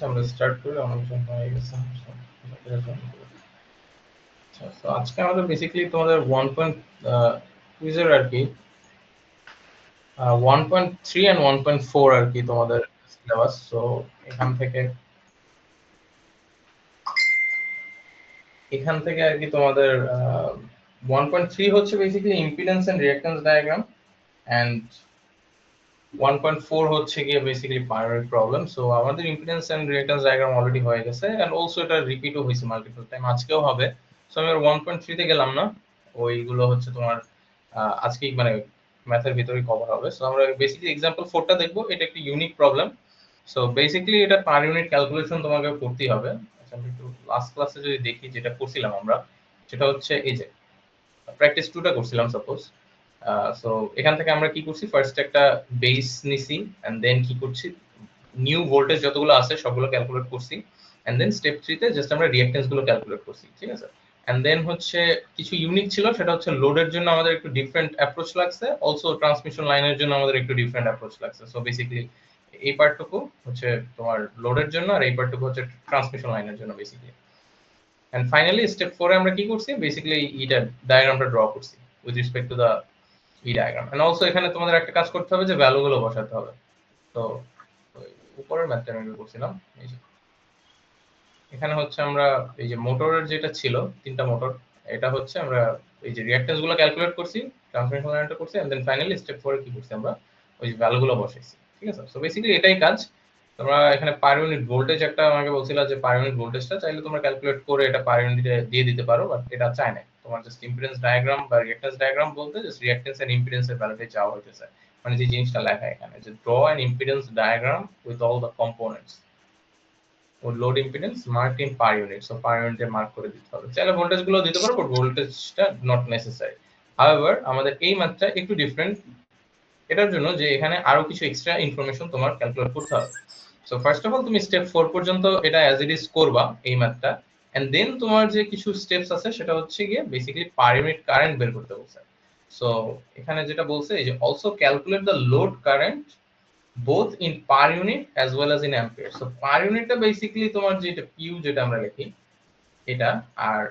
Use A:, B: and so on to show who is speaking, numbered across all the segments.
A: আচ্ছা আমরা স্টার্ট করি, অনেকজন হয়ে গেছে। আচ্ছা, তো আজকে আমাদের বেসিক্যালি তোমাদের 1.2 আর কি 1.3 and 1.4 আর কি তোমাদের সিলেবাস। সো এখান থেকে আর কি তোমাদের 1.3 হচ্ছে basically impedance and reactance diagram, and 1.4 হচ্ছে গিয়ে বেসিক্যালি পাইরোমিড প্রবলেম। সো আমাদের impedance and reactance diagram already হয়ে গেছে, এন্ড অলসো এটা রিপিটও হয়েছে মাল্টিপল টাইম, আজকেও হবে। সো আমি 1.3 তে গেলাম না, ওইগুলো হচ্ছে তোমার আজকেই মানে ম্যাথের ভিতরেই কভার হবে। সো আমরা বেসিক্যালি এক্সাম্পল 4টা দেখব। এটা একটা ইউনিক প্রবলেম। সো বেসিক্যালি এটা পার ইউনিট ক্যালকুলেশন তোমাকে করতেই হবে। আচ্ছা আমি একটু লাস্ট ক্লাসে যদি দেখি যেটা করছিলাম আমরা, সেটা হচ্ছে এই যে প্র্যাকটিস 2টা করছিলাম সাপোজ। সো এখান থেকে আমরা কি করছি, ফার্স্ট একটা বেস নিছি, এন্ড দেন কি করছি, নিউ ভোল্টেজ যতগুলো আছে সবগুলো ক্যালকুলেট করছি, এন্ড দেন স্টেপ 3 তে জাস্ট আমরা রিঅ্যাকট্যান্স গুলো ক্যালকুলেট করছি, ঠিক আছে। এন্ড দেন হচ্ছে কিছু ইউনিক ছিল, সেটা হচ্ছে লোডের জন্য আমাদের একটু ডিফারেন্ট অ্যাপ্রোচ লাগছে, অলসো ট্রান্সমিশন লাইনের জন্য আমাদের একটু ডিফারেন্ট অ্যাপ্রোচ লাগছে। সো বেসিক্যালি এই পার্টটুকু হচ্ছে তোমার লোডের জন্য, আর এই পার্টটুকু হচ্ছে ট্রান্সমিশন লাইনের জন্য বেসিক্যালি। এন্ড ফাইনালি স্টেপ 4 এ আমরা কি করছি, বেসিক্যালি এটা ডায়াগ্রামটা ড্র করছি with respect to the diagram. And also এখানে তোমাদের একটা কাজ করতে হবে যে ভ্যালুগুলো বসাতে হবে। তো উপরের ম্যাথটা আমি করছিলাম, এই যে এখানে হচ্ছে আমরা এই যে মোটরের যেটা ছিল, তিনটা মোটর, এটা হচ্ছে আমরা এই যে রিঅ্যাকট্যান্স গুলো ক্যালকুলেট করছি, ট্রান্সমিশন লাইনটা করছি, এন্ড দেন ফাইনালি স্টেপ 4 এ কি করছি, আমরা ওই যে ভ্যালুগুলো বসাইছি, ঠিক আছে। সো বেসিক্যালি এটাই কাজ। তোমরা এখানে পার ইউনিট ভোল্টেজ একটা আমাকে বলছিলা যে পার ইউনিট ভোল্টেজটা চাইলে তোমরা ক্যালকুলেট করে এটা পার ইউনিটে দিয়ে দিতে পারো, বাট এটা চাই না। তোমার জাস্ট ইম্পিডেন্স ডায়াগ্রাম বা রিঅ্যাকট্যান্স ডায়াগ্রাম বলতে জাস্ট রিঅ্যাকট্যান্স এন্ড ইম্পিডেন্সের ভ্যালুটা চাওয়া হইতেছে, মানে যে জিনিসটা লেখা এখানে যে draw an impedance diagram with all the components ও load impedance mark in per unit. So per ইউনিটে মার্ক করে দিতে হবে। চাইলে ভোল্টেজ গুলো দিতে পারো, বাট ভোল্টেজটা নট নেসেসারি। হাউএভার আমাদের এই মাত্রা একটু ডিফারেন্ট, এটার জন্য যে এখানে আরো কিছু এক্সট্রা ইনফরমেশন তোমার ক্যালকুলেট করতে হবে। সো ফার্স্ট অফ অল তুমি স্টেপ 4 পর্যন্ত এটা অ্যাজ ইট ইজ করবা এই মাত্রা, এন্ড দেন তোমার যে কিছু স্টেপস আছে সেটা হচ্ছে গিয়ে বেসিক্যালি পার ইউনিট কারেন্ট বের করতে বলছে। সো এখানে যেটা বলছে এই যে also calculate the load current both in per unit as well as in ampere. So per unit টা বেসিক্যালি তোমার যেটা Q যেটা আমরা লিখি এটা, আর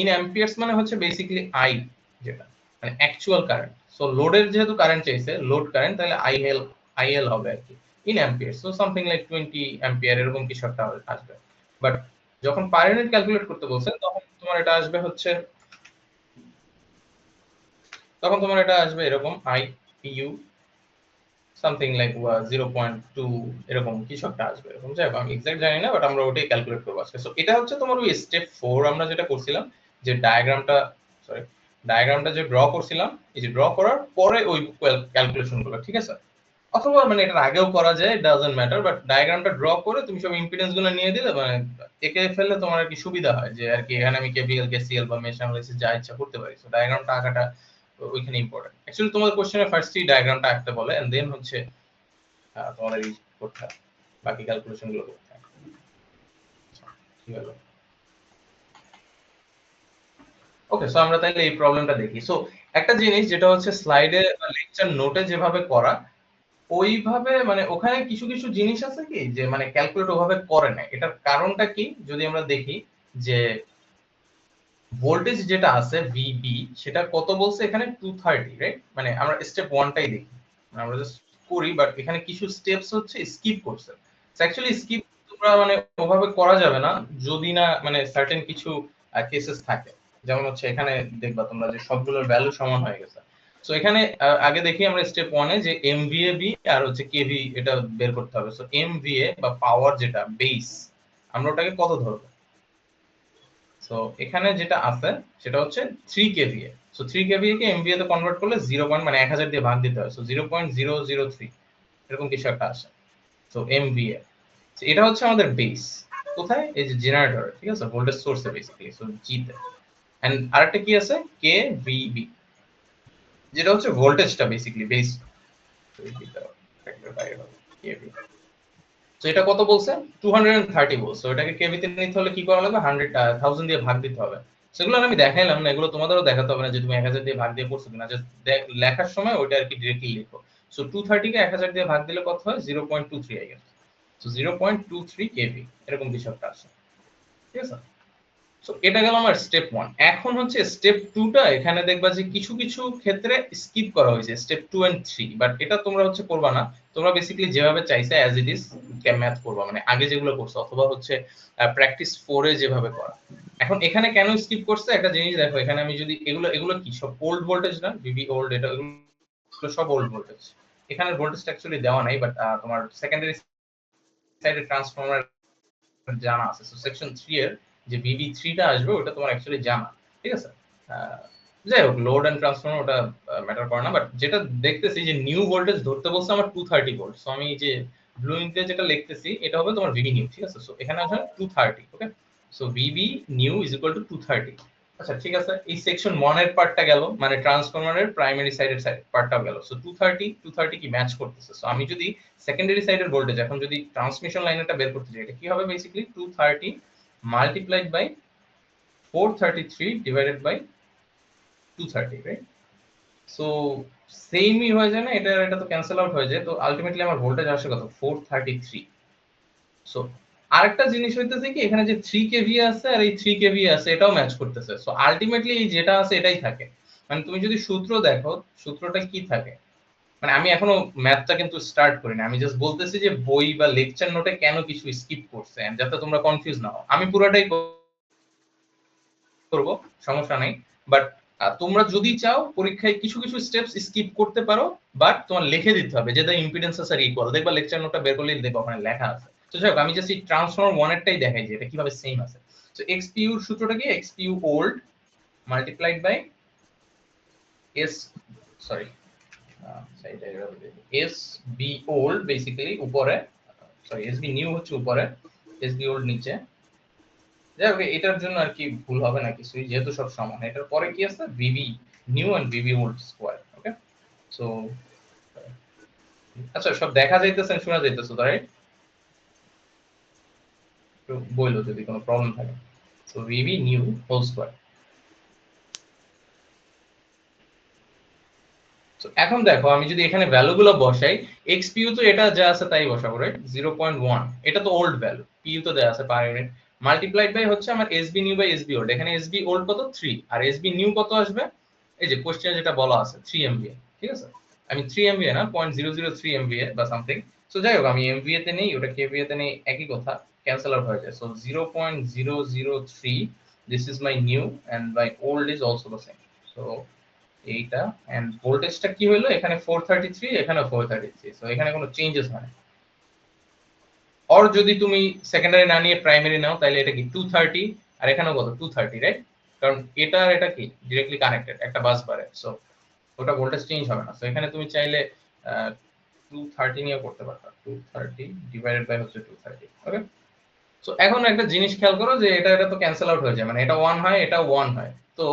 A: in amperes মানে হচ্ছে বেসিক্যালি I যেটা মানে অ্যাকচুয়াল কারেন্ট। সো লোডের যেহেতু কারেন্ট চাইছে, লোড কারেন্ট, তাহলে IL হবে আর কি in amperes, so something like 20 ampere এরকম কিছু একটা আসবে। বাট যখন পার ইউনিট ক্যালকুলেট করতে বলছে তখন তোমার এটা আসবে হচ্ছে, তখন তোমার এটা আসবে এরকম IU সামথিং লাইক 0.2 এরকম কিছু একটা আসবে, এরকম যাই হোক আমি এক্সাক্ট জানি না, বাট আমরা ওটাই ক্যালকুলেট করবো আজকে। সো এটা হচ্ছে তোমার ওই স্টেপ 4 আমরা যেটা করছিলাম, যে ডায়াগ্রামটা যে ড্র করছিলাম, এই যে ড্র করার পরে ওই ক্যালকুলেশন গুলো, ঠিক আছে। অথবা মানে এটার আগেও করা যায়, ইট ডাজন্ট ম্যাটার, বাট ডায়াগ্রামটা ড্র করে তুমি সব ইম্পিডেন্স গুলো নিয়ে দিলে মানে একে ফেললে তোমার আর কি সুবিধা হয়, যে আর কি এখানে আমি কেভিএল কেসিএল বা মেশ অ্যানালাইসিস যা ইচ্ছা করতে পারি। সো ডায়াগ্রামটা আঁকাটা ওইখানে ইম্পর্টেন্ট। অ্যাকচুয়ালি তোমাদের কোশ্চেনে ফার্স্টই ডায়াগ্রামটা আঁকতে বলে, এন্ড দেন হচ্ছে তোমাদের এই করতে হবে, বাকি ক্যালকুলেশন গুলো করতে হবে। ঠিক আছে, ওকে। সো আমরা তাহলে এই প্রবলেমটা দেখি। সো একটা জিনিস যেটা হচ্ছে স্লাইডে বা লেকচার নোটে যেভাবে করা, ওইভাবে মানে ওখানে কিছু কিছু জিনিস আছে কি যে মানে ক্যালকুলেট ওভাবে করে না। এটার কারণটা কি যদি আমরা দেখি, যে ভোল্টেজ যেটা আছে ভিবি সেটা কত বলছে এখানে 230, রাইট। মানে আমরা স্টেপ 1টাই দেখি, মানে আমরা জাস্ট করি, বাট এখানে কিছু স্টেপস হচ্ছে স্কিপ করছে। অ্যাকচুয়ালি স্কিপ তোমরা মানে ওভাবে করা যাবে না যদি না মানে সার্টেন কিছু কেসেস থাকে। যেমন হচ্ছে এখানে দেখবা তোমরা যে সবগুলোর ভ্যালু সমান হয়ে গেছে। সো এখানে আগে দেখি আমরা স্টেপ 1 এ যে এমভিএ বি আর হচ্ছে কেভি এটা বের করতে হবে। সো এমভিএ বা পাওয়ার যেটা বেস, আমরা ওটাকে কত ধরবো। সো এখানে যেটা আছে সেটা হচ্ছে 3 কেভিএ। সো 3 কেভিএ কে এমভিএ তে কনভার্ট করলে 0 পয়েন্ট মানে 1000 দিয়ে ভাগ দিতে হয়। সো 0.003 এরকম কিছু একটা আসে। সো এমভিএ এটা হচ্ছে আমাদের বেস। কোথায়, এই যে জেনারেটর, ঠিক আছে, ভোল্টেজ সোর্সে বেসিক্যালি। সো জি তে। এন্ড আরেকটা কি আছে, কেভিবি, যেটা হচ্ছে ভোল্টেজটা বেসিক্যালি বেস। তো এটা কত বলছে, 230 বলছে। ওটাকে কেভিতে নিতে হলে কি করা লাগবে, 1000 দিয়ে ভাগ দিতে হবে। সেগুলো আমি দেখাইলাম না, এগুলো তোমাদেরও দেখাতে হবে না যে তুমি 1000 দিয়ে ভাগ দিয়ে করছো কিনা, জাস্ট লেখার সময় ওইটা আর কি ডিরেক্টলি লিখো। সো 230 কে 1000 দিয়ে ভাগ দিলে কত হয়, 0.23 আই গেস। সো 0.23 কেভি এরকম কিছু একটা আছে, ঠিক আছে। সো এটা গেল আমার স্টেপ 1। এখন হচ্ছে স্টেপ 2 টা এখানে দেখবা যে কিছু কিছু ক্ষেত্রে স্কিপ করা হয়েছে স্টেপ 2 এন্ড 3, বাট এটা তোমরা হচ্ছে করবা না। তোমরা বেসিক্যালি যেভাবে চাইছে অ্যাজ ইট ইজ ম্যাথ করবা, মানে আগে যেগুলো করছো অথবা হচ্ছে প্র্যাকটিস 4 এ যেভাবে করা। এখন এখানে কেন স্কিপ করছে একটা জিনিস দেখো, এখানে আমি যদি এগুলো এগুলো কি সব ওল্ড ভোল্টেজ না, ভিভি ওল্ড, এটা এগুলো সব ওল্ড ভোল্টেজ। এখানে ভোল্টেজটা অ্যাকচুয়ালি দেওয়া নাই, বাট তোমার সেকেন্ডারি সাইডে ট্রান্সফরমার জানা আছে। সো সেকশন 3 এর যে VB3 টা আসবে ওটা তোমার অ্যাকচুয়ালি জানা, ঠিক আছে। যাই হোক লোড এন্ড ট্রান্সফরমার ওটা ম্যাটার করে না, বাট যেটা দেখতেছি যে নিউ ভোল্টেজ ধরতে বলছে আমার 230 ভোল্ট। সো আমি যে ব্লু ইঙ্কে যেটা লিখতেছি এটা হবে তোমার VB নিউ, ঠিক আছে। সো এখানে আসলে 230, okay. So VB new is equal to 230। আচ্ছা ঠিক আছে, এই সেকশন 1 এর পার্টটা গেল, মানে ট্রান্সফরমারের প্রাইমারি সাইডের পার্টটাও গেল। সো 230 কি ম্যাচ করতেছে। সো আমি যদি সেকেন্ডারি সাইডের ভোল্টেজ এখন যদি ট্রান্সমিশন লাইনটা বের করতে চাই, এটা কি হবে basically 230 multiplied by 433 divided by 230, right. So সেমই হয়ে যায় না, এটা তো ক্যান্সেল আউট হয়ে যায়। তো আলটিমেটলি আমার ভোল্টেজ আসে কত 433। সো আরেকটা জিনিস হইতেছে কি এখানে যে 3 কেভিএ আছে আর এই 3 কেভিএ আছে এটাও ম্যাচ করতেছে। সো আলটিমেটলি এই যেটা আছে এটাই থাকে। মানে তুমি যদি সূত্র দেখো সূত্রটা কি থাকে, মানে আমি এখনো ম্যাথটা কিন্তু স্টার্ট করিনি, আমি জাস্ট বলতেছি যে বই বা লেকচার নোটে কেন কিছু স্কিপ করছে যাতে তোমরা কনফিউজ না হও। আমি পুরোটাই করব, সমস্যা নাই। বাট তোমরা যদি চাও পরীক্ষায় কিছু কিছু স্টেপস স্কিপ করতে পারো, বাট তোমার লিখে দিতে হবে যে দ্য ইম্পিডেন্সেস আর ইকুয়াল। দেখবা লেকচার নোটটা বের করলেই দেখবা ওখানে লেখা আছে। তো যাই হোক আমি জাস্ট এই ট্রান্সফর্মার 1 এরটাই দেখাই যে এটা কিভাবে সেম আছে। সো এক্সপিইউ এর সূত্রটা কি, XPU old multiplied by S, sorry S B old basically উপরে, সরি এস বি নিউ হচ্ছে উপরে, এস বি ওল্ড নিচে। যাই হোক এটার জন্য আর কি ভুল হবে না কিছুই, যেহেতু সব সমান। এটার পরে কি আছে V V new and V V old square, okay. So আচ্ছা সব দেখা যাইতেছে শোনা যাইতেছে তো, রাইট? তো বইলো যদি কোনো প্রবলেম থাকে। So V V new whole square. So এখন দেখো আমি যদি এখানে ভ্যালুগুলো বসাই, xpu তো এটা যা আছে তাই বসাবো, রাইট। 0.1 এটা তো ওল্ড ভ্যালু, pu তো দেয়া আছে পার ইউনিট, মাল্টিপ্লাইড বাই হচ্ছে আমার sb new by sb old. এখানে sb ওল্ড কত 3 আর sb নিউ কত আসবে, এই যে কোশ্চেনে যেটা বলা আছে 3 mva, ঠিক আছে। আমি 3 mva না 0.003 mva বা সামথিং। সো যাই হোক আমি mva তে নেই, ওটা kva তে নেই, একই কথা, ক্যান্সেল আউট হয়ে যায়। So 0.003 this is my new and my old is also the same. So এইটা এন্ড ভোল্টেজটা কি হলো এখানে 433, এখানে 433। সো এখানে কোনো চেঞ্জেস হয় না। আর যদি তুমি সেকেন্ডারি না নিয়ে প্রাইমারি নাও তাহলে এটা কি 230 আর এখানেও কত 230, রাইট। কারণ এটা আর এটা কি डायरेक्टली কানেক্টেড একটা বাস বারে। সো ওটা ভোল্টেজ চেঞ্জ হবে না। সো এখানে তুমি চাইলে 230 নিয়ে করতে পারতা, 230 ডিভাইডেড বাই হচ্ছে 230, ওকে। সো এখন একটা জিনিস খেয়াল করো যে এটা তো ক্যান্সেল আউট হয়ে যায়, মানে এটা 1 হয় এটা 1 হয়। তো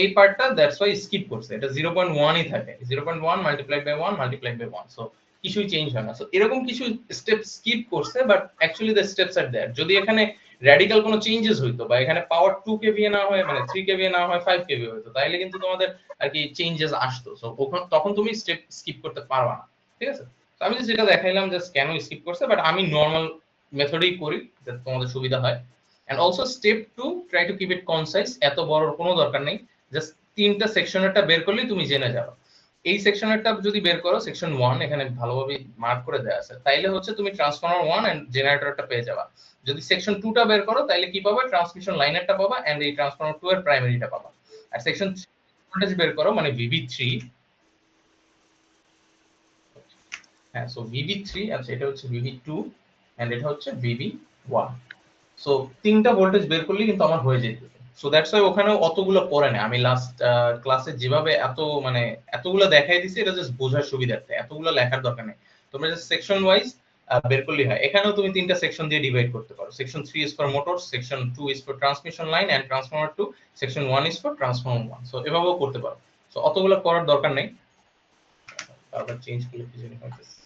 A: এই পার্টটা দ্যাটস ওয়াই স্কিপ করছে, এটা 0.1 ই থাকে, 0.1 multiplied by 1 multiplied by 1। So কিছুই চেঞ্জ হয় না। সো এরকম কিছু স্টেপ স্কিপ করছে, but actually the steps are there. যদি এখানে র‍্যাডিক্যাল কোনো চেঞ্জেস হইতো বা এখানে পাওয়ার 2 কেভিএ না হয়, মানে 3 কেভিএ না হয় 5 কেভিএ হইতো, তাইলে কিন্তু তোমাদের আর কি চেঞ্জেস আসতো। সো তখন তুমি স্টেপ স্কিপ করতে পারবা না, ঠিক আছে। তো আমি যেটা দেখাইলাম জাস্ট কেন স্কিপ করছে, বাট আমি নরমাল মেথডেই করি যাতে তোমাদের সুবিধা হয়। And also step 2 try to keep it concise, এত বড় কোনো দরকার নেই। জাস্ট তিনটা সেকশনেরটা বের করলেই তুমি জেনে যাবে। এই সেকশনেরটা যদি বের করো সেকশন 1 এখানে ভালোভাবে মার্ক করে দেয়া আছে, তাইলে হচ্ছে তুমি ট্রান্সফরমার 1 এন্ড জেনারেটরটা পেয়ে যাবা। যদি সেকশন 2 টা বের করো তাইলে কি পাবা, ট্রান্সমিশন লাইনেরটা পাবা এন্ড এই ট্রান্সফরমার 2 এর প্রাইমারিটা পাবা। আর সেকশন 3 ভোল্টেজ বের করো মানে VB3, হ্যাঁ। সো VB3, আচ্ছা এটা হচ্ছে VB2 এন্ড এটা হচ্ছে VB1। সো তিনটা ভোল্টেজ বের করলেই কিন্তু আমার হয়ে যেত। সো দ্যাটস ওয়াই ওখানে অতগুলো পড়ে না। আমি লাস্ট ক্লাসে যেভাবে মানে এতগুলো দেখাই দিছি এটা জাস্ট বোঝার সুবিধার্থে, এতগুলো লেখার দরকার নেই। তোমরা জাস্ট সেকশন ওয়াইজ বের করলেই হয়। এখানেও তুমি তিনটা সেকশন দিয়ে ডিভাইড করতে পারো। Section 3 is for motors, section 2 is for transmission line and transformer 2, section 1 is for transformer 1। So এভাবেও করতে পারো। সো অতগুলো করার দরকার নেই। আবার চেঞ্জ করলে কি জানি হইতেছে,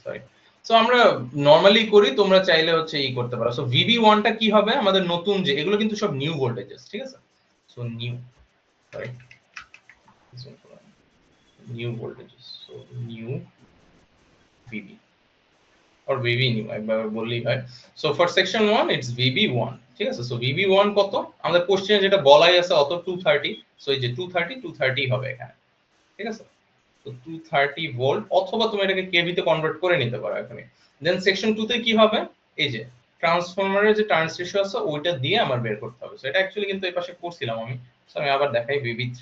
A: সরি। সো আমরা নরমালি করি, তোমরা চাইলে হচ্ছে এই করতে পারো। সো VB1 টা কি হবে আমাদের নতুন, যে এগুলো কিন্তু সব নিউ ভোল্টেজেস, ঠিক আছে। So new, sorry, new voltages. So new VB or VB নিব একবার বললেই হয়। So for section 1 it's VB1, ঠিক আছে। সো VB1 কত, আমাদের কোশ্চেনে যেটা বলাই আছে অত 230, সো এই যে 230 হবে এখানে, ঠিক আছে। তো 230 ভোল্ট, অথবা তুমি এটাকে কেভি তে কনভার্ট করে নিতে পারো এখানে। দেন সেকশন 2 তে কি হবে, এই যে ট্রান্সফরমারের যে টার্নস রেশিও আছে ওইটা দিয়ে আমার বের করতে হবে। সো এটা অ্যাকচুয়ালি কিন্তু এই পাশে করছিলাম আমি। সো আমি আবার দেখাই VB3,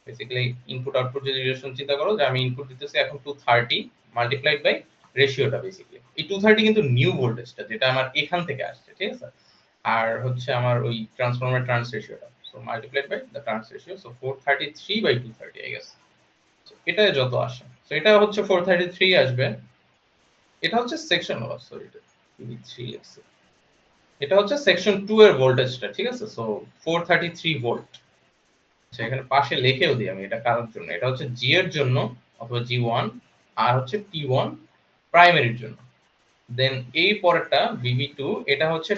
A: বেসিক্যালি ইনপুট আউটপুট যদি রিলেশন চিন্তা করো, যে আমি ইনপুট দিতেছি এখন 230 মাল্টিপ্লাইড বাই রেশিওটা, বেসিক্যালি এই 230 কিন্তু নিউ ভোল্টেজটা যেটা আমার এখান থেকে আসছে, ঠিক আছে। আর হচ্ছে আমার ওই ট্রান্সফরমার ট্রান্স রেশিওটা, so multiplied by the trans ratio, so 433 by 230 I guess. So এটা যত আসে, সো এটা হচ্ছে 433 আসবে। এটা হচ্ছে সেকশন, সরি এটা 3 লিখছি, এটা হচ্ছে সেকশন 2 এর ভোল্টেজটা, ঠিক আছে। So 433 volt. আচ্ছা, এখানে পাশে লিখেও দিই আমি এটা কারোর জন্য, এটা হচ্ছে জি এর জন্য অথবা জি1, আর হচ্ছে টি1 প্রাইমারির জন্য। দেন এই পরেরটা VB2, এটা হচ্ছে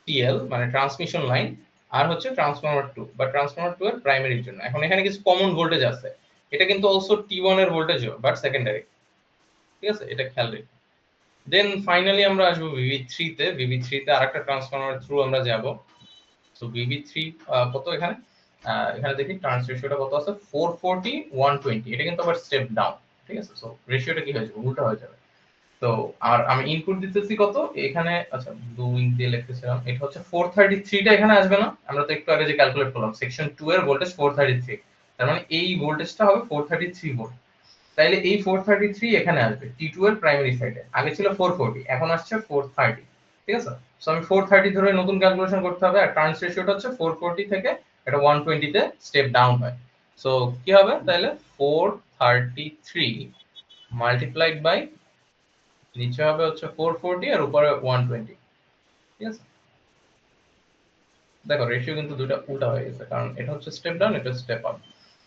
A: টিএল মানে ট্রান্সমিশন লাইন, আর হচ্ছে ট্রান্সফরমার 2 বা ট্রান্সফরমার 2 এর প্রাইমারির জন্য। এখন এখানে কিছু কমন ভোল্টেজ আছে, এটা কিন্তু অলসো টি1 এর ভোল্টেজও, বাট সেকেন্ডারি, ঠিক আছে, এটা খেয়াল রেখো। দেন ফাইনালি আমরা আসবো VB3 তে। VB3 তে আরেকটা ট্রান্সফরমার থ্রু আমরা যাব। সো VB3 কত এখানে, এখানে দেখি ট্রান্স রেশিওটা কত আছে, 440 120, এটা কিন্তু আবার স্টেপ ডাউন, ঠিক আছে। সো রেশিওটা কি হয়ে যাবে, উল্টা হয়ে যাবে। তো আর আমি ইনপুট দিতেছি কত এখানে, আচ্ছা 2 দিয়ে লিখতেছিলাম, এটা হচ্ছে 433 টা এখানে আসবে না, আমরা তো একটু আগে যে ক্যালকুলেট করলাম সেকশন 2 এর ভোল্টেজ 433, তার মানে এই ভোল্টেজটা হবে 433 ভোল্ট। তাইলে এই 433 এখানে আসবে টি2 এর প্রাইমারি সাইডে, আগে ছিল 440, এখন আসছে 430, ঠিক আছে। সো আমি 430 ধরে নতুন ক্যালকুলেশন করতে হবে, আর ট্রান্স রেশিওটা হচ্ছে 440 থেকে এটা 120 তে স্টেপ ডাউন হয়। সো কি হবে তাহলে, 433 মাল্টিপ্লাইড বাই, নিচে হবে হচ্ছে 440 আর উপরে 120, ঠিক আছে। দেখো রেশিও কিন্তু দুটো উল্টা হয়ে গেছে, কারণ এটা হচ্ছে স্টেপ ডাউন, এটা স্টেপ আপ।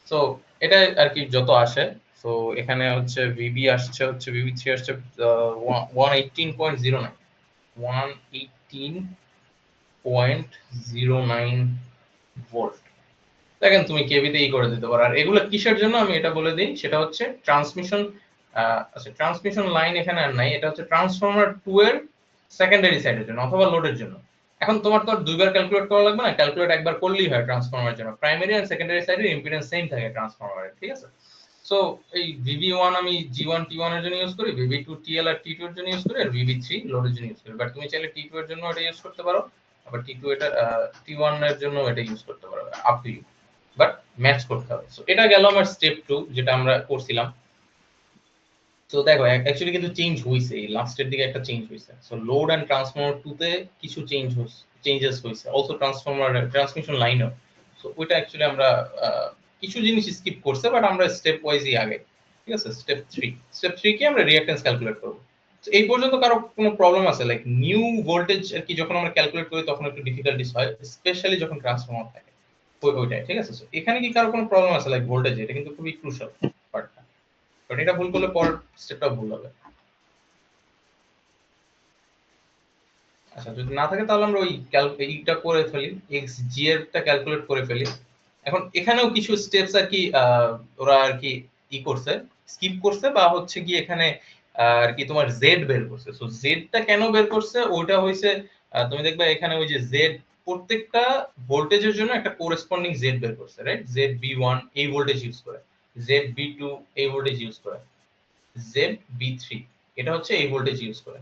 A: সো এটা আর কি যত আসে। সো এখানে হচ্ছে ভিবি আসছে, হচ্ছে VB3 আসছে 118.09, 118.09 ভোল্ট। দেখেন তুমি কেবিতে করে দিতে পারো। আর এগুলো কিসের জন্য আমি এটা বলে দিই, সেটা হচ্ছে ট্রান্সমিশন, আচ্ছা ট্রান্সমিশন লাইন এখানে আর নাই, এটা হচ্ছে ট্রান্সফরমার 2 এর সেকেন্ডারি সাইডের জন্য অথবা লোডের জন্য। এখন তোমার তো আর দুইবার ক্যালকুলেট করা লাগবে না, ক্যালকুলেট একবার করলেই হয় ট্রান্সফরমারের জন্য। প্রাইমারি আর সেকেন্ডারি সাইডের ইম্পিডেন্স সেম থাকে ট্রান্সফরমারের, ঠিক আছে। সো এই VB1 আমি G1 T1 এর জন্য ইউজ করি, VB2 TL আর T2 এর জন্য ইউজ করি, আর VB3 লোডের জন্য ইউজ করি। বাট তুমি চাইলে T2 এর জন্য এটা ইউজ করতে পারো, আবার T2 এটা T1 এর জন্য এটা ইউজ করতে পারো, up to you, but match করতে হবে। সো এটা গেল আমার স্টেপ 2 যেটা আমরা করছিলাম। তো দেখো অ্যাকচুয়ালি কিন্তু চেঞ্জ হইছে, এই লাস্টের দিকে একটা চেঞ্জ হইছে। সো লোড এন্ড ট্রান্সফরমার 2 তে কিছু চেঞ্জেস হইছে, অলসো ট্রান্সফরমার ট্রান্সমিশন লাইনও। সো ওইটা অ্যাকচুয়ালি আমরা কিছু জিনিস স্কিপ করছে, বাট আমরা স্টেপ ওয়াইজই আগে, ঠিক আছে। স্টেপ 3 কি আমরা রিঅ্যাকট্যান্স ক্যালকুলেট করব। তো এই পর্যন্ত কারো কোনো প্রবলেম আছে, লাইক নিউ ভোল্টেজ আর কি যখন আমরা ক্যালকুলেট করি তখন একটু ডিফিকাল্টিস হয়, স্পেশালি যখন ট্রান্সফরমার থাকে ওইটাই, ঠিক আছে। সো এখানে কি কারো কোনো প্রবলেম আছে লাইক ভোল্টেজ, এটা কিন্তু খুবই ক্রুশাল পার্টটা, বাট এটা ভুল করলে পরের স্টেপটা ভুল হবে। আচ্ছা যদি না থাকে তাহলে আমরা ওই এইটা করে ফেলি, এক্স জি এরটা ক্যালকুলেট করে ফেলি। এখন এখানেও কিছু স্টেপস আর কি ওরা আর কি করছে, স্কিপ করছে, বা হচ্ছে কি এখানে আর কি তোমার জেড বের করছে। সো জেডটা কেন বের করছে ওইটা হইছে, তুমি দেখবে এখানে ওই যে জেড প্রত্যেকটা ভোল্টেজের জন্য একটা কোরেসপন্ডিং জেড বের করছে, রাইট। জেড বি1 এই ভোল্টেজ ইউজ করে, জেড বি2 এই ভোল্টেজ ইউজ করে, জেড বি3 এটা হচ্ছে এই ভোল্টেজ ইউজ করে।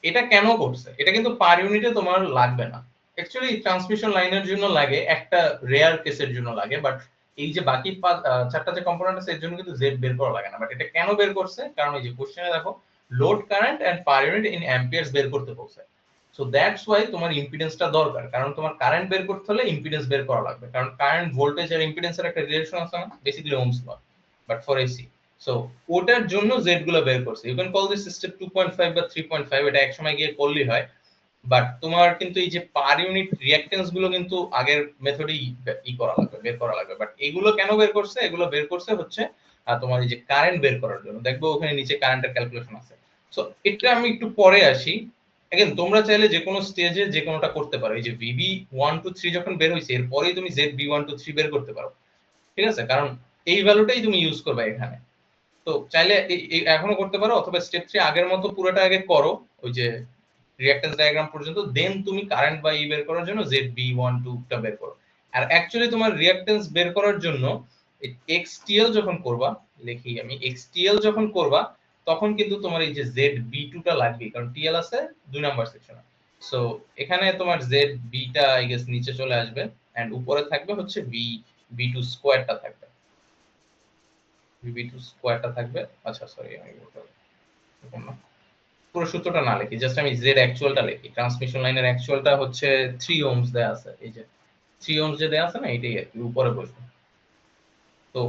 A: এটা কেন করছে, এটা কিন্তু পার ইউনিটে তোমার লাগবে না, অ্যাকচুয়ালি ট্রান্সমিশন লাইনের জন্য লাগে, একটা রেয়ার কেসের জন্য লাগে, বাট এই যে বাকি চারটা যে কম্পোনেন্ট আছে এর জন্য কিন্তু জেড বের করা লাগে না। বাট এটা কেন বের করছে, কারণ এই যে কোশ্চেনে দেখো load current and per unit in amperes বের করতে বলছে। সো দ্যাটস ওয়াই তোমার ইম্পিডেন্সটা দরকার, কারণ তোমার কারেন্ট বের করতে হলে ইম্পিডেন্স বের করা লাগবে, কারণ কারেন্ট ভোল্টেজ আর ইম্পিডেন্সের একটা রিলেশন আছে না, basically Ohm's law, but for AC. So ওটার জন্য জেড গুলো বের করছে। You can call this step 2.5 বা 3.5, এটা একসময় গিয়ে করলেই হয়। বাট তোমার কিন্তু এই যে পার ইউনিট রিঅ্যাকট্যান্স গুলো কিন্তু আগের মেথডেই করা লাগবে, বের করা লাগবে। বাট এগুলো কেন বের করছে, এগুলো বের করছে হচ্ছে তোমার এই যে কারেন্ট বের করার জন্য। দেখবো ওখানে নিচে কারেন্টের ক্যালকুলেশন আছে। সো এটা আমি একটু পরে আসি। এগেন তোমরা চাইলে যে কোনো স্টেজে যে কোনোটা করতে পারো, এই যে ভিবি 1 2 3 যখন বের হইছে এরপরেই তুমি জেড বি 1 2 3 বের করতে পারো, ঠিক আছে, কারণ এই ভ্যালুটাই তুমি ইউজ করবে এখানে। তো চাইলে এখনো করতে পারো, অথবা স্টেপ 3 আগের মতো পুরোটা আগে করো ওই যে রিঅ্যাকট্যান্স ডায়াগ্রাম পর্যন্ত, দেন তুমি কারেন্ট বা ই বের করার জন্য ZB12 টা বের করো। আর অ্যাকচুয়ালি তোমার রিঅ্যাকট্যান্স বের করার জন্য XTL যখন করবা, লিখি আমি, XTL যখন করবা তখন কিন্তু তোমার এই যে ZB2 টা লাগবে, কারণ TL আছে 2 নাম্বার সেকশনে। সো এখানে তোমার ZB টা আই গেস নিচে চলে আসবে, এন্ড উপরে থাকবে হচ্ছে B2 স্কয়ারটা থাকবে, B2 স্কয়ারটা থাকবে। আচ্ছা সরি, আমি এরকম না, পুরো সূত্রটা না লিখি, জাস্ট আমি Z অ্যাকচুয়ালটা লিখি। ট্রান্সমিশন লাইনের অ্যাকচুয়ালটা হচ্ছে 3 ওহমস দেয়া আছে, এই যে 3 ওহমস যে দেয়া আছে না, এটাই আর কি উপরে বসবে। তো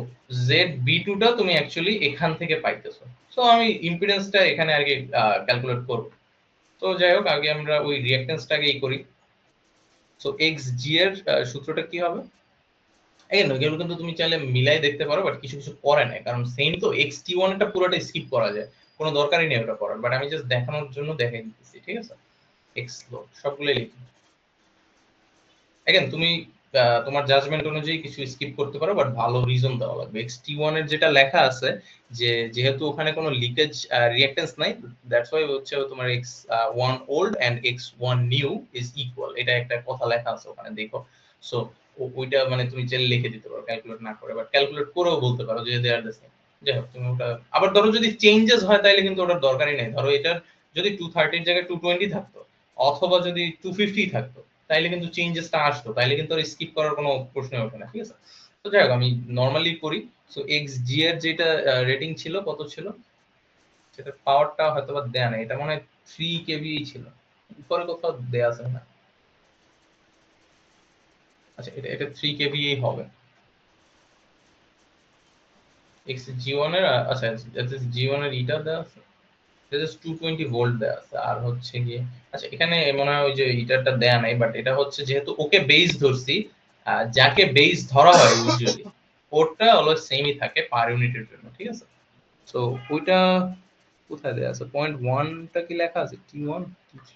A: ZB2 টা তুমি অ্যাকচুয়ালি এখান থেকে পাইতেছো। সো আমি ইম্পিডেন্সটা এখানে আর কি ক্যালকুলেট করব। তো যাই হোক, আগে আমরা ওই রিঅ্যাকট্যান্সটাকেই করি। সো XG এর সূত্রটা কি হবে? এই না, এগুলো কিন্তু তুমি চাইলে মিলাই দেখতে পারো, বাট কিছু কিছু করে না, কারণ সেম তো XT1 টা পুরোটা স্কিপ করা যায়, কোনো দরকারই নেই ওটা করার, বাট আমি জাস্ট দেখানোর জন্য দেখাই দিতেছি, ঠিক আছে? X লোড সবগুলোই লিখি। अगेन তুমি তোমার জাজমেন্ট অনুযায়ী কিছু স্কিপ করতে পারো, বাট ভালো রিজন দেওয়া লাগবে। XT1 এর যেটা লেখা আছে, যে যেহেতু ওখানে কোনো লিকেজ রিঅ্যাকট্যান্স নাই, দ্যাটস ওয়াই হচ্ছে তোমার X1 old and X1 new is equal, এটা একটা কথা লেখা আছে ওখানে, দেখো। সো ওইটা মানে তুমি চাইলে লিখে দিতে পারো ক্যালকুলেট না করে, বাট ক্যালকুলেট করেও বলতে পারো যে দে আর দ্য সেম। যাই হোক, তুমি ওটা আবার ধরো যদি চেঞ্জেস হয় তাহলে কিন্তু ওটার দরকারই নেই। ধরো এটার যদি 230 এর জায়গায় 220 থাকতো, অথবা যদি 250 থাকতো, তাইলে কিন্তু চেঞ্জেসটা আসতো, তাইলে কিন্তু আর স্কিপ করার কোনো প্রশ্নই ওঠে না, ঠিক আছে? তো যাই হোক, আমি নরমালি করি। সো XG এর যেটা রেটিং ছিল, কত ছিল, সেটা পাওয়ারটা হয়তো বা দেয়া নাই, এটা মনে হয় 3 কেভি ছিল, উপরে কোথাও দেয়া আছে না। আচ্ছা, এটা এটা 3 কেভি হবে। XG1 এর আচ্ছা, এটা G1 এর ইটা দেয়া আছে, এটা জাস্ট 220 ভোল্ট দেয়া আছে। আর হচ্ছে গিয়ে, আচ্ছা এখানে মনে হয় ওই যে হিটারটা দেয়া নাই, বাট এটা হচ্ছে যেহেতু ওকে বেস ধরছি, যাকে বেস ধরা হয় ইউজুয়ালি ওরটা অলওয়েজ সেমই থাকে পার ইউনিটের জন্য, ঠিক আছে? সো ওইটা কোথায় দেয়া আছে, 0.1 টা কি লেখা আছে, T1 T3?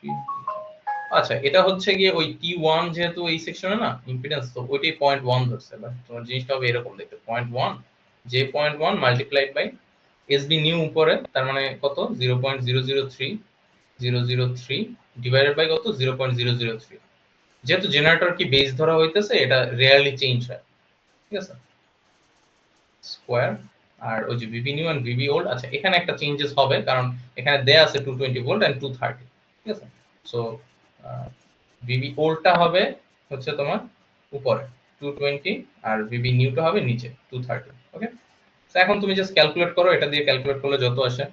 A: আচ্ছা, এটা হচ্ছে গিয়ে ওই T1 যেহেতু এই সেকশনে না ইম্পিডেন্স, তো ওইটাই 0.1 ধরছে। বাট তোমার জিনিসটা হবে এরকম দেখতে, 0.1 যে 0.1 মাল্টিপ্লাইড বাই SB নিউ উপরে, তার মানে কত, 0.003 003 ডিভাইডেড বাই কত, 0.003। যেহেতু জেনারেটর কি বেস ধরা হইতেছে, এটা রেয়ারলি চেঞ্জ হয়, ঠিক আছে? স্কয়ার, আর ওই যে VB new and VB old, আচ্ছা এখানে একটা চেঞ্জেস হবে, কারণ এখানে দেয়া আছে 220 ভোল্ট এন্ড 230, ঠিক আছে? সো VB ওল্ডটা হবে হচ্ছে তোমার উপরে 220, আর VB নিউটা হবে নিচে 230। ওকে, তো এখন তুমি জাস্ট ক্যালকুলেট করো, এটা দিয়ে ক্যালকুলেট করলে যত আসে,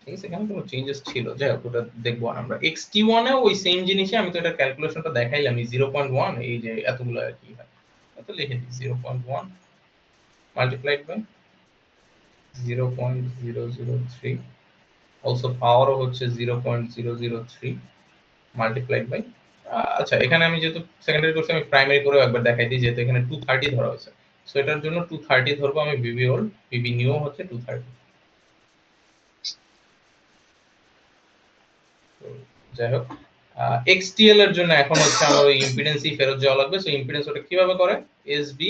A: ঠিক আছে? এখানে কোনো চেঞ্জেস ছিল, যাই হোক ওটা দেখবো আমরা। XT1 এও ওই সেম জিনিসে, আমি তো এটা ক্যালকুলেশনটা দেখাইলাম, 0.1 এই যে এতগুলো আর কি হয়, এত লিখে দিই 0.1 মাল্টিপ্লাইড বাই 0.003, অলসো পাওয়ারও হচ্ছে 0.003 মাল্টিপ্লাইড বাই, আচ্ছা এখানে আমি যেহেতু সেকেন্ডারি করছি, আমি প্রাইমারি করেও একবার দেখাই দিই, যেহেতু এখানে 230 ধরা হয়েছে। সো এটার জন্য 230 ধরবো আমি, VB ওল্ড, VB নিউ হচ্ছে 230। তো যাই হোক, XTL এর জন্য এখন হচ্ছে আমার ওই ইম্পিডেন্সই ফেরত যাওয়া লাগবে। সো ইম্পিডেন্স ওটা কিভাবে করে, SB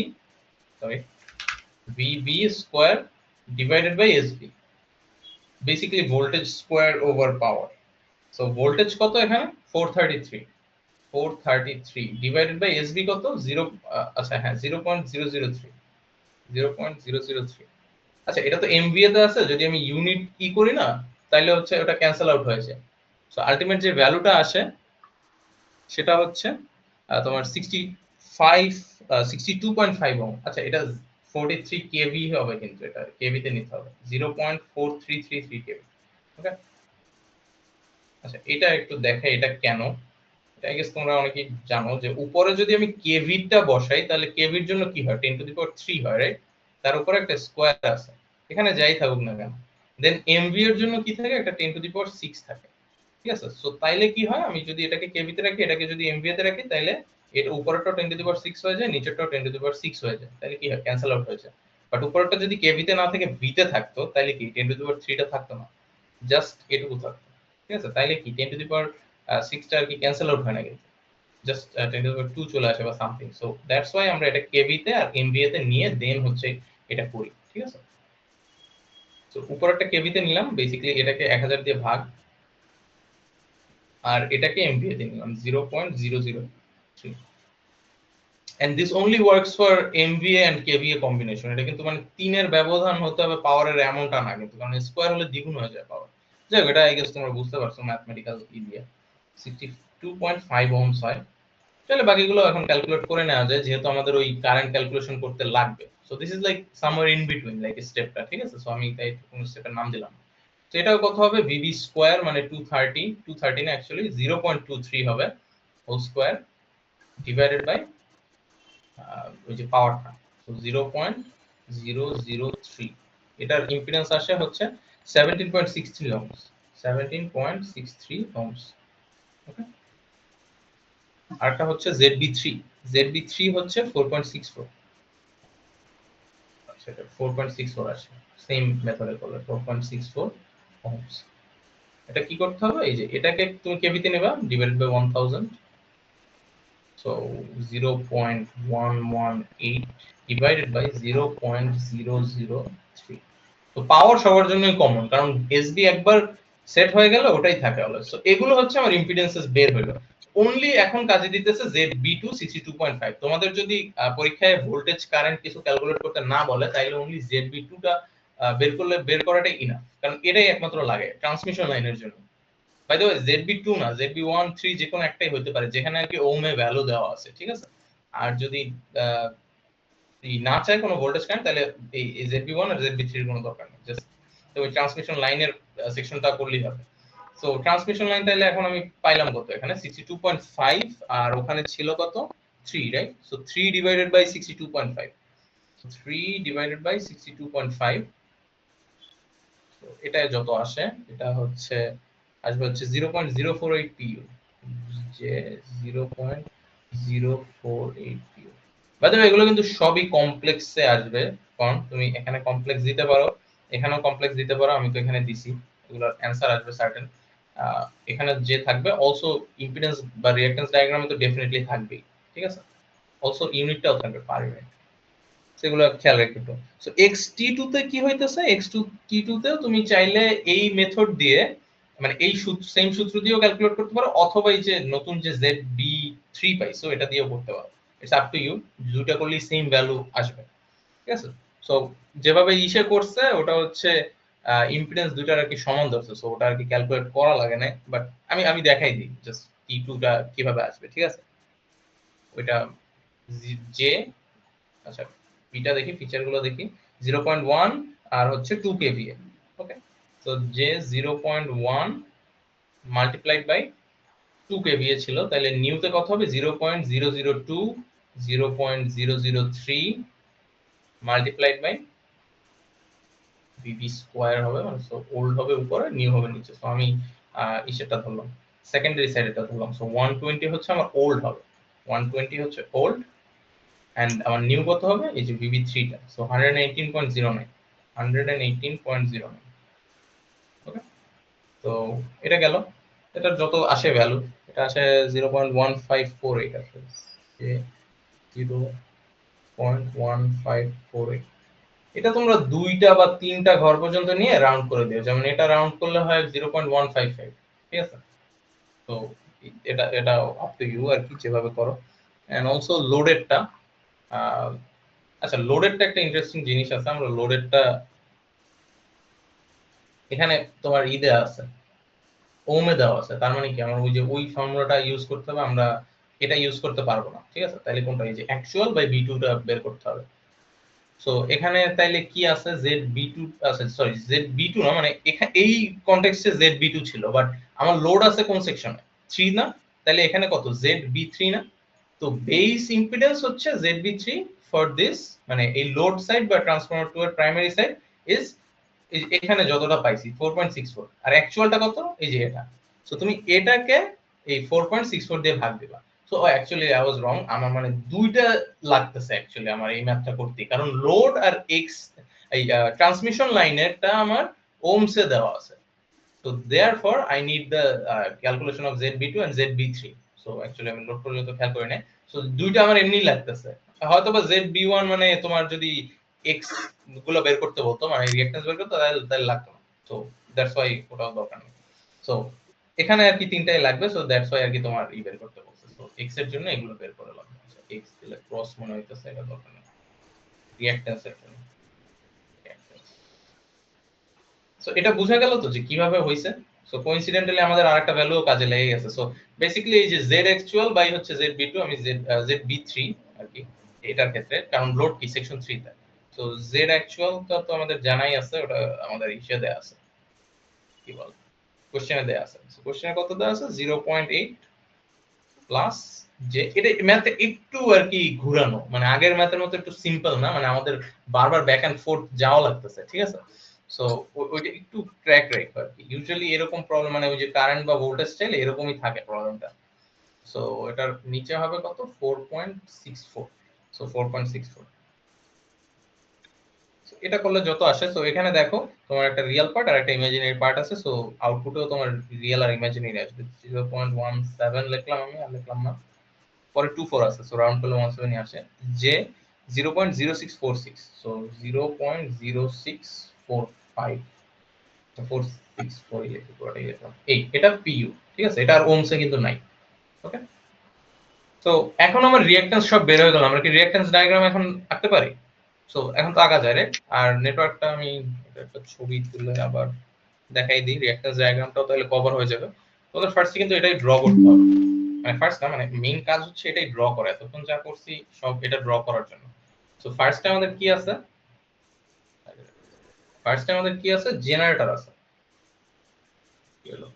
A: sorry VB square divided by SB, basically voltage square over power. So voltage কত এখানে, 433, 433 ডিভাইডেড বাই SB কত, 0, আচ্ছা হ্যাঁ 0.003, 0.003। আচ্ছা এটা তো এমভিএ তে আছে, যদি আমি ইউনিট কি করি না, তাইলে হচ্ছে ওটা ক্যান্সেল আউট হয়ে যায়। সো আলটিমেট যে ভ্যালুটা আসে সেটা হচ্ছে তোমার 65 62.5 ওহম। আচ্ছা এটা 43 কেভি হবে, কিন্তু এটা কেভি তে নিতে হবে, 0.4333 কেভি। ওকে, আচ্ছা এটা একটু দেখাই এটা কেন। এটা আই গেস তোমরা অনেকেই জানো, যে উপরে যদি আমি কেভিটা বসাই, তাহলে কেভির জন্য কি হয়, 10 টু দি পাওয়ার 3 হয়, রাইট? তার উপরে একটা স্কয়ার আছে, এখানে যাই থাকুক না কেন। দেন এমভি এর জন্য কি থাকে, একটা 10 টু দি পাওয়ার 6 থাকে, ঠিক আছে? সো তাইলে কি হয়, আমি যদি এটাকে কেভিতে রাখি, এটাকে যদি এমভিএ তে রাখি, তাইলে এর উপরেরটা 10 টু দি পাওয়ার 6 হয়ে যায়, নিচেরটাও 10 টু দি পাওয়ার 6 হয়ে যায়, তাহলে কি হয়, ক্যান্সেল আউট হয়ে যায়। বাট উপরেরটা যদি কেভিতে না থেকে ভিতে থাকতো, তাহলে কি 10 টু দি পাওয়ার 3 টা থাকতো না, জাস্ট এটুকু থাকতো, ঠিক আছে? তাইলে কি 10 টু দি পাওয়ার 6 টা আর কি ক্যান্সেল আউট হয় না, কিন্তু জাস্ট 10 টু দি পাওয়ার 2 চলে আসে বা সামথিং। সো দ্যাটস ওয়াই আমরা এটা কেভিতে আর এমভিএ তে নিয়ে দেন হচ্ছে এটা করি। ঠিক আছে। তো উপরেরটা কেভিতে নিলাম, বেসিক্যালি এটাকে 1000 দিয়ে ভাগ, আর এটাকে এমভিএ তে নিলাম 0.003, and this only works for MVA and KVA combination. এটা কিন্তু মানে 3 এর ব্যবধান হতে হবে পাওয়ারের এমনটা না কিন্তু, কারণ স্কয়ার হলে দ্বিগুণ হয়ে যায় পাওয়ার। যাই হোক, এটা আই গেস তোমরা বুঝতে পারছো ম্যাথমেটিক্যাল দিয়ে 62.5 ওহমস হয়। তাহলে বাকিগুলো এখন ক্যালকুলেট করে নেওয়া যায়, যেহেতু আমাদের ওই কারেন্ট ক্যালকুলেশন করতে লাগবে। So this is like somewhere in between, like স্টেপটা, ঠিক আছে। সো আমি তাই কোন স্টেপের নাম দিলাম। তো এটাও কত হবে, ভিভি স্কয়ার মানে 230 না, অ্যাকচুয়ালি 0.23 হবে হোল স্কয়ার ডিভাইডেড বাই ওই যে পাওয়ারটা, সো 0.003। এটার ইম্পিডেন্স আসে হচ্ছে 17.63 ওহমস, 17.63 ওহমস। ওকে, আরটা হচ্ছে ZB3 হচ্ছে 4.64, আচ্ছা এটা 4.64 আসে, সেম মেথডে করলে 4.64 ওহমস। এটা কি করতে হবে, এই যে এটাকে তুমি কেভিতে নেবা divided by 1000, so 0.118 divided by 0.003। তো পাওয়ার সবার জন্যই কমন, কারণ এসবি একবার সেট হয়ে গেলে ওটাই থাকে অলওয়েজ। সো এগুলো হচ্ছে আমার ইম্পিডেন্সেস বের হলো। অনলি এখন কাজে দিতেছে ZB2 62.5। তোমাদের যদি পরীক্ষায় ভোল্টেজ কারেন্ট কিছু ক্যালকুলেট করতে না বলে, তাইলে অনলি ZB2 টা বের করাটাই ইনাফ, কারণ এটাই একমাত্র লাগে ট্রান্সমিশন লাইনের জন্য। বাই দ্য ওয়ে ZB2 না, ZB1 3 যে কোনো একটাই হতে পারে, যেখানে আর কি ওহমে ভ্যালু দেওয়া আছে, ঠিক আছে। আর যদি না চায় কোনো ভোল্টেজ কারেন্ট, তাহলে এই ZB1 আর ZB3 এর কোনো দরকার নেই, জাস্ট তো ওই ট্রান্সমিশন লাইনের সেকশনটা করলেই হবে। সো ট্রান্সমিশন লাইন তাহলে এখন আমি পাইলাম কত, এখানে 62.5, আর ওখানে ছিল কত 3, right. So 3 divided by 62.5, 3 divided by 62.5, তো এটা যত আসে, এটা হচ্ছে আসবে হচ্ছে 0.048 PU, যে 0.048 PU। বাই দ্য ওয়ে এগুলো কিন্তু সবই কমপ্লেক্সে আসবে, কারণ তুমি এখানে কমপ্লেক্স দিতে পারো, এখানেও কমপ্লেক্স দিতে পারো, আমি তো এখানে দিছি, এগুলোর অ্যানসার আসবে সার্টেন। এখানে যে থাকবে অলসো ইম্পিডেন্স বা রিঅ্যাকট্যান্স ডায়াগ্রামে তো ডেফিনেটলি থাকবেই, ঠিক আছে। অলসো ইউনিটটাও থাকবে পার ইউনিট, সেগুলো খেয়াল রাখবে একটু। সো xt2 তে কি হইতেছে, x2t2 তেও তুমি চাইলে এই মেথড দিয়ে, মানে এই সেম সূত্র দিয়েও ক্যালকুলেট করতে পারো, অথবা এই যে নতুন যে ZB3 পাইছো এটা দিয়েও করতে পারো, ইটস আপ টু ইউ, দুটো করলেই সেম ভ্যালু আসবে, ঠিক আছে। সো যেভাবে ইসে করছে ওটা হচ্ছে ইম্পিডেন্স দুইটার আর কি সমান ধরছে, সো ওটা আর কি ক্যালকুলেট করা লাগে না, বাট আমি দেখাই দিই জাস্ট t2 টা কিভাবে আসবে, ঠিক আছে। ওইটা যে, আচ্ছা বিটা দেখি, ফিচার গুলো দেখি, 0.1 আর হচ্ছে 2 kVA। ওকে, তো যে 0.1 মাল্টিপ্লাইড বাই 2 kVA ছিল, তাহলে নিউতে কত হবে, 0.002 0.003 মাল্টিপ্লাইড বাই ভিভি স্কয়ার হবে, মানে সো ওল্ড হবে উপরে, নিউ হবে নিচে। সো আমি ইসেটা ধরলাম, সেকেন্ডারি সাইডেটা ধরলাম। সো 120 হচ্ছে আমার ওল্ড হবে, 120 হচ্ছে ওল্ড, and আমার নিউ কত হবে, এই যে VB3 টা, সো 118.09, 118.09। ওকে, তো এটা গেল, এটা যত আসে ভ্যালু, এটা আসে 0.1548 আসে, যে 0.1548। এটা তোমরা দুইটা বা তিনটা ঘর পর্যন্ত নিয়ে রাউন্ড করে দিও, যেমন এটা রাউন্ড করলে হয় 0.155, ঠিক আছে। তো এটা এটা আপ টু ইউ আর কি, যেভাবে করো। এন্ড অলসো লোডেডটা, আচ্ছা লোডেডটা একটা ইন্টারেস্টিং জিনিস আছে, আমরা লোডেডটা এখানে তোমার দেওয়া আছে, ওমে দেওয়া আছে, তার মানে কি আমরা ওই যে ওই ফর্মুলাটা ইউজ করতে হবে, আমরা এটা ইউজ করতে পারবো না, ঠিক আছে। তাহলে কোনটা, এই যে অ্যাকচুয়াল বাই B2 টা বের করতে হবে। সো এখানে তাইলে কি আছে, ZB2 আছে, সরি ZB2 না, মানে এই কনটেক্সটে ZB2 ছিল, বাট আমার লোড আছে কোন সেকশনে, 3 না, তাহলে এখানে কত, ZB3 না। তো বেস ইম্পিডেন্স হচ্ছে ZB3 ফর দিস, মানে এই লোড সাইড বা ট্রান্সফরমার 2 এর প্রাইমারি সাইড ইজ, এখানে যতটা পাইছি 4.64, আর অ্যাকচুয়ালটা কত, এই যে এটা। সো তুমি এটাকে এই 4.64 দিয়ে ভাগ দিবা। সো অ্যাকচুয়ালি আই ওয়াজ রং, আমার মানে দুইটা লাগতেছে অ্যাকচুয়ালি আমার এই ম্যাথটা করতে, কারণ লোড আর এক্স, এই ট্রান্সমিশন লাইনেরটা আমার ওহমসে দেওয়া আছে। So therefore I need the calculation of ZB2 and ZB3. So actually আমি লোড করলে তো খেয়াল করি না। সো দুইটা আমার এমনি লাগতেছে, হয়তোবা ZB1 মানে তোমার যদি এক্স গুলো বের করতে বলতো, মানে রিঅ্যাকট্যান্স বের করতে, তাহলে লাগতো না। সো দ্যাটস ওয়াই ওটাও দরকার নেই। সো এখানে আর কি তিনটাই লাগবে, সো দ্যাটস ওয়াই আর কি তোমার বের করতে বলছে। সো এক্স এর জন্য এগুলো বের করে লাগবে। এক্স দিলে ক্রস মনে হইতেছে, এটা দরকার নেই রিঅ্যাকট্যান্স এর জন্য। সো এটা বোঝা গেল তো যে কিভাবে হইছে। সো কোইন্সিডেন্টালি আমাদের আরেকটা ভ্যালুও কাজে লেগে গেছে। সো বেসিক্যালি এই যে জেড অ্যাকচুয়াল বাই হচ্ছে জেড বি টু, আমি জেড বি থ্রি আর কি এটার ক্ষেত্রে, কারণ লোড কি সেকশন 3 তে। তো জেড অ্যাকচুয়াল তো আমাদের জানাই আছে, ওটা আমাদের ইসে দেয়া আছে, কি বল, কোশ্চেনে দেয়া আছে। সো কোশ্চেনে কত দেয়া আছে, 0.8 প্লাস যে এটা ম্যাথে একটু আর কি ঘুরানো, মানে আগের ম্যাথের মতো একটু সিম্পল না, মানে আমাদের বারবার ব্যাক এন্ড ফোর্থ যাওয়া লাগতেছে, ঠিক আছে। সো ওইটা একটু ক্র্যাক রাখবে আর কি। ইউজুয়ালি এরকম প্রবলেম, মানে ওই যে কারেন্ট বা ভোল্টেজ চাইলে এরকমই থাকে প্রবলেমটা। সো এটার নিচে হবে কত, 4.64। সো 4.64 এটা করলে যত আসে। সো এখানে দেখো তোমার একটা রিয়েল পার্ট আর একটা ইমাজিনারি পার্ট আছে। সো আউটপুটেও তোমার রিয়েল আর ইমাজিনারি আসবে। 0.17 লিখলাম আমি, আর লিখলাম না, পরে 24 আছে। সো রাউন্ড করলে 17ই আসে। যে 0.0646, সো 0.0645, 464 লিখি পুরোটাই লিখলাম। এটা পিইউ, ঠিক আছে, এটা আর ওহমসে কিন্তু নাই। ওকে, তো এখন আমার রিঅ্যাকট্যান্স সব বের হয়ে গেল। আমরা কি রিঅ্যাকট্যান্স ডায়াগ্রাম এখন আঁকতে পারি? সো এখন তো আঁকা যায় রে। আর নেটওয়ার্কটা আমি একটা ছবি তুলে আবার দেখাই দিই, রিঅ্যাকট্যান্স ডায়াগ্রামটাও তাহলে কভার হয়ে যাবে। তোদের ফার্স্টে কিন্তু এটাই ড্র করতে হবে, মানে ফার্স্ট না, মানে মেইন কাজ হচ্ছে এটাই ড্র করা। এতক্ষণ যা করছি সব এটা ড্র করার জন্য। সো ফার্স্টে আমাদের কি আছে, ফার্স্টে আমাদের কি আছে, জেনারেটর আছে। কি হলো,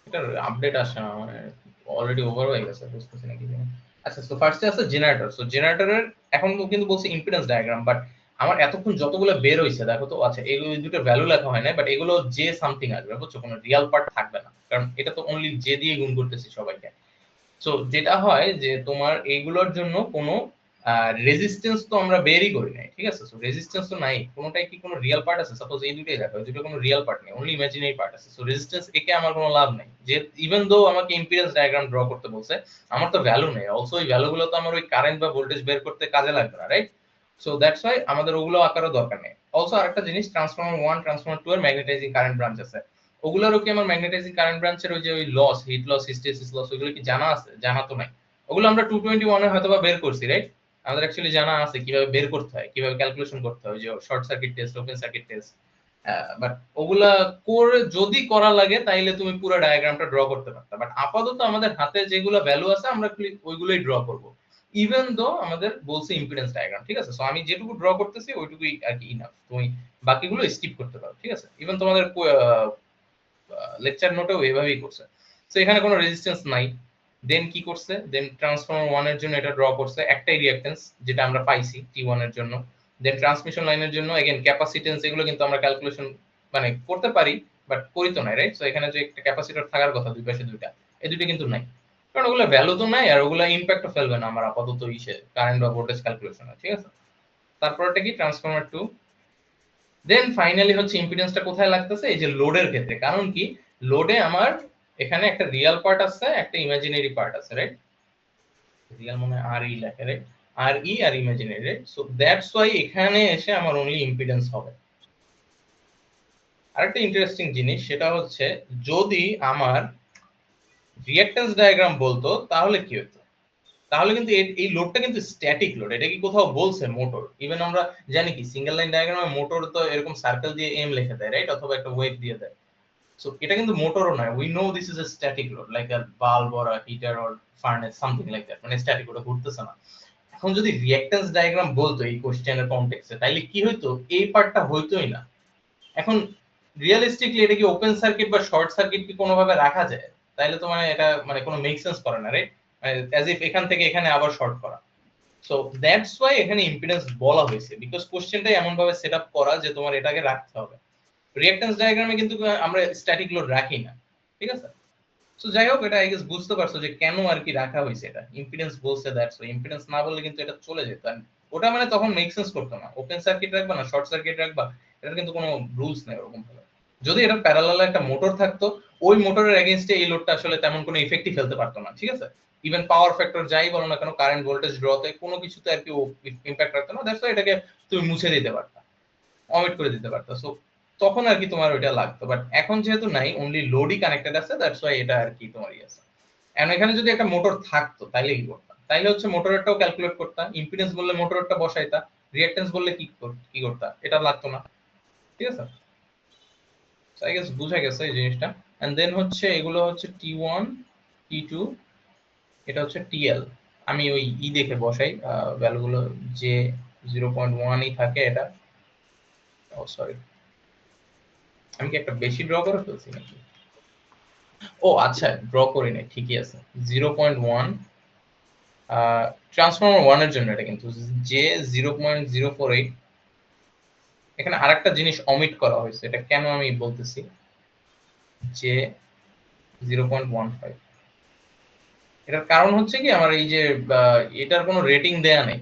A: এটা আপডেট আসে না, মানে অলরেডি ওভার হয়ে গেছে, বুঝতেছি না কি জানি। আচ্ছা, সো ফার্স্টে আছে জেনারেটর। সো জেনারেটরের এখন কিন্তু বলছে ইম্পিডেন্স ডায়াগ্রাম, বাট আমার এতক্ষণ যতগুলো বের হইছে দেখো তো, আচ্ছা এগুলো দুটো ভ্যালু লেখা হয় না, বাট এগুলো জে সামথিং আসবে, বুঝছো, কোনো রিয়েল পার্ট থাকবে না, কারণ এটা তো অনলি জে দিয়ে গুণ করতেছি সবাইকে। সো যেটা হয় যে তোমার এইগুলোর জন্য কোনো রেজিস্ট্যান্স তো আমরা বেরই করি নাই, ঠিক আছে। সো রেজিস্ট্যান্স তো নাই, কোনোটাই কি কোনো রিয়েল পার্ট আছে? সাপোজ এই দুটোই দেখো, এই দুটো কোনো রিয়েল পার্ট নেই, অনলি ইমাজিনারি পার্ট আছে। সো রেজিস্ট্যান্স একে আমার কোনো লাভ নাই, যে ইভেন দো আমাকে ইম্পিডেন্স ডায়াগ্রাম ড্র করতে বলছে, আমার তো ভ্যালু নেই। অলসো ওই ভ্যালুগুলো তো আমার ওই কারেন্ট বা ভোল্টেজ বের করতে কাজে লাগবে না, রাইট? সো দ্যাটস ওয়াই আমাদের ওগুলো আঁকারও দরকার নেই। অলসো আরেকটা জিনিস, ট্রান্সফরমার 1 ট্রান্সফরমার 2 এর ম্যাগনেটাইজিং কারেন্ট ব্রাঞ্চ আছে। ওগুলোরও কি আমার ম্যাগনেটাইজিং কারেন্ট ব্রাঞ্চের ওই যে ওই loss, heat loss, hysteresis loss, ওগুলো কি জানা আছে? জানা তো নাই। ওগুলো আমরা 221 এ হয়তোবা বের করছি, রাইট? আমাদের অ্যাকচুয়ালি জানা আছে কিভাবে বের করতে হয়, কিভাবে ক্যালকুলেশন করতে হয়, যে short circuit test, open circuit test. But ওগুলা করে যদি করা লাগে তাইলে তুমি পুরো ডায়াগ্রামটা ড্র করতে পারতা, বাট আপাতত আমাদের হাতে যেগুলো ভ্যালু আছে আমরা ওইগুলোই ড্র করব, ইভেন দো আমাদের বলছে ইম্পিডেন্স ডায়াগ্রাম, ঠিক আছে। সো আমি যেটুকু ড্র করতেছি ওইটুকুই আর কি ইনাফ, তুমি বাকিগুলো স্কিপ করতে পারো, ঠিক আছে। ইভেন তোমাদের লেকচার নোটেও এভাবেই করছে। তো এখানে কোনো রেজিস্ট্যান্স নাই। দেন কি করছে, দেন ট্রান্সফরমার 1 এর জন্য এটা ড্র করছে, একটাই রিঅ্যাকট্যান্স যেটা আমরা পাইছি T1 এর জন্য। দেন ট্রান্সমিশন লাইনের জন্য अगेन ক্যাপাসিট্যান্স, এগুলো কিন্তু আমরা ক্যালকুলেশন মানে করতে পারি, বাট করি তো না, রাইট? সো এখানে যে একটা ক্যাপাসিটর থাকার কথা দুই পাশে দুইটা, এই দুইটা কিন্তু নাই, কারণ ওগুলো ভ্যালু তো নাই, আর ওগুলো ইমপ্যাক্টও ফেলবে না আমার আপাতত ইসে কারেন্ট বা ভোল্টেজ ক্যালকুলেশনে, ঠিক আছে। তারপরটা কি, ট্রান্সফরমার 2। দেন ফাইনালি হচ্ছে ইম্পিডেন্সটা কোথায় লাগতেছে, এই যে লোডের ক্ষেত্রে। কারণ কি, লোডে আমার এখানে একটা রিয়েল পার্ট আছে, একটা ইমাজিনারি পার্ট আছে, রাইট? রিয়েল মানে আর ই লেখে, রাইট? আর ই আর imaginary, right? So that's why এখানে এসে আমার অনলি ইম্পিডেন্স হবে। আরেকটা ইন্টারেস্টিং জিনিস সেটা হচ্ছে, যদি আমার রিঅ্যাকট্যান্স ডায়াগ্রাম বলতো তাহলে কি হতো, তাহলে কিন্তু এই লোডটা কিন্তু স্ট্যাটিক লোড। এটা কি কোথাও বলছে মোটর? ইভেন আমরা জানি কি সিঙ্গেল লাইন ডায়াগ্রামে মোটর তো এরকম সার্কেল দিয়ে এম লিখে দেয়, রাইট? অথবা একটা ওয়েভ দিয়ে দেয়। সো এটা কিন্তু মোটরও নয়, we know this is a static load, like a bulb or a heater or furnace, something like that, মানে স্ট্যাটিক, ওটা ঘুরতেছে না। এখন যদি রিঅ্যাকট্যান্স ডায়াগ্রাম বলতো এই কোশ্চেনের কনটেক্সটে, তাইলে কি হইতো, এই পার্টটা হইতোই না। এখন রিয়ালিস্টিকলি এটা কি ওপেন সার্কিট বা শর্ট সার্কিট কি কোনোভাবে রাখা যায়? তাইলে তো মানে এটা মানে কোনো মেক সেন্স করে না, রাইট? অ্যাজ ইফ এখান থেকে এখানে আবার শর্ট করা। সো দ্যাটস ওয়াই এখানে ইম্পিডেন্স বলা হয়েছে, বিকজ কোশ্চেনটাই এমন ভাবে সেটআপ করা যে তোমার এটাকে রাখতে হবে। রিঅ্যাকট্যান্স ডায়াগ্রামে কিন্তু আমরা স্ট্যাটিক লোড রাখি না, ঠিক আছে। সো যাই হোক, এটা আই গেস বুঝতে পারছো যে কেন আর কি রাখা হয়েছে। এটা ইম্পিডেন্স বলছে, দ্যাটস ওয়াই। ইম্পিডেন্স না বললে কিন্তু এটা চলে যেত, and ওটা মানে তখন মেক সেন্স করতো না। ওপেন সার্কিট রাখবা না শর্ট সার্কিট রাখবা, এটার কিন্তু কোনো রুলস নেই ওরকম ভাবে। যদি এটা প্যারালাল একটা মোটর থাকতো, ওই মোটরের এগেইনস্টে এই লোডটা আসলে তেমন কোনো ইফেক্টই ফেলতে পারতো না, ঠিক আছে। ইভেন পাওয়ার ফ্যাক্টর যাই বলো না কেন, কারেন্ট ভোল্টেজ ড্রতে কোনো কিছুতে আর কি ইম্প্যাক্ট রাখতো না, দ্যাটস ওয়াই এটাকে তুমি মুছে দিতে পারতা, অমিট করে দিতে পারতা। সো তখন আর কি তোমার ওইটা লাগতো, বাট এখন যেহেতু নাই, অনলি লোডই কানেক্টেড আছে, দ্যাটস ওয়াই এটা আর কি তোমার আছে। এখন এখানে যদি একটা মোটর থাকতো তাইলে কি করতাম, তাইলে হচ্ছে মোটরেরটাও ক্যালকুলেট করতাম, ইম্পিডেন্স বললে মোটরেরটা বসাইতা, রিঅ্যাকট্যান্স বললে কি করতা, এটা লাগতো না, ঠিক আছে। সো আই গেস বুঝা গেছে এই জিনিসটা। এন্ড দেন হচ্ছে এগুলো হচ্ছে T1 T2, এটা হচ্ছে TL। আমি ওই দেখে বসাই ভ্যালুগুলো, যে 0.1 ই থাকে এটা। ও সরি, আমি কি একটা বেশি ড্র করে ফেলছি নাকি? ও আচ্ছা, ড্র করি নাই, ঠিকই আছে। 0.1 ট্রান্সফর্মার 1 এর জন্য এটা, কিন্তু যে 0.048। এখানে আরেকটা জিনিস অমিট করা হয়েছে, এটা কেন আমি বলতেছি, যে 0.15। এটার কারণ হচ্ছে কি, আমার এই যে এটার কোনো রেটিং দেয়া নেই,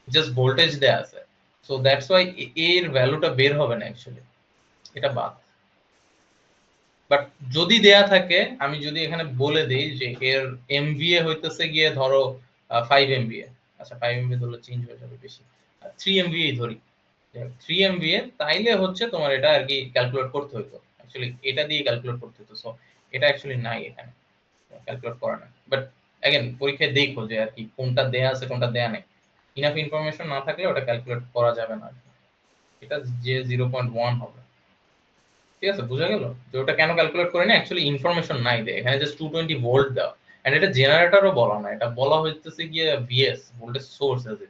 A: জাস্ট ভোল্টেজ দেয়া আছে। সো দ্যাটস ওয়াই এর ভ্যালুটা বের হবে না অ্যাকচুয়ালি, এটা বাদ। বাট যদি দেয়া থাকে, আমি যদি এখানে বলে দেই যে এর এমভিএ হইতেছে গিয়ে ধরো 5 এমভিএ, আচ্ছা 5 এমভিএ ধরলে চেঞ্জ হয়ে যাবে বেশি, 3 এমভিএ ধরি, 3 এমভিএ, তাইলে হচ্ছে তোমার এটা আর কি ক্যালকুলেট করতে হতো, অ্যাকচুয়ালি এটা দিয়ে ক্যালকুলেট করতে হতো। সো এটা অ্যাকচুয়ালি নাই এখানে, ক্যালকুলেট করা না। বাট अगेन পরীক্ষায় দেখো যে আর কি কোনটা দেয়া আছে কোনটা দেয়া নেই, ইনাফ ইনফরমেশন না থাকলে ওটা ক্যালকুলেট করা যাবে না। এটা যে 0.1 হবে, ঠিক আছে, বুঝা গেল যে ওটা কেন ক্যালকুলেট করে না, অ্যাকচুয়ালি ইনফরমেশন নাই দে, এখানে জাস্ট 220 ভোল্ট দাও, এন্ড এটা জেনারেটরও বলা না, এটা বলা হইতেছে গিয়ে ভিএস, ভোল্টেজ সোর্স আছে।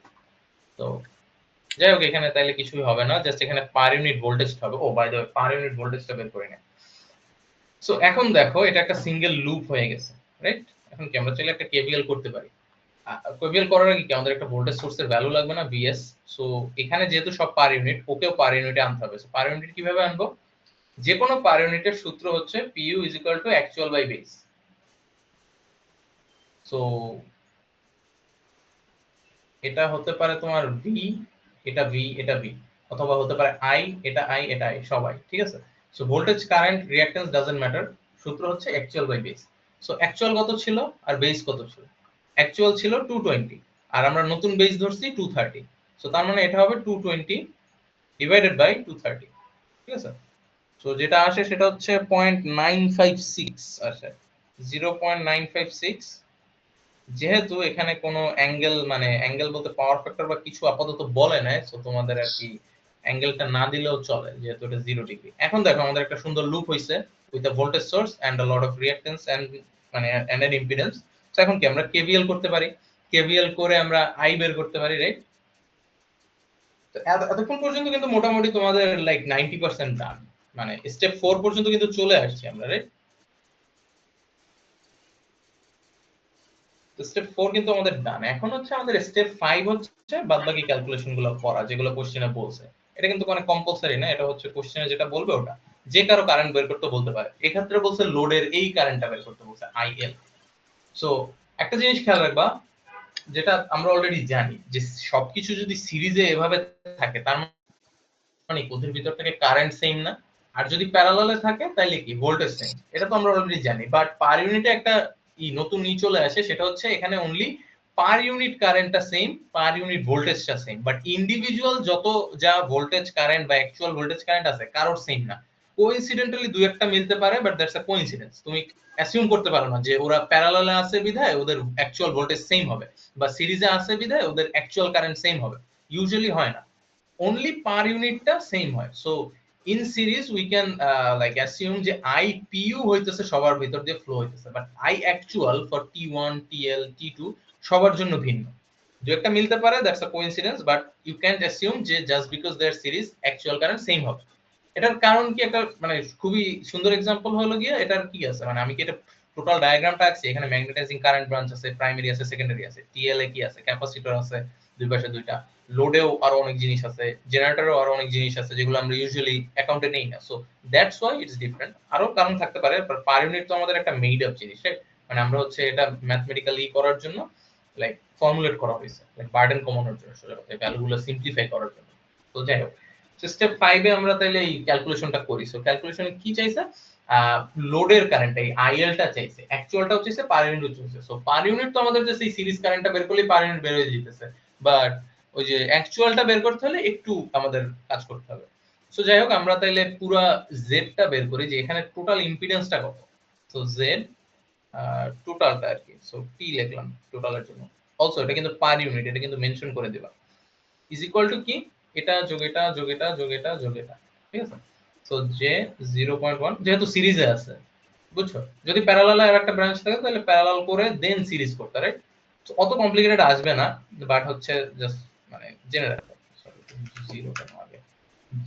A: তো যাই হোক, এখানে তাইলে কিছুই হবে না, জাস্ট এখানে পার ইউনিট ভোল্টেজ হবে। Oh by the way, per unit ভোল্টেজটা বের করে নে। সো এখন দেখো এটা একটা সিঙ্গেল লুপ হয়ে গেছে, রাইট? এখন কি আমরা চাইলে একটা কেভিএল করতে পারি। কেভিএল করার আগে কি আমাদের একটা ভোল্টেজ সোর্সের ভ্যালু লাগবে না, ভিএস। সো এখানে যেহেতু সব পার ইউনিট, ওকেও পার ইউনিটে আনতে হবে। সো পার ইউনিট কিভাবে আনবো, যে কোনো পার ইউনিটের সূত্র হচ্ছে PU is equal to actual by base. So এটা হতে পারে তোমার ভি, এটা ভি, এটা ভি, অথবা হতে পারে আই, এটা আই, এটা আই, সবাই ঠিক আছে। So voltage current reactance doesn't matter, সূত্র হচ্ছে actual by base. So actual কত ছিল আর বেস কত ছিল, অ্যাকচুয়াল ছিল 220 আর আমরা নতুন বেস ধরছি 230। সো তার মানে এটা হবে 220 ডিভাইডেড বাই 230, ঠিক আছে। সো যেটা আসে সেটা হচ্ছে 0.956 আসে, 0.956। যেহেতু এখানে কোনো অ্যাঙ্গেল, মানে অ্যাঙ্গেল বলতে পাওয়ার ফ্যাক্টর বা কিছু আপাতত বলে নাই, সো তোমাদের আর কি অ্যাঙ্গেলটা না দিলেও চলে, যেহেতু এটা 0 ডিগ্রি। এখন দেখো আমাদের একটা সুন্দর লুপ হইছে with a voltage source and a lot of reactance and মানে এন্ড এন ইম্পিডেন্স। সো এখন কি আমরা কেভিএল করতে পারি, কেভিএল করে আমরা আই বের করতে পারি, রাইট? তো এতক্ষণ পর্যন্ত কিন্তু মোটামুটি তোমাদের লাইক 90% ডান, মানে স্টেপ 4 পর্যন্ত কিন্তু চলে আসছি আমরা, রাইট? তো স্টেপ 4 কিন্তু আমাদের ডান। এখন হচ্ছে আমাদের স্টেপ 5 হচ্ছে বাদবাকি ক্যালকুলেশন গুলো করা, যেগুলো কোশ্চেনে বলছে। এটা কিন্তু কোনো কম্পালসারি না, এটা হচ্ছে কোশ্চেনে যেটা বলবে ওটা, যে কারো কারেন্ট বের করতে বলতে পারে। এক্ষেত্রে বলছে লোডের এই কারেন্টটা বের করতে বলছে, আইএল। সো একটা জিনিস খেয়াল রাখবা, যেটা আমরা অলরেডি জানি, যে সবকিছু যদি সিরিজে এভাবে থাকে তার মানে ওদের ভিতর থেকে কারেন্ট সেম না, আর যদি প্যারালালে থাকে তাহলে কি ভোল্টেজ সেম, এটা তো আমরা অলরেডি জানি। বাট পার ইউনিটে একটা নতুন চলে আসে, সেটা হচ্ছে এখানে অনলি পার ইউনিট কারেন্টটা সেম, পার ইউনিট ভোল্টেজটা সেম, বাট ইন্ডিভিজুয়াল যত যা ভোল্টেজ কারেন্ট বা অ্যাকচুয়াল ভোল্টেজ কারেন্ট আছে কারোর সেম না। কোইন্সিডেন্টালি দুই একটা মিলতে পারে, বাট দ্যাটস আ কোইন্সিডেন্স। তুমি অ্যাসিউম করতে পারো না যে ওরা প্যারালালে আছে বিধায় ওদের অ্যাকচুয়াল ভোল্টেজ সেম হবে, বা সিরিজে আছে বিধায় ওদের অ্যাকচুয়াল কারেন্ট সেম হবে, ইউজুয়ালি হয় না, only per unit টা সেম হয়। So in series we can like assume যে IPU হইতেছে সবার ভিতর দিয়ে ফ্লো হইতেছে, but I actual for T1 TL T2 সবার জন্য ভিন্ন। যে একটা মিলতে পারে, that's a coincidence, but you can't assume যে just because they're series actual current same হবে। এটার কারণ কি, একটা মানে খুবই সুন্দর এক্সাম্পল হলো গিয়ে এটার কি আছে, মানে আমি কি এটা টোটাল ডায়াগ্রামটা আঁকছি, এখানে ম্যাগনেটাইজিং কারেন্ট ব্রাঞ্চ আছে, প্রাইমারি আছে, সেকেন্ডারি আছে, TL এ কি আছে, ক্যাপাসিটর আছে দুই পাশে দুইটা, লোডেও আরো অনেক জিনিস আছে, জেনারেটরেও আরো অনেক জিনিস আছে যেগুলো আমরা ইউজুয়ালি অ্যাকাউন্টে নেই না। So that's why it's different. আরো কারণ থাকতে পারে, পার ইউনিট তো আমাদের একটা মেড আপ জিনিস, রাইট? মানে আমরা হচ্ছে এটা ম্যাথমেটিক্যালি করার জন্য লাইক ফর্মুলেট করা হয়েছে, লাইক বার্ডেন কমানোর জন্য, আসলে ভ্যালুগুলো সিম্পলিফাই করার জন্য। তো যাই হোক, সো স্টেপ 5 এ আমরা তাহলে এই ক্যালকুলেশনটা করি। সো ক্যালকুলেশনে কি চাইছে? লোডের কারেন্ট এই আইএলটা চাইছে, অ্যাকচুয়ালটাও চাইছে, পার ইউনিট চাইছে। সো পার ইউনিট তো আমাদের যে সেই সিরিজ কারেন্টটা বের করলেই পার ইউনিট বের হয়ে যেতেছে, বাট ওই যে অ্যাকচুয়ালটা বের করতে হলে একটু আমাদের কাজ করতে হবে। সো যাই হোক, আমরা তাইলে পুরা জেডটা বের করি যে এখানে টোটাল ইম্পিডেন্সটা কত। সো জেড টোটালটা আর কি, সো টি লিখলাম টোটালের জন্য। অলসো এটা কিন্তু পার ইউনিট, এটা কিন্তু মেনশন করে দিবা, ইজ ইকুয়াল টু কি, এটা যোগ এটা যোগ এটা যোগ এটা যোগ এটা, ঠিক আছে। সো জে 0.1 যেহেতু সিরিজে আছে, বুঝছো, যদি প্যারালাল আর একটা ব্রাঞ্চ থাকে তাহলে প্যারালাল করে দেন সিরিজ করতে, রাইট। তো অত কমপ্লিকেটেড আসবে না, বাট হচ্ছে জাস্ট মানে জেনে রাখো। সরি, 0 কেন আগে,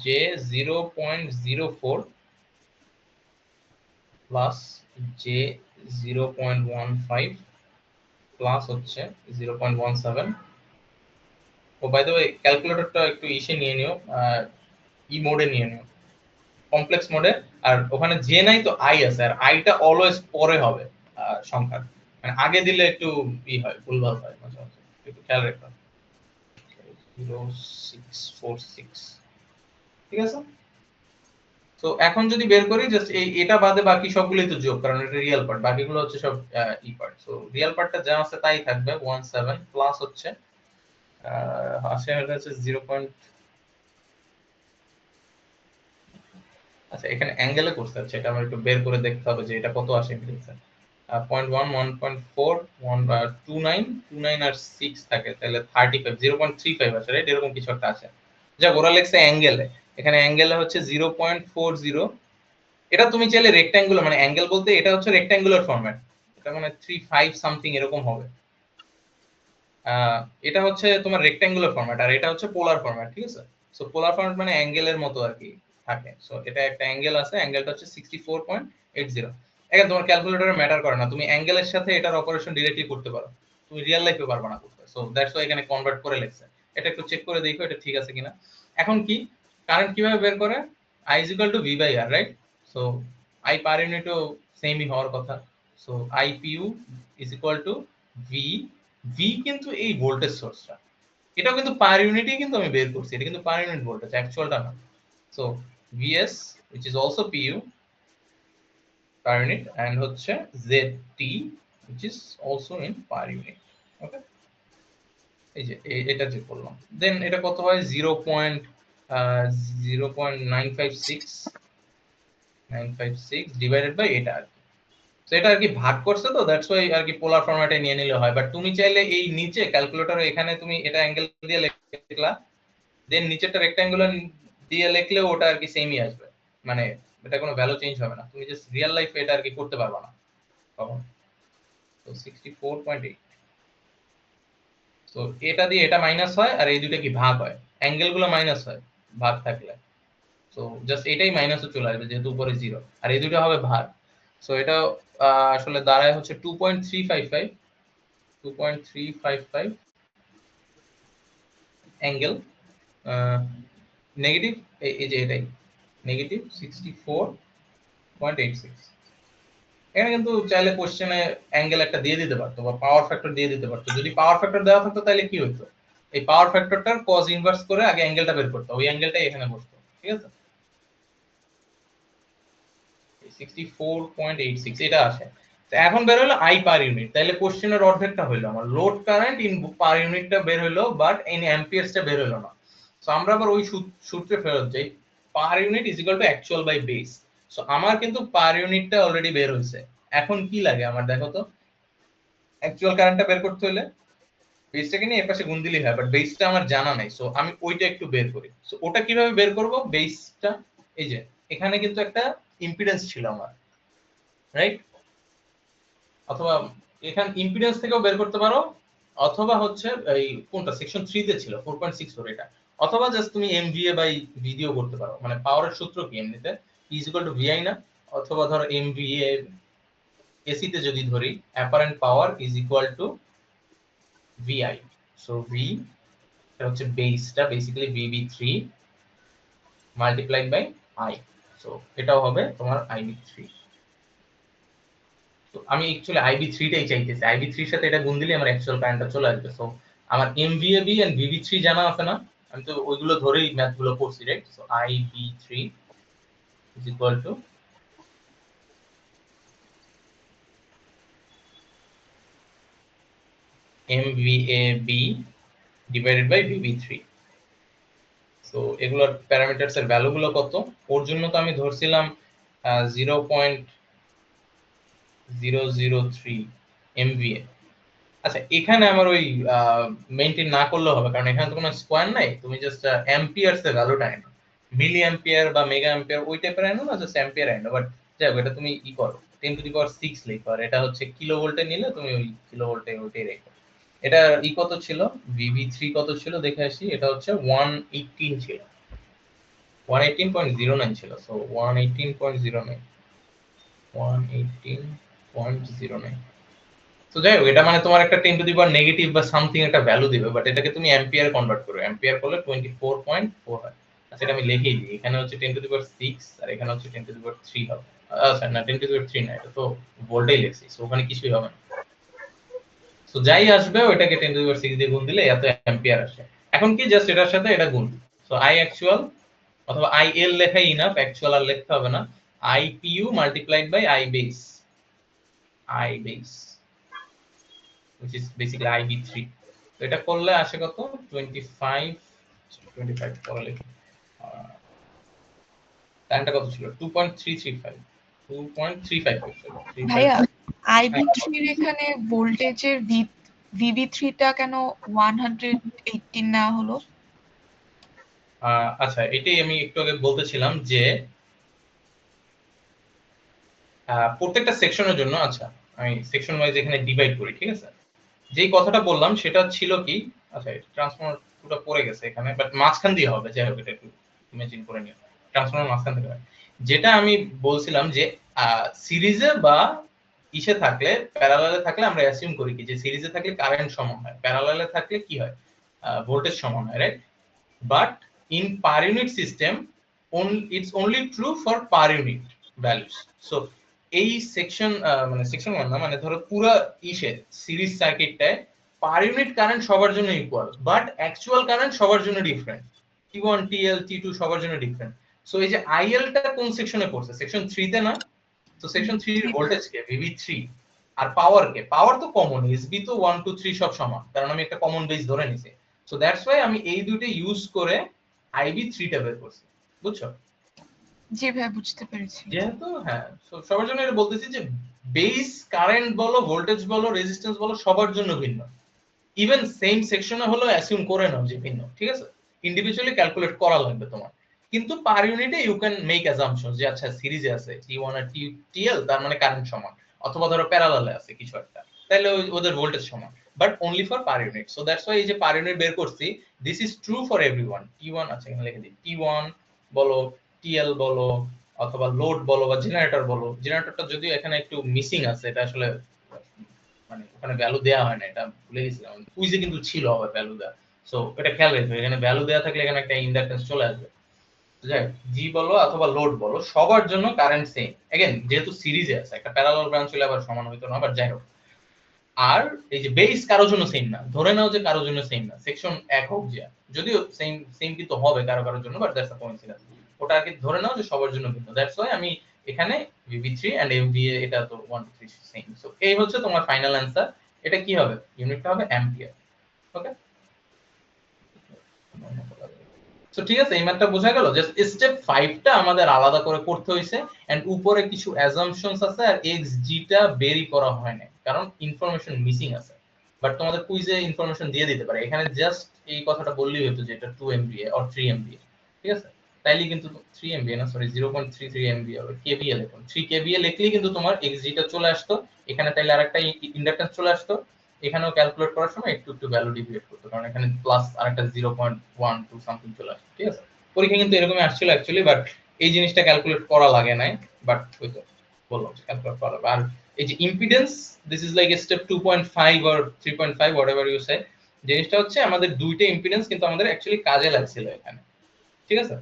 A: জে 0.04 প্লাস জে 0.15 প্লাস হচ্ছে 0.17। ও বাই দ্য ওয়ে, ক্যালকুলেটরটা একটু ইসে নিয়ে নিও, ই মোডে নিয়ে নিও, কমপ্লেক্স মোডে। আর ওখানে জে নাই তো আই আছে, আর আইটা অলওয়েজ পরে হবে সংখ্যা, মানে আগে দিলে একটু ই হয়, ভুলভাল হয় মাঝে মাঝে, একটু খেয়াল রাখবেন। 0646, ঠিক আছে। তো এখন যদি বের করি জাস্ট এই এটা বাদে বাকি সবগুলোই তো যোগ, কারণ এটা রিয়েল পার্ট, বাকিগুলো হচ্ছে সব ই পার্ট। সো রিয়েল পার্টটা যা আছে তাই থাকবে 17 প্লাস হচ্ছে আছে এটা হচ্ছে 0. আচ্ছা, এখানে অ্যাঙ্গেলে করতে হচ্ছে, এটা আমার একটু বের করে দেখতে হবে যে এটা কত আসে ইম্পিডেন্স। 0.1 1.4 1 29 আর 6 থাকে, তাহলে 35 0.35 আসে, রাইট, এরকম কিছু একটা আছে। যা ওরা লেখছে অ্যাঙ্গেলে, এখানে অ্যাঙ্গেলে হচ্ছে 0.40। এটা তুমি চাইলে রেক্ট্যাঙ্গুলার, মানে অ্যাঙ্গেল বলতে এটা হচ্ছে রেক্ট্যাঙ্গুলার ফরম্যাট, এটা মানে 35 সামথিং এরকম হবে। এটা হচ্ছে তোমার রেক্ট্যাঙ্গুলার ফরম্যাট, আর এটা হচ্ছে পোলার ফরম্যাট, ঠিক আছে। সো পোলার ফরম্যাট মানে অ্যাঙ্গেলের মতো আর কি থাকে। সো এটা একটা অ্যাঙ্গেল আছে, অ্যাঙ্গেলটা হচ্ছে 64.80। এখন তোমার ক্যালকুলেটরে ম্যাটার করে না, তুমি অ্যাঙ্গেলের সাথে এটার অপারেশন ডাইরেক্টলি করতে পারো, তুমি রিয়েল লাইফে পারবে না করতে। সো দ্যাটস ওয়াই এখানে কনভার্ট করে লেখছে। এটা একটু চেক করে দেখো এটা ঠিক আছে কিনা। এখন কি, কারেন্ট কিভাবে বের করে, I is equal to V by R, right? So I per unit ও সেমই হওয়ার কথা। So IPU is equal to V, V কিন্তু এই ভোল্টেজ সোর্সটা, এটাও কিন্তু পার ইউনিটই কিন্তু আমি বের করছি, এটা কিন্তু পার ইউনিট ভোল্টেজ, অ্যাকচুয়ালটা না। So V S which is also PU per unit, and হচ্ছে ZT which is also in per unit, ওকে। এই যে এটা যে করলাম, দেন এটা কত হয় 0.956 ডিভাইডেড বাই এটা আর কি। তো এটা আর কি ভাগ করছে, তো দ্যাটস ওয়াই আর কি পোলার ফরম্যাটে নিয়ে নিলে হয়। বাট তুমি চাইলে এই নিচে ক্যালকুলেটরে এখানে তুমি এটা অ্যাঙ্গেল দিয়ে লিখলা, দেন নিচেরটা রেক্ট্যাঙ্গুলার দিয়ে লিখলেও ওটা আর কি সেমই আসবে, মানে এটা কোনো ভ্যালু চেঞ্জ হবে না, তুমি জাস্ট রিয়েল লাইফে এটা আর কি করতে পারবে না তখন। তো 64.8, তো এটা দিয়ে এটা মাইনাস হয়, আর এই দুটো কি ভাগ হয়, অ্যাঙ্গেল গুলো মাইনাস হয় ভাগ থাকলে। সো জাস্ট এটাই মাইনাসে চলে আসবে যেহেতু উপরে 0, আর এই দুটো হবে ভাগ। সো এটা আসলে দাঁড়ায় হচ্ছে 2.355 2.355 অ্যাঙ্গেল নেগেটিভ, এই যে এটাই নেগেটিভ 64.86। এখানে কিন্তু চাইলে কোশ্চেনে অ্যাঙ্গেল একটা দিয়ে দিতে পারতো বা পাওয়ার ফ্যাক্টর দিয়ে দিতে পারতো। যদি পাওয়ার ফ্যাক্টর দেওয়া থাকতো তাহলে কি হতো, এই পাওয়ার ফ্যাক্টরটার কজ ইনভার্স করে আগে অ্যাঙ্গেলটা বের করতে, ওই অ্যাঙ্গেলটাই এখানে বসতো, ঠিক আছে। 64.86 এটা আসে। তো এখন বের হলো আই পার ইউনিট, তাহলে কোশ্চেনের অর্ধেকটা হইলো আমার, লোড কারেন্ট ইন পার ইউনিটটা বের হইলো, বাট ইন অ্যাম্পিয়ারসটা বের হইলো না। সো আমরা আবার ওই সূত্রে ফেরত যাই, per unit is equal to actual by base. So আমার কিন্তু পার ইউনিটটা অলরেডি বের হইছে, এখন কি লাগে আমার দেখো তো, অ্যাকচুয়াল কারেন্টটা বের করতে হলে বেসটাকে নিয়ে এর পাশে গুণ দিলেই হয়, বাট বেসটা আমার জানা নাই। সো আমি ওইটা একটু বের করি। সো ওটা কিভাবে বের করব, বেসটা এই যে এখানে কিন্তু একটা ইম্পিডেন্স ছিল আমার, রাইট, অথবা এখানে ইম্পিডেন্স থেকেও বের করতে পারো, অথবা হচ্ছে এই কোনটা সেকশন 3 তে ছিল 4.64 এটা, অথবা জাস্ট তুমি এমভিএ বাই ভিডিও করতে পারো। মানে পাওয়ারের সূত্র কি এমনিতে, ইজ ইকুয়াল টু ভিআই না, অথবা ধরো এমভিএ এসি তে যদি ধরি, apparent power is equal to VI. So V এটা হচ্ছে বেসটা, বেসিক্যালি ভিবি3 মাল্টিপ্লাইড বাই আই। সো এটাও হবে তোমার আইবি3। তো আমি অ্যাকচুয়ালি আইবি3 টাই চাইতেছি, আইবি3 এর সাথে এটা গুণ দিলে আমার অ্যাকচুয়াল কারেন্টটা চলে আসবে। সো আমার এমভিএবি এন্ড ভিবি3 জানা আছে না, আমি তো ওইগুলো ধরেই ম্যাথগুলো করছি, right? So IB3 is equal to MVAB divided by VB3. So এগুলোর প্যারামিটারস এর ভ্যালু গুলো কত? ওর জন্য তো আমি ধরছিলাম 0.003 MVA। আচ্ছা, এখানে আমার ওই মেইনটেইন না করলেও হবে, কারণ এখানে তো কোনো স্কয়ার নাই, তুমি জাস্ট অ্যাম্পিয়ারস এর ভ্যালুটা আনো, মিলি অ্যাম্পিয়ার বা মেগা অ্যাম্পিয়ার ওই টাইপের আনো না, জাস্ট অ্যাম্পিয়ার আনো। বাট যাই হোক, এটা তুমি ই করো 10⁶ লিখো, আর এটা হচ্ছে কিলো ভোল্টে নিলে তুমি ওই কিলো ভোল্টে ওইটাই রেখো। এটা ই কত ছিল, VB3 কত ছিল দেখে আসি। এটা হচ্ছে 118 ছিল, 118.09 ছিল। সো 118.09, 118.09। তো যাই হোক, এটা মানে তোমার একটা 10⁻⁻ নেগেটিভ বা সামথিং একটা ভ্যালু দিবে, বাট এটাকে তুমি অ্যাম্পিয়ার কনভার্ট করো, অ্যাম্পিয়ার করলে 24.4 হয়। আচ্ছা, এটা আমি লিখেই দিই, এখানে হচ্ছে 10⁶, আর এখানে হচ্ছে 10⁻³ হবে। আচ্ছা না, 10⁻³ না, এটা তো ভোল্টেই লিখছি, সো ওখানে কিছুই হবে না। সো যাই আসবে ওইটাকে 10⁶ দিয়ে গুণ দিলে এত অ্যাম্পিয়ার আসে। এখন কি জাস্ট এটার সাথে এটা গুণ। সো I actual অথবা IL লেখাই ইনাফ, অ্যাকচুয়াল আর লিখতে হবে না। IPU multiplied by I base, which is basically IB3। তো এটা করলে আসে কত, 25 পরে লিখি। টাইমটা কত ছিল, 2.335, 2.35।
B: ভাইয়া IB3 এর এখানে ভোল্টেজের VB3 টা কেন 118 না হলো?
A: আচ্ছা, এটাই আমি একটু আগে বলতেছিলাম যে প্রত্যেকটা সেকশনের জন্য, আচ্ছা আমি সেকশন ওয়াইজ এখানে ডিভাইড করি, ঠিক আছে? যেই কথাটা বললাম সেটা ছিল কি, আচ্ছা ট্রান্সফর্মার পুরো পড়ে গেছে এখানে, বাট মাঝখান দিয়ে হবে, যাই হোক এটা একটু ইমাজিন করে নিও, ট্রান্সফর্মার মাঝখান থেকে হয়। যেটা আমি বলছিলাম যে সিরিজে বা ইসে থাকলে, প্যারালালে থাকলে আমরা অ্যাসিউম করি কি যে সিরিজে থাকলে কারেন্ট সমান হয়, প্যারালালে থাকলে কি হয়, ভোল্টেজ সমান হয়, right? But in per unit system it's only true for per unit values. So এই সেকশন মানে সেকশন 1 না, মানে ধরো পুরো ইসে সিরিজ সার্কিটটায় পার ইউনিট কারেন্ট সবার জন্য ইকুয়াল, বাট অ্যাকচুয়াল কারেন্ট সবার জন্য ডিফারেন্ট, T1 TL T2 সবার জন্য ডিফারেন্ট। সো এই যে IL টা কোন সেকশনে পড়ছে, সেকশন 3 তে না? তো সেকশন 3 এর ভোল্টেজ কে VB3, আর পাওয়ার কে, পাওয়ার তো কমন, SB তো 1 2 3 সব সমান, কারণ আমি একটা কমন বেস ধরে নিছি। সো দ্যাটস ওয়াই আমি এই দুটো ইউজ করে IB3 টা বের করছি, বুঝছো?
B: জি ভাই, বুঝতে পেরেছি।
A: যেহেতু হ্যাঁ, সবার জন্য এটা বলতেছি যে বেস কারেন্ট বলো, ভোল্টেজ বলো, রেজিস্ট্যান্স বলো, সবার জন্য ভিন্ন। ইভেন সেম সেকশনে হলো অ্যাসিউম করে নাও যে ভিন্ন, ঠিক আছে? ইন্ডিভিজুয়ালি ক্যালকুলেট করা লাগবে তোমার, কিন্তু পার ইউনিটে ইউ ক্যান মেক অ্যাজাম্পশনস যে আচ্ছা সিরিজে আছে T1 আর TL, তার মানে কারেন্ট সমান, অথবা ধরো প্যারালালে আছে কিছু একটা, তাহলে ওদের ভোল্টেজ সমান, but only for per unit. So that's Y এই যে পার ইউনিট বের করছি, this is true for everyone. T1, আচ্ছা এখানে লিখে দিই, T1 বলো, TL বলো, অথবা লোড বলো বা জেনারেটর বলো। জেনারেটরটা যদিও এখানে একটু মিসিং আছে, এটা আসলে মানে ওখানে ভ্যালু দেওয়া হয় না, এটা ভুলে গেছিলাম, কুইজে কিন্তু ছিল আবার ভ্যালু দেওয়া। সো এটা খেয়াল রাখবে, এখানে ভ্যালু দেওয়া থাকলে এখানে একটা ইন্ডাকটেন্স চলে আসবে। যাই হোক, জি বলো অথবা লোড বলো, সবার জন্য কারেন্ট সেম। अगेन যেহেতু সিরিজে আছে, একটা প্যারালাল ব্রাঞ্চ হলে আবার সমান হইতো না, বাট যাই হোক। আর এই যে বেস কারোর জন্য সেম না, ধরে নাও যে কারোর জন্য সেম না, সেকশন এক হোক যে, যদিও সেম সেম কিন্তু হবে কারোর জন্য, বাট দ্যাটস আ কোইন্সিডেন্স। ওটা আর কি ধরে নাও যে সবার জন্য ভিন্ন, দ্যাটস ওয়াই আমি এখানে VB3 এন্ড MVA এটা তো 1 2 3 সেম। সো এই হচ্ছে তোমার ফাইনাল অ্যানসার। এটা কি হবে, ইউনিটটা হবে অ্যাম্পিয়ার। ওকে, সো ঠিক আছে, এই ম্যাথটা বোঝা গেল। জাস্ট স্টেপ 5 টা আমাদের আলাদা করে করতে হইছে, এন্ড উপরে কিছু অ্যাজাম্পশনস আছে, আর xg টা বেরি করা হয় না, কারণ ইনফরমেশন মিসিং আছে। বাট তোমাদের কুইজে ইনফরমেশন দিয়ে দিতে পারে, এখানে জাস্ট এই কথাটা বললেই হতো যে এটা 2 MVA অর 3 MVA, ঠিক আছে? তাইলে কিন্তু 3 MVA না, সরি 0.33 MVA হবে, KVA লিখুন, 3 KVA লিখলেই কিন্তু তোমার xg টা চলে আসতো এখানে, তাইলে আরেকটা ইন্ডাকট্যান্স চলে আসতো এখানেও, ক্যালকুলেট করার সময় একটু একটু ভ্যালু ডিভিয়েট করতে, কারণ এখানে প্লাস আরেকটা 0.12 সামথিং চলে আসছে, ঠিক আছে? পরীক্ষা কিন্তু এরকমই আসছিল অ্যাকচুয়ালি, বাট এই জিনিসটা ক্যালকুলেট করা লাগে নাই, বাট ওই তো বললাম ক্যালকুলেট করা লাগবে। আর এই যে impedance, this is like step 2.5 or 3.5 whatever you say. জিনিসটা হচ্ছে আমাদের দুইটা ইম্পিডেন্স কিন্তু আমাদের অ্যাকচুয়ালি কাজে লাগছিল এখানে, ঠিক আছে?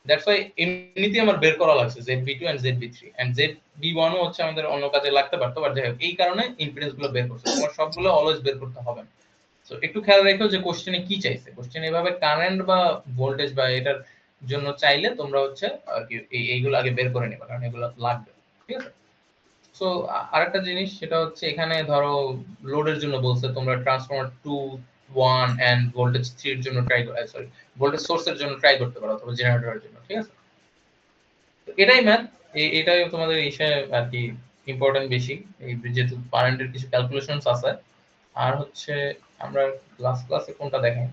A: দ্যাটস ওয়াই এমনিতেই আমার বের করা লাগছে ZB2 and ZB3, and ZB1 ও হচ্ছে আমাদের অন্য কাজে লাগতে পারতো, বাট যাই হোক এই কারণে ইম্পিডেন্স গুলো বের করছে। তোমার সবগুলো অলওয়েজ বের করতে হবে না। সো একটু খেয়াল রাখো যে কোশ্চেনে কি চাইছে, কোশ্চেন এভাবে কারেন্ট বা ভোল্টেজ বা এটার জন্য চাইলে তোমরা হচ্ছে আর কি এইগুলো আগে বের করে নেবে, কারণ এগুলো লাগবে, ঠিক আছে। সো আরেকটা জিনিস সেটা হচ্ছে এখানে ধরো লোডের জন্য বলছে তোমরা ট্রান্সফরমার 2 1 এন্ড ভোল্টেজ 3 এর জন্য ট্রাই করো, সরি ভোল্টেজ সোর্সের জন্য ট্রাই করতে পারো অথবা জেনারেটরের জন্য, ঠিক আছে। তো এটাই ম্যাথ, এটাই তোমাদের ইসে আর কি ইম্পর্টেন্ট বেশি, এই যেহেতু কারেন্টের কিছু ক্যালকুলেশনস আছে। আর হচ্ছে আমরা লাস্ট ক্লাসে কোনটা দেখাই,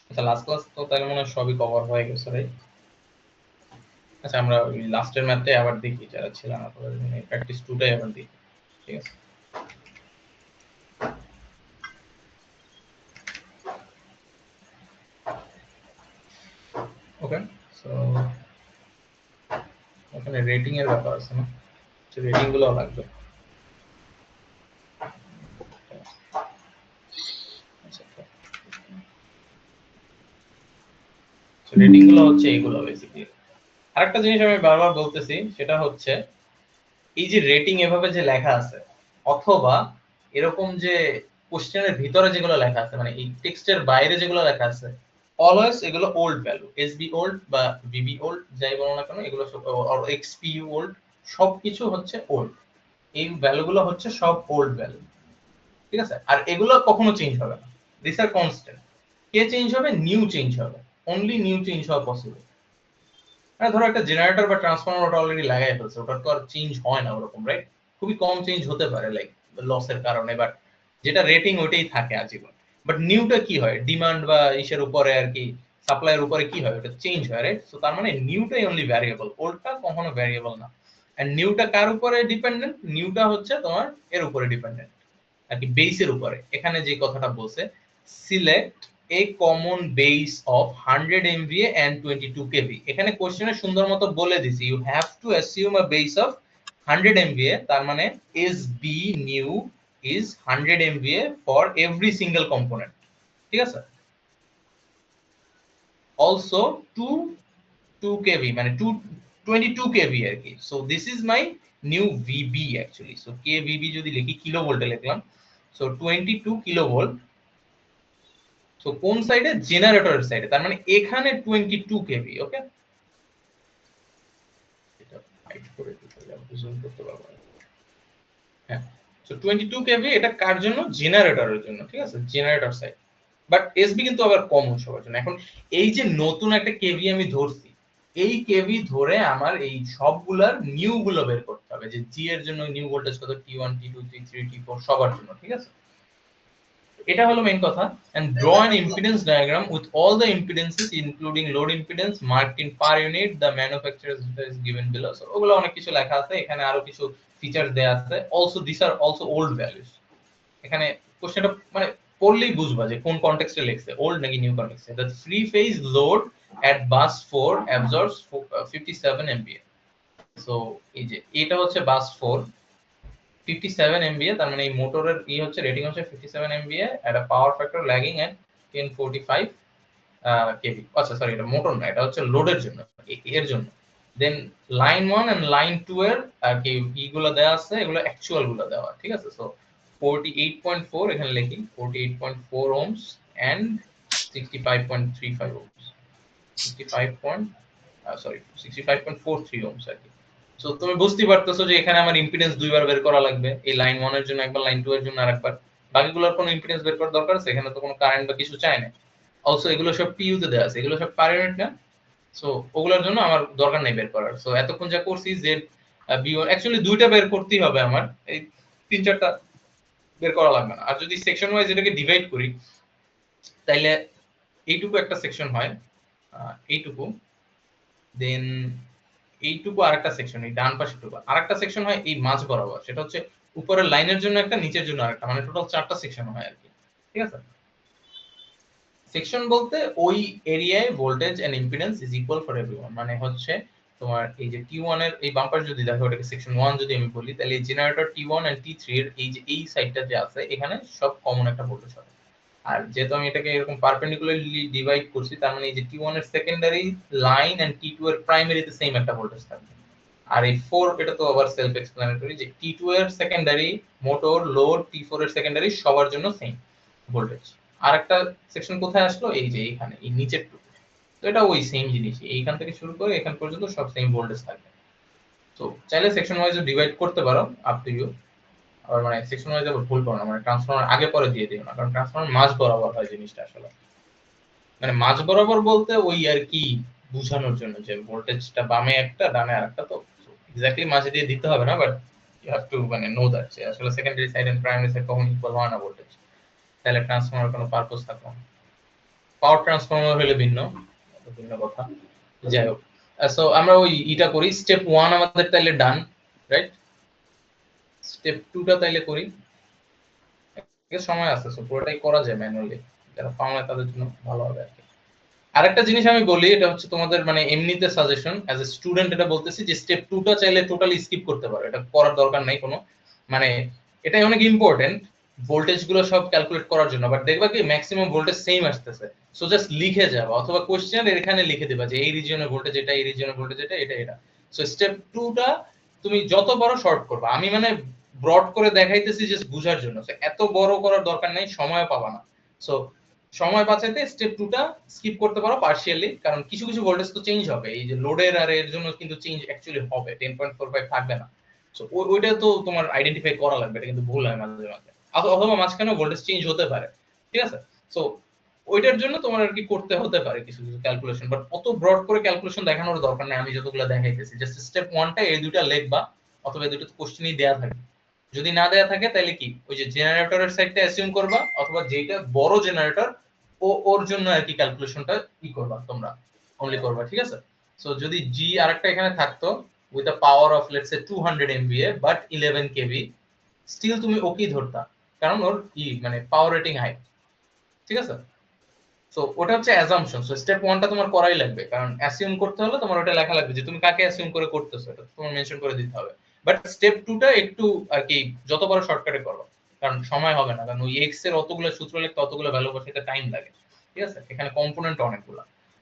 A: আচ্ছা লাস্ট ক্লাস তো তাহলে মনে হয় সবই কভার হয়ে গেছে রাইট। আচ্ছা আমরা ওই লাস্টের ম্যাথটাই আবার দেখি, যারা ছিল না তাদের জন্য প্র্যাকটিস 2টাই আবার দেখি, ঠিক আছে। ওকে, সো এখানে রেটিং এর ব্যাপার আছে না, রেটিং গুলো লাগবে। রেটিং গুলো হচ্ছে এইগুলো বেসিক্যালি। আরেকটা জিনিস আমি বারবার বলতেছি সেটা হচ্ছে এই যে রেটিং এভাবে যে লেখা আছে অথবা এরকম যে কোশ্চেনের ভিতরে যেগুলো লেখা আছে, মানে এই টেক্সটের বাইরে যেগুলো লেখা আছে, অলওয়েজ এগুলো ওল্ড ভ্যালু, এসবি ওল্ড বা বিবি ওল্ড যাই বলো না কেন, এগুলো সব অর এক্সপিইউ ওল্ড, সবকিছু হচ্ছে ওল্ড। এই ভ্যালুগুলো হচ্ছে সব ওল্ড ভ্যালু, ঠিক আছে। আর এগুলো কখনো চেঞ্জ হবে না, দিস আর কনস্ট্যান্ট। কে চেঞ্জ হবে? নিউ চেঞ্জ হবে, অনলি নিউ চেঞ্জ হওয়া পসিবল। মানে ধরো একটা জেনারেটর বা ট্রান্সফরমার ওটা অলরেডি লাগাই ফেলছে, ওটা তো আর চেঞ্জ হয় না ওরকম, রাইট? খুবই কম চেঞ্জ হতে পারে লাইক লসের কারণে, বাট যেটা রেটিং ওইটাই থাকে আজীবন। বাট নিউটা কি হয়, ডিমান্ড বা ইসের উপরে আর কি, সাপ্লাইয়ের উপরে কি হয়, ওটা চেঞ্জ হয়, রাইট? সো তার মানে নিউটাই অনলি ভ্যারিয়েবল, ওল্ডটা কখনো ভ্যারিয়েবল না। এন্ড নিউটা কার উপরে ডিপেন্ডেন্ট? নিউটা হচ্ছে তোমার এর উপরে ডিপেন্ডেন্ট আর কি, বেসের উপরে। এখানে যে কথাটা বলছে, select a common base of 100 MVA and 22 kV, এখানে কোশ্চেনে সুন্দর মতো বলে দিছি, you have to assume a base of 100 MVA, তার মানে SB new is 100 MVA for every single component, ঠিক আছে। also 2 kV মানে 22 kV আর কি। So this is my new VB actually. So KVB যদি লিখি, কিলো ভোল্টে লিখলাম, সো 22 কিলো ভোল্ট। সো কোন সাইডে? জেনারেটরের সাইডে, তার মানে এখানে 22 কেভি। ওকে, এটা হাইড করে দিতে হবে, আমি জুম করতে পারবো না। হ্যাঁ, সো 22 কেভি, এটা কার জন্য? জেনারেটরের জন্য, ঠিক আছে, জেনারেটর সাইড। বাট এসবি কিন্তু আবার কমন সবার জন্য। এখন এই যে নতুন একটা কেভি আমি ধরছি, এই কেভি ধরে আমার এই সবগুলার নিউ গুলো বের করতে হবে, যে জি এর জন্য নিউ ভোল্টেজ কত, T1 T2 T3 T4 সবার জন্য, ঠিক আছে। এটা হলো মেইন কথা। and draw an impedance diagram with all the impedances including load impedance marked in per unit, the manufacturer's is given below. So ওগুলো অনেক কিছু লেখা আছে, এখানে আরো কিছু ফিচার দেয়া আছে। also these are also old values, এখানে কোশ্চেনটা মানে পড়লেই বুঝবা যে কোন কনটেক্সটে লিখছে, ওল্ড নাকি new কনটেক্সটে। the three phase load at bus 4 absorbs 57 MVA. so এই যে এটা হচ্ছে বাস 4 57 MVA, তার মানে এই মোটরের হচ্ছে রেটিং হচ্ছে 57 MVA at a power factor lagging at 1045 K V. আচ্ছা সরি, এটা মোটর না, এটা হচ্ছে লোডের জন্য, এর জন্য। দেন লাইন 1 এন্ড লাইন 2 এর আর কি ইগুলো দেওয়া আছে, এগুলো অ্যাকচুয়াল গুলো দেওয়া, ঠিক আছে। সো 48.4 এখানে লিখি, 48.4 ohms and 65.35 ohms, 65 point sorry 65.43 ohms আর কি। সো তুমি বুঝতেই পারতেছো যে এখানে আমার ইম্পিডেন্স দুইবার বের করা লাগবে, এই লাইন 1 এর জন্য একবার, লাইন 2 এর জন্য আরেকবার। বাকিগুলোর কোনো ইম্পিডেন্স বের করার দরকার আছে? এখানে তো কোনো কারেন্ট বা কিছু চাই না। অলসো এগুলো সব পিইউ তে দেওয়া আছে, এগুলো সব পার ইউনিট না। সো ওগুলোর জন্য আমার দরকার নেই বের করার। সো এতক্ষণ যা করছি জেড বিও, অ্যাকচুয়ালি দুইটা বের করতেই হবে আমার, এই তিন চারটা বের করা লাগবে না। আর যদি সেকশন ওয়াইজ এটাকে ডিভাইড করি, তাইলে এইটুকু একটা সেকশন হয়, এইটুকু, দেন এইটুকু আরেকটা সেকশন, এই ডান পাশেরটুকু আরেকটা সেকশন হয়, এই মাঝ বরাবর, সেটা হচ্ছে উপরের লাইনের জন্য একটা, নিচের জন্য আরেকটা, মানে টোটাল চারটা সেকশন হয় আর কি, ঠিক আছে। সেকশন বলতে ওই এরিয়ায় voltage and impedance is equal for everyone, মানে হচ্ছে তোমার এই যে T1 এর এই বাম্পার যদি দেখো, ওটাকে সেকশন 1 যদি আমি বলি, তাহলে এই জেনারেটর T1 এন্ড T3 এর এই যে এই সাইডটা যে আছে, এখানে সব কমন একটা ভোল্টেজ হবে। আর যেহেতু আমি এটাকে এরকম পারপেন্ডিকুলারলি ডিভাইড করছি, তার মানে এই যে T1 এর সেকেন্ডারি লাইন এন্ড T2 এর প্রাইমারিতে সেম একটা ভোল্টেজ থাকবে। আর এই 4 এটা তো আবার সেলফ এক্সপ্লেনেটরি যে T2 এর সেকেন্ডারি, মোটর, লোড, T4 এর সেকেন্ডারি সবার জন্য সেম ভোল্টেজ। আর একটা সেকশন কোথায় আসলো, এই যে এইখানে এই নিচের টুকু, তো এটা ওই সেম জিনিস, এইখান থেকে শুরু করে এখান পর্যন্ত সব সেম ভোল্টেজ থাকবে। তো চাইলে সেকশন ওয়াইজ ডিভাইড করতে পারো, আপ টু ইউ। আর মানে সেকশন ওয়াইজ আবার ভুল করো না, মানে ট্রান্সফরমার আগে পরে দিয়ে দিও না, কারণ ট্রান্সফরমার মাঝ বরাবর হয় জিনিসটা আসলে। মানে মাঝ বরাবর বলতে ওই আর কি বোঝানোর জন্য যে ভোল্টেজটা বামে একটা ডানে আরেকটা, তো এক্স্যাক্টলি মাঝে দিয়ে দিতে হবে না, বাট ইউ হ্যাভ টু মানে নো দ্যাট যে আসলে secondary side and primary side কখনো ইকুয়াল হয় না ভোল্টেজ, তাহলে ট্রান্সফরমার কোনো পারপোজ থাকবে না। পাওয়ার ট্রান্সফরমার হলে ভিন্ন ভিন্ন কথা। যাই হোক, সো আমরা ওই ইটা করি, স্টেপ 1 আমাদের তাইলে ডান, রাইট? স্টেপ 2 টা তাইলে করি, এর সময় আছে, সো পুরোটাই করা যায় ম্যানুয়ালি, যারা পাও না তাদের জন্য ভালো হবে আর কি। আরেকটা জিনিস আমি বলি, এটা হচ্ছে তোমাদের মানে এমনিতে সাজেশন অ্যাজ এ স্টুডেন্ট, এটা বলতেছি যে স্টেপ 2 টা চাইলে টোটালি স্কিপ করতে পারো, এটা করার দরকার নাই কোনো, মানে এটাই অনেক ইম্পর্টেন্ট ভোল্টেজ গুলো সব ক্যালকুলেট করার জন্য, বাট দেখবা কি ম্যাক্সিমাম ভোল্টেজ সেম আসতেছে, সো জাস্ট লিখে যাবা অথবা কোশ্চেন এখানে লিখে দিবা যে এই রিজিয়নের ভোল্টেজ এটা, এই রিজিয়নের ভোল্টেজ এটা, এটা এটা। সো স্টেপ 2 টা তুমি যত বড় শর্ট করবা, আমি মানে ব্রড করে দেখাইতেছি জাস্ট বুঝার জন্য, সো এত বড় করার দরকার নাই, সময় পাবা না। সো সময় বাঁচাতে স্টেপ 2 টা স্কিপ করতে পারো পার্শিয়ালি, কারণ কিছু কিছু ভোল্টেজ তো চেঞ্জ হবে, এই যে লোডের আর এর জন্য কিন্তু চেঞ্জ অ্যাকচুয়ালি হবে, 10.45 থাকবে না। সো ওইটা তো তোমার আইডেন্টিফাই করা লাগবে, এটা কিন্তু ভুল হয় মাঝে মাঝে, অথবা মাঝখানে ভোল্টেজ চেঞ্জ হতে পারে, ঠিক আছে? সো ওইটার জন্য তোমার আর কি করতে হতে পারে কিছু কিছু ক্যালকুলেশন, বাট অত ব্রড করে ক্যালকুলেশন দেখানোর দরকার নেই, আমি যতগুলো দেখাইতেছি জাস্ট স্টেপ 1 টা এই দুইটা লিখবা, অথবা এই দুটো কোশ্চেনই দেয়া থাকে। যদি না দেয়া থাকে তাহলে কি ওই যে জেনারেটরের সাইডটা অ্যাসিউম করবা, অথবা যেটা বড় জেনারেটর ওর জন্য আর কি ক্যালকুলেশনটা কি করবা তোমরা অনলি করবা, ঠিক আছে? সো যদি জি আরেকটা এখানে থাকতো with a power of let's say 200 MVA but 11 K V, still তুমি ওকে ধরতা, কারণ ওর কি মানে পাওয়ার রেটিং হাই, ঠিক আছে? সো ওটা হচ্ছে অ্যাজাম্পশন, সো স্টেপ 1 টা তোমার করাই লাগবে, কারণ অ্যাসিউম করতে হলে তোমার ওটা লেখা লাগবে যে তুমি কাকে অ্যাসিউম করে করতেছো, এটা তোমার মেনশন করে দিতে হবে। বাট স্টেপ 2 টা একটু আর কি যত বড় শর্টকাটে করো, কারণ সময় হবে না, কারণ ওই এক্স এর অতগুলো সূত্র লিখতে অতগুলো ভ্যালু বসাইতে টাইম লাগে, ঠিক আছে? এখানে কম্পোনেন্ট অনেকগুলো।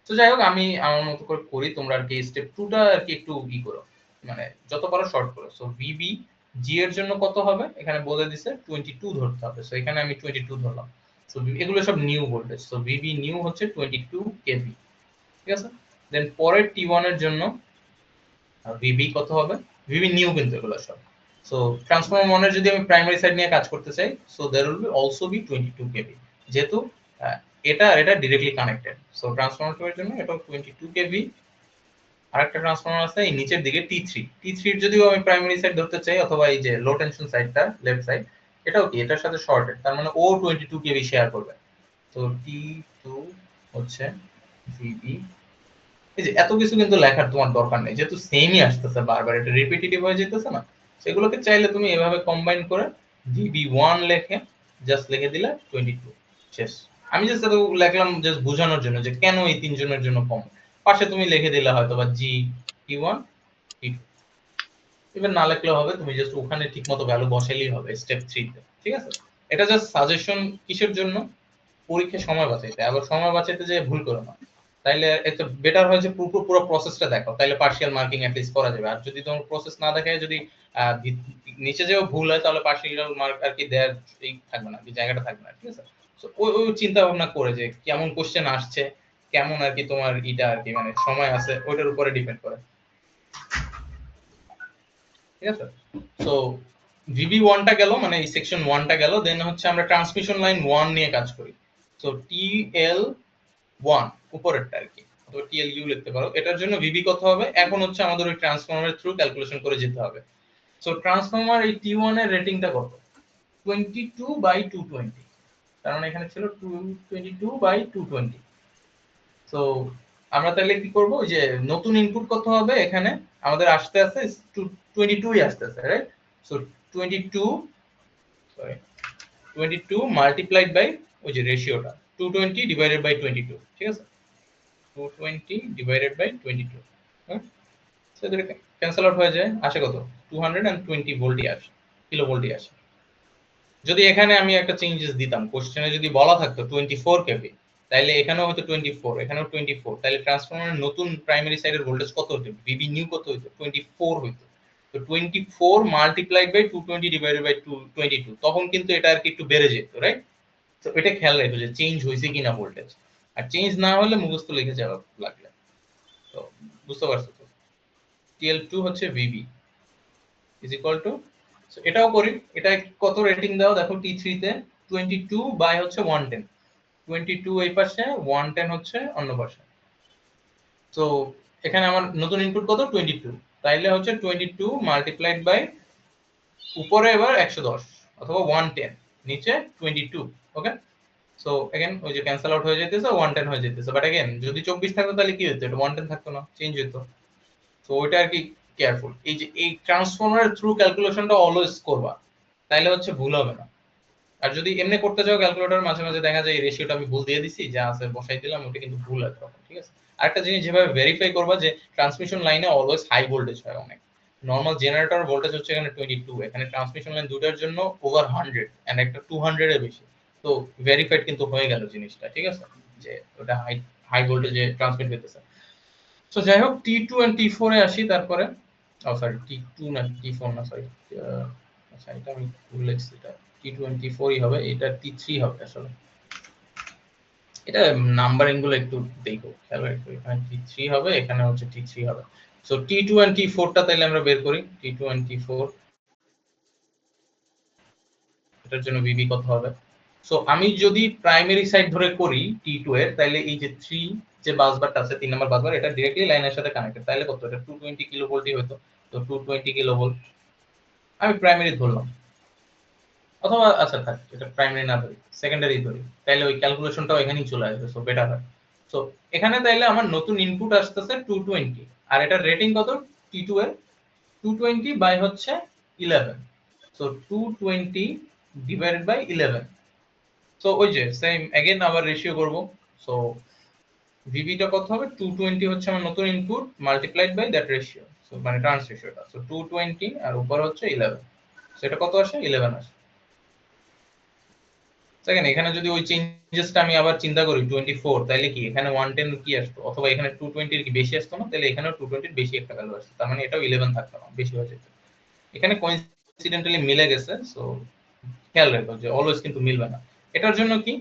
A: তো যাই হোক, আমি আমার মতো করে করি, তোমরা আর কি স্টেপ 2 টা আর কি একটু ই করো, মানে যত পারো শর্ট করো। সো ভিবি জি এর জন্য কত হবে এখানে বলে দিছে 22 ধরতে হবে, সো এখানে আমি 22 ধরলাম। সো এগুলো সব new voltage, so VB new হচ্ছে 22 কেভি, ঠিক আছে? দেন পরের টি1 এর জন্য ভিবি কত হবে, ভিবি নিউ কিন্তু এগুলো সব। সো ট্রান্সফরমার 1 এর যদি আমি প্রাইমারি সাইড নিয়ে কাজ করতে চাই, so there will be also be 22 K V, যেহেতু এটা আর এটা ডাইরেক্টলি কানেক্টেড। সো ট্রান্সফরমার 2 এর জন্য এটা 22 কেভি। আরেকটা ট্রান্সফরমার আছে এই নিচের দিকে টি3 এর যদিও আমি প্রাইমারি সাইড ধরতে চাই, অথবা এই যে লো টেনশন সাইডটা লেফট সাইড, এটাও কি এটার সাথে শর্টেড, তার মানে ও 22 কেভি শেয়ার করবে। তো টি2 হচ্ছে ভিবি, এই যে এত কিছু কিন্তু লেখার তোমার দরকার নেই, যেহেতু সেমই আসতেছে বারবার, এটা রিপিটিটিভ হয়ে যেতেছে না, সেগুলোকে চাইলে তুমি এভাবে কম্বাইন করে ভিবি1 লেখে জাস্ট লিখে দিলে 22 শেষ। আমি জাস্ট এটা লিখলাম জাস্ট বোঝানোর জন্য যে কেন এই তিনজনের জন্য কম, পাশে তুমি লিখে দিলে হয়তো বা জি টি1 টি2, ইভেন না লিখলেও হবে, তুমি জাস্ট ওখানে ঠিকমতো ভ্যালু বসাইলেই হবে স্টেপ 3 তে, ঠিক আছে? এটা জাস্ট সাজেশন কিসের জন্য, পরীক্ষায় সময় বাঁচাইতে, আবার সময় বাঁচাইতে যে ভুল করো না, তাইলে এটা বেটার হয় যে পুরো পুরো প্রসেসটা দেখো, তাইলে পার্শিয়াল মার্কিং এট লিস্ট করা যাবে। আর যদি তোমার প্রসেস না দেখায়, যদি নিচে যেও ভুল হয়, তাহলে পার্শিয়াল মার্ক আর কি দেয়ার এই থাকবে না, কি জায়গাটা থাকবে না, ঠিক আছে? সো ওই ওই চিন্তা ভাবনা করে যে কেমন কোশ্চেন আসছে, কেমন আর কি তোমার এটা আর কি মানে সময় আছে, ওইটার উপরে ডিপেন্ড করে, ঠিক আছে? সো ভিবি1 টা গেল, মানে এই সেকশন 1 টা গেল, দেন হচ্ছে আমরা ট্রান্সমিশন লাইন 1 নিয়ে কাজ করি। সো টিএল1 উপরেরটা আর কি, তো টিএলইউ লিখতে পারো, এটার জন্য ভিবি কত হবে, এখন হচ্ছে আমাদের ওই ট্রান্সফরমারের থ্রু ক্যালকুলেশন করে যেতে হবে। সো ট্রান্সফরমার এই টি1 এর রেটিংটা কত, 22/220, কারণ এখানে ছিল 22/220। সো আমরা তাহলে কি করব, ওই যে নতুন ইনপুট কত হবে এখানে আমাদের আসতে আসতে 22ই আসতেছে, right? So 22 sorry 22 multiplied by ওই যে রেশিওটা 220 ডিভাইডেড বাই 22, ঠিক আছে? 220 ডিভাইডেড বাই 22, হ্যাঁ? সো এটা ক্যান্সেল আউট হয়ে যায়, আসে কত, 220 ভোল্টই আসে, কিলো ভোল্টই আসে। যদি এখানে আমি একটা চেঞ্জেস দিতাম, কোশ্চেনে যদি বলা থাকতো 24 কেভি, তাহলে এখানেও হয়তো 24, এখানেও 24, তাহলে ট্রান্সফরমারের নতুন প্রাইমারি সাইডের ভোল্টেজ কত হতো? ভিবি নিউ কত হতো? 24 হইতো। তো 24 মাল্টিপ্লাইড বাই 220 ডিভাইডেড বাই 22, তখন কিন্তু এটা আর কি একটু বেড়ে যেত, রাইট? তো এটা খেয়াল রাখো যে চেঞ্জ হয়েছে কিনা ভোল্টেজ, আর চেঞ্জ না হলে মুখস্থ লিখে যাওয়া লাগবে। তো বুঝতে পারছো তো? TL2 হচ্ছে VB ইজ ইকুয়াল টু, এটাও করি, এটা কত রেটিং দাও দেখো T3 তে 22 বাই হচ্ছে 110, 22 এই পাশে 110 হচ্ছে অন্য পাশে। তো এখানে আমার নতুন ইনপুট কত? 22, তাইলে হচ্ছে 22 মাল্টিপ্লাইড বাই উপরে এবার 110 অথবা 110, নিচে 22, ওকে? সো अगेन ওই যে ক্যান্সেল আউট হয়ে যেতেছে, 110 হয়ে যেতেছে, বাট अगेन যদি 24 থাকতো তাহলে কি হতো? এটা 110 থাকতো না, চেঞ্জ হতো। তো ওইটা আর কি কেয়ারফুল, এই যে এই ট্রান্সফরমারের থ্রু ক্যালকুলেশনটা অলওয়েজ করবা, তাইলে হচ্ছে ভুল হবে না। আর যদি এমনি করতে যাও ক্যালকুলেটর, মাঝে মাঝে দেখা যায় এই রেশিওটা আমি ভুল দিয়ে দিছি, যা আছে বসাই দিলাম, ওটা কিন্তু ভুল আছে তখন, ঠিক আছে? আরেকটা জিনিস যেভাবে ভেরিফাই করবা যে ট্রান্সমিশন লাইনে অলওয়েজ হাই ভোল্টেজ হয় অনেক, নরমাল জেনারেটর ভোল্টেজ হচ্ছে এখানে 22, এখানে ট্রান্সমিশন লাইন দুটার জন্য ওভার 100 এন্ড একটা 200 এর বেশি। তো ভেরিফাইড কিন্তু হয়ে গেল জিনিসটা, ঠিক আছে, যে ওটা হাই হাই ভোল্টেজে ট্রান্সমিট করতেছে। সো যাই হোক, T2 এন্ড T4 এ আসি তারপরে। সরি T2 না T4 না, সরি, আচ্ছা এটা আমি ভুল লিখছি, এটা T2 এন্ড T4 ই হবে, এটা T3 হবে আসলে। এটা নাম্বারিং গুলো একটু দেখো, খেয়াল রাখো, এখানে T3 হবে, এখানে হচ্ছে T3 হবে। সো T2 এন্ড T4 টা তাহলে আমরা বের করি, T2 এন্ড T4 এটার জন্য VB কত হবে? সো আমি যদি প্রাইমারি সাইড ধরে করি T2 এর, তাহলে এই যে 3 যে বাসবারটা আছে, 3 নাম্বার বাসবার, এটা डायरेक्टली লাইনের সাথে কানেক্টেড, তাহলে কত? এটা 220 কিলোভোল্টই হতো। তো 220 কিলোভোল্ট আমি প্রাইমারি ধরলাম, অথবা আচ্ছা থাক, এটা প্রাইমারি না ধরি, সেকেন্ডারি ধরি, তাহলে ওই ক্যালকুলেশনটাও এখানেই চলে আসবে, সো বেটার হয়। সো এখানে তাইলে আমার নতুন ইনপুট আসতেছে 220, আর এটার রেটিং কত T2 এর? 220 বাই হচ্ছে 11, সো 220 ডিভাইডেড বাই 11। সো ওই যে সেম अगेन আবার রেশিও করব। সো VB টা কত হবে? 220 হচ্ছে আমার নতুন input multiplied by that ratio, so মানে ট্রান্স রেশিওটা। সো 220 আর উপর হচ্ছে 11, সেটা কত আসে? 11 আসে। দেখেন এখানে যদি ওই চেঞ্জেসটা আমি আবার চিন্তা করি 24, তাহলে কি এখানে 110 কি আসতো, অথবা এখানে 220 এর কি বেশি আসতো না? তাহলে এখানেও 220 এর বেশি একটা ভ্যালু আসতো, তার মানে এটাও 11 থাকতো না, বেশি হয়ে যেত। এখানে কোইন্সিডেন্টালি মিলে গেছে, সো খেয়াল রাখো যে অলওয়েজ কিন্তু মিলবে না। এটার জন্য কি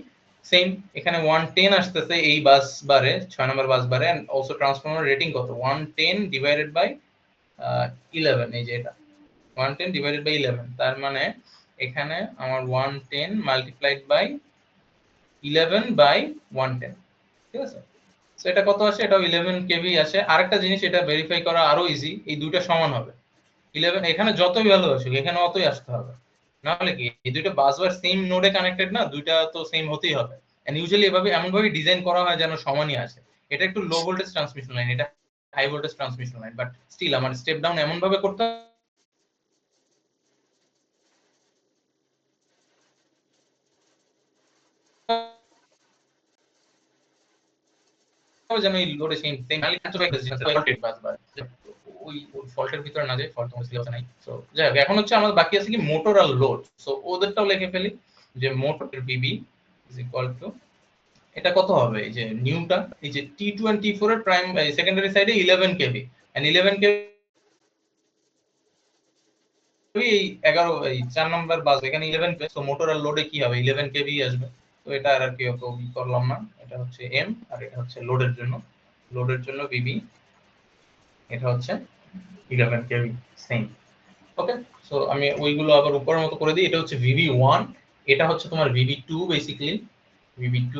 A: সেম, এখানে 110 আসতেছে এই বাস বারে, 6 নাম্বার বাস বারে, এন্ড অলসো ট্রান্সফরমার রেটিং কত? 110 ডিভাইডেড বাই 11, এই যে এটা 110 ডিভাইডেড বাই 11, তার মানে এখানে আমার 110 মাল্টিপ্লাইড বাই 11 বাই 110, ঠিক আছে? সো এটা কত আসে? এটাও 11 কেভি আসে। আরেকটা জিনিস, এটা ভেরিফাই করা আরো ইজি, এই দুইটা সমান হবে। 11 এখানে যতই ভ্যালু আসুক, এখানে অতই আসতে হবে, না হলে কি এই দুইটা বাসবার সেম নোডে কানেক্টেড না, দুইটা তো সেম হতেই হবে। এন্ড ইউজুয়ালি এভাবে এমন ভাবে ডিজাইন করা হয় যেন সমানই আসে। এটা একটু লো ভোল্টেজ ট্রান্সমিশন লাইন, এটা high voltage transmission line, but still আমার স্টেপ ডাউন এমন ভাবে করতে হবে যেন এই লোডে সেম সেম বাসবার ওই ফল্টের ভিতরে না যায়, ফল্ট তোমার সিলেবাসে নাই। সো যাই হোক, এখন হচ্ছে আমাদের বাকি আছে কি মোটর আর লোড। সো ওদেরটাও লিখে ফেলি, যে motor Bibi is equal two, এটা কত হবে? এই যে নিউটা, এই যে T2 এন্ড T4 এর প্রাইম সেকেন্ডারি সাইডে 11 কেভি, এন্ড 11 কেভি এই 11 এই 4 নাম্বার বাস, এখানে 11 কেভি, সো মোটর আর লোডে কি হবে? 11 কেভি আসবে। তো এটা আর কি অত করলাম না, এটা হচ্ছে এম, আর এটা হচ্ছে লোডের জন্য, লোডের জন্য বিবি, এটা হচ্ছে 11 কেভি সেম, ওকে? সো আমি ওইগুলো আবার উপরের মতো করে দিই। এটা হচ্ছে VB1, এটা হচ্ছে তোমার VB2 basically, VB2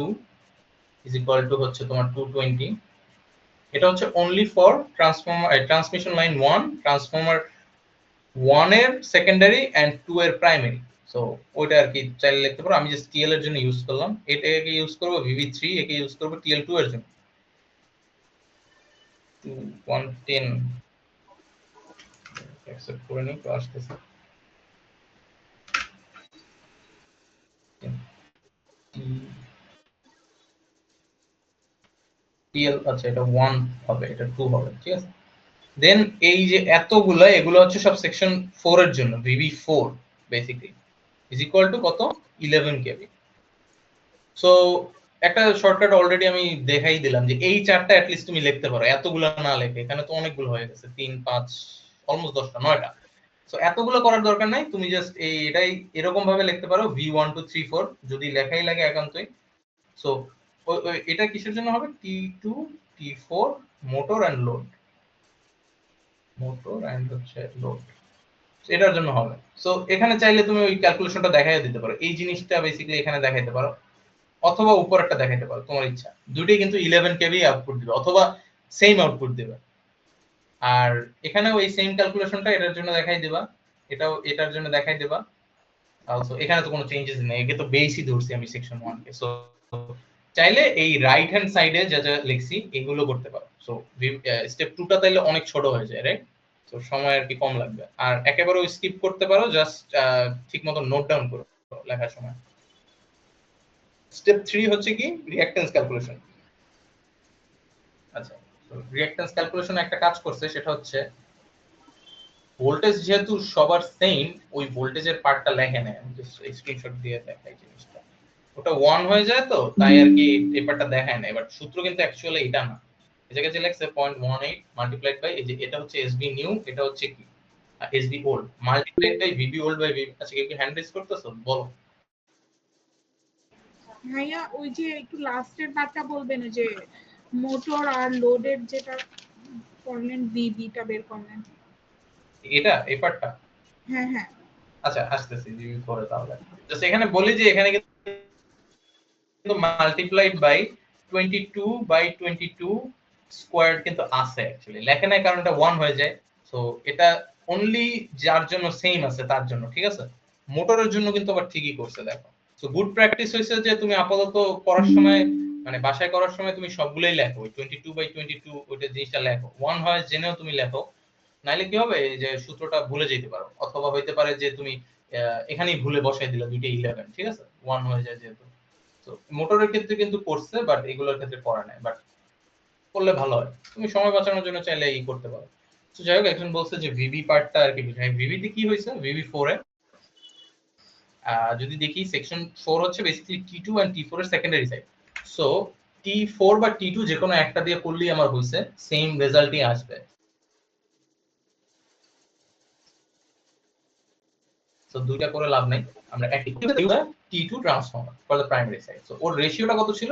A: is equal two হচ্ছে তোমার 220, এটা হচ্ছে only for transformer transmission line 1, transformer 1 এর সেকেন্ডারি এন্ড 2 এর প্রাইমারি। সো ওইটা আর কি চাইলে লিখতে পারো, আমি জাস্ট TL এর জন্য ইউজ করলাম, এটাকে ইউজ করব VB3, একে ইউজ করব TL2 এর জন্য। 110 অ্যাকসেপ্ট করে নিই, তো আসতেছে TL, আচ্ছা এটা 1 হবে, এটা 2 হবে, ঠিক আছে? দেন এই যে এতগুলা, এগুলো হচ্ছে সব সেকশন 4 এর জন্য, VB4 basically is equal two কত? 11 কেভি। সো একটা শর্টকাট অলরেডি আমি দেখাই দিলাম যে এই চারটা অ্যাট লিস্ট তুমি লিখতে পারো, এতগুলো না লেখে, এখানে তো অনেকগুলো হয়ে গেছে, 3 5 অলমোস্ট 10টা 9টা। সো এতগুলো করার দরকার নাই, তুমি জাস্ট এটাই এরকম ভাবে লিখতে পারো V1 2 3 4 যদি লেখাই লাগে একান্তই। সো এটা কিসের জন্য হবে? T2 T4 motor and load, motor and হচ্ছে লোড, এটার জন্য হবে। সো এখানে চাইলে তুমি ওই ক্যালকুলেশনটা দেখাই দিতে পারো, এই জিনিসটা বেসিক্যালি এখানে দেখাইতে পারো, অথবা উপরেরটা দেখাইতে পারো, তোমার ইচ্ছা। দুটোই কিন্তু 11 কেভি আউটপুট দিবে অথবা সেম আউটপুট দিবে। আর এখানেও এই সেম ক্যালকুলেশনটা এটার জন্য দেখাই দিবা, এটাও এটার জন্য দেখাই দিবা। অলসো এখানে তো কোনো চেঞ্জেস নেই, একে তো বেসই ধরছি আমি সেকশন 1 কে। সো চাইলে এই রাইট হ্যান্ড সাইডে যা যা লিখছি এগুলো করতে পারো। সো স্টেপ 2 টা তাইলে অনেক ছোট হয়ে যায়, রাইট? তো সময় আর কি কম লাগবে, আর একেবারে স্কিপ করতে পারো, জাস্ট ঠিকমতো নোট ডাউন করো লেখার সময়। স্টেপ 3 হচ্ছে কি রিঅ্যাকট্যান্স ক্যালকুলেশন। আচ্ছা, তো রিঅ্যাকট্যান্স ক্যালকুলেশন একটা কাজ করছে, সেটা হচ্ছে ভোল্টেজ যেহেতু সবার সেম, ওই ভোল্টেজের পার্টটা লেখে নেয়। আমি জাস্ট স্ক্রিনশট দিয়ে দেখাই জিনিসটা। ওটা 1 হয়ে যায় তো তাই আর কি পেপারটা দেখায় না, বাট সূত্র কিন্তু অ্যাকচুয়ালি এটা না। এই জায়গায় যে লেখছে 0.18 মাল্টিপ্লাইড বাই, এই যে এটা হচ্ছে এসবি নিউ, এটা হচ্ছে কি S B old, multiplied by V B old by V B. আচ্ছা, কেউ কি হ্যান্ড রেজ করতেছো? বলো।
C: ভাইয়া ওই যে একটু লাস্টের পার্টটা বলবেন, যে মোটর আর লোডের যেটা করলেন, ভিবিটা বের করলেন।
A: এটা এই পার্টটা,
C: হ্যাঁ হ্যাঁ
A: আচ্ছা আসতেছি ভিবি পরে। তাহলে জাস্ট এখানে বলি যে এখানে কিন্তু মাল্টিপ্লাইড বাই 22 বাই 22 স্কয়ার্ড কিন্তু আছে, অ্যাকচুয়ালি লেখে নাই কারণ এটা 1 হয়ে যায়। সো এটা অনলি যার জন্য সেম আছে তার জন্য, ঠিক আছে? মোটরের জন্য কিন্তু আবার ঠিকই করছে, দেখো। সো গুড প্র্যাকটিস হইছে যে তুমি আপাতত করার সময়, মানে বাসায় করার সময় তুমি সবগুলাই লেখো, ওই 22 বাই 22 ওইটা জিনিসটা লেখো, 1 হয় জেনেও তুমি লেখো। নাইলে কি হবে, এই যে সূত্রটা ভুলে যেতে পারো, অথবা হইতে পারে যে তুমি এখানেই ভুলে বসাই দিলা দুইটা 11, ঠিক আছে? 1 হয়ে যায় যেহেতু। তো মোটরের ক্ষেত্রে কিন্তু করছে, বাট এগুলোর ক্ষেত্রে করা নাই, বাট করলে ভালো হয়। তুমি সময় বাঁচানোর জন্য চাইলে এই করতে পারো। তো যাই হোক, একজন বলছে যে ভিভি পার্টটা আর কি বুঝাই, ভিভিতে কি হয়েছে, ভিভি 4 এ যদি দেখি সেকশন 4 হচ্ছে বেসিক্যালি T2 এন্ড T4 এর সেকেন্ডারি সাইড। সো T4 বা T2 যে কোনো একটা দিয়ে করলেই আমার হইছে, সেম রেজাল্টই আসবে। সো দুইটা করে লাভ নাই, আমরা একই T2 transformer for the primary side. So ওর রেশিওটা কত ছিল?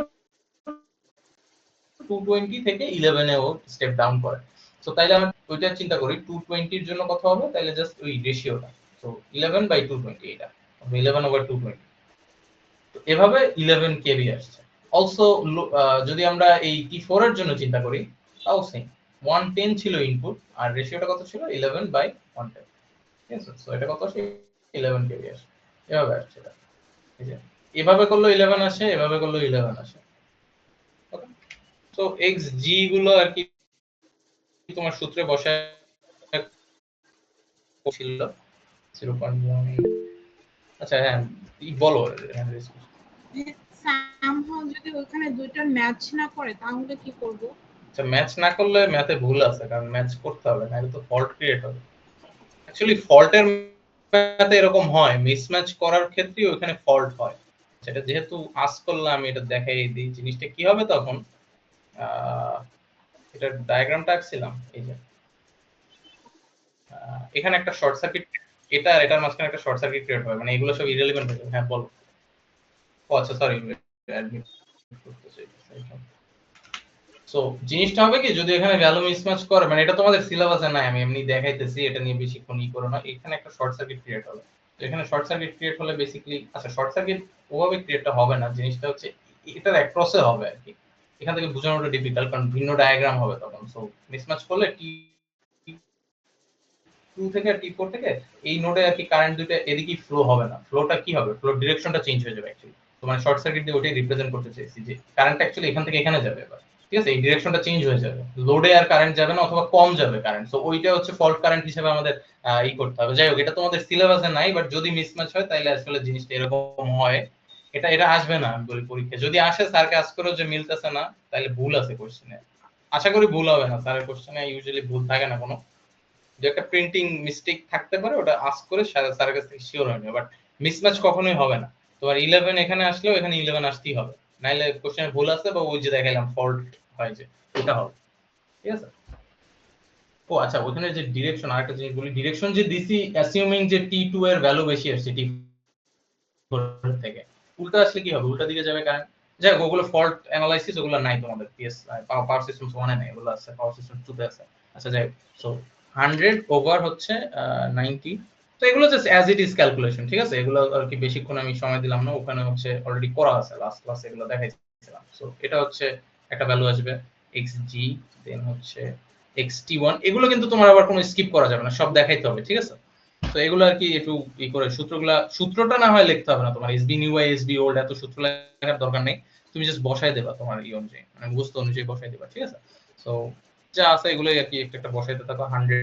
A: 220 থেকে 11 এ ও স্টেপ ডাউন করে। সো তাইলে আমরা ওইটা চিন্তা করি 220 এর জন্য কত হবে, তাইলে জাস্ট ওই রেশিওটা। সো 11 বাই 220, এটা 11 ওভার 220। তো এভাবে 11 কেভি আসছে। অলসো যদি আমরা এই T4 এর জন্য চিন্তা করি, তাও সেম 110 ছিল ইনপুট, আর রেশিওটা কত ছিল 11 বাই 110। ঠিক আছে? সো এটা কত আসে 11 কেভি আসে। এভাবে আসছে এটা, ঠিক আছে? এভাবে করলেও 11 আসে, এভাবে করলেও 11 আসে। ওকে, সো এক্স জি গুলো আর কি তোমার সূত্রে বসায় ছিল 0.18। আচ্ছা হ্যাঁ, বলো।
C: সামহাউ যদি ওখানে দুইটার ম্যাচ না করে তাহলে কি করব?
A: আচ্ছা, ম্যাচ না করলে ম্যাথে ভুল আছে, কারণ ম্যাচ করতে হবে, নাহলে তো ফল্ট ক্রিয়েট হবে। অ্যাকচুয়ালি ফল্টের ম্যাথে এরকম হয়, মিসম্যাচ করার ক্ষেত্রেই ওখানে ফল্ট হয়। সেটা যেহেতু আস করলাম, আমি এটা দেখাই দিই জিনিসটা কি হবে তখন। এটার ডায়াগ্রামটা আঁকছিলাম, এই যে এখানে একটা শর্ট সার্কিট, এটা আর এটার মাঝখানে একটা শর্ট সার্কিট ক্রিয়েট হয়, মানে এগুলো সব ইররিলেভেন্ট হয়ে যাবে। হ্যাঁ বলো। ও আচ্ছা, সরি, অ্যাডমিট করতেছি। সো জিনিসটা হবে কি, যদি এখানে ভ্যালু মিসম্যাচ করে, মানে এটা তোমাদের সিলেবাসে নাই, আমি এমনি দেখাইতেছি, এটা নিয়ে বেশিক্ষণ ই করো না। এখানে একটা শর্ট সার্কিট ক্রিয়েট হবে। তো এখানে শর্ট সার্কিট ক্রিয়েট হলে বেসিক্যালি, আচ্ছা শর্ট সার্কিট ওভাবে ক্রিয়েটটা হবে না, জিনিসটা হচ্ছে এটার অ্যাক্রসে হবে আর কি। এখান থেকে বোঝানোটা ডিফিকাল্ট, কারণ ভিন্ন ডায়াগ্রাম হবে তখন। সো মিসম্যাচ করলে T2 থেকে T4 থেকে এই নোডে আর কি কারেন্ট দুটো এদিকে ফ্লো হবে না। ফ্লোটা কি হবে, ফ্লো ডিরেকশনটা চেঞ্জ হয়ে যাবে অ্যাকচুয়ালি। তো মানে শর্ট সার্কিট দিয়ে ওটাই রিপ্রেজেন্ট করতে চাইছি যে কারেন্ট অ্যাকচুয়ালি এখান থেকে এখানে যাবে এবার। ঠিক আছে, এই ডিরেকশনটা চেঞ্জ হয়ে যাবে, লোডে আর কারেন্ট যাবে না, অথবা কম যাবে কারেন্ট। সো ওইটা হচ্ছে ফল্ট কারেন্ট হিসেবে আমাদের ই করতে হবে। যাই হোক, এটা তোমাদের সিলেবাসে নাই, বাট যদি মিসম্যাচ হয় তাহলে আসলে জিনিসটা এরকম হয়। এটা এটা আসবে না, আমি বলি পরীক্ষা যদি আসে স্যারকে আস্ক করো যে মিলতেছে না, তাহলে ভুল আছে কোশ্চেনে। আশা করি ভুল হবে না, স্যারের কোশ্চেনে ইউজুয়ালি ভুল থাকে না কোনো। যে একটা প্রিন্টিং মিস্টেক থাকতে পারে, ওটা আস্ক করে স্যারের কাছ থেকে শিওর হয়ে নেবে, বাট মিসম্যাচ কখনোই হবে না। তোমার 11 এখানে আসলেও এখানে 11 আসতেই হবে, নাইলে কোশ্চেনে ভুল আছে বা ওই যে দেখাইলাম ফল্ট হয় যে এটা হবে, ঠিক আছে। ও আচ্ছা, ওখানে যে ডিরেকশন, আরেকটা জিনিস বলি, ডিরেকশন যে দিছি অ্যাসিউমিং যে T2 এর ভ্যালু বেশি আসছে T4 থেকে, উল্টা আসলে কি হবে, উল্টা দিকে যাবে কারেন্ট। যাই হোক, ওগুলো ফল্ট অ্যানালাইসিস ওগুলো নাই তোমাদের পিএস পাওয়ার সিস্টেম 1 এ নাই, ওগুলো আছে পাওয়ার সিস্টেম 2 তে আছে। আচ্ছা যাই হোক, সো 100 ওভার হচ্ছে 90। তো এগুলো just as it is calculation, ঠিক আছে। এগুলো আর কি বেশিক্ষণ আমি সময় দিলাম না, ওখানে হচ্ছে অলরেডি করা আছে, লাস্ট ক্লাসে এগুলো দেখাইছিলাম। সো এটা হচ্ছে একটা ভ্যালু আসবে xg, দেন হচ্ছে xt1। এগুলো কিন্তু তোমার আবার কোনো স্কিপ করা যাবে না, সব দেখাইতে হবে, ঠিক আছে। তো এগুলো আর কি একটু ই করে সূত্রটা না হয় লিখতে হবে না তোমার, S B new by S B old এত সূত্র লেখার দরকার নেই, তুমি জাস্ট বসাই দেবা তোমার ই অনুযায়ী, মানে মুখস্থ অনুযায়ী বসাই দেবা, ঠিক আছে। সো যা আছে এগুলোই আর কি একটা একটা বসাইতে থাকো। 100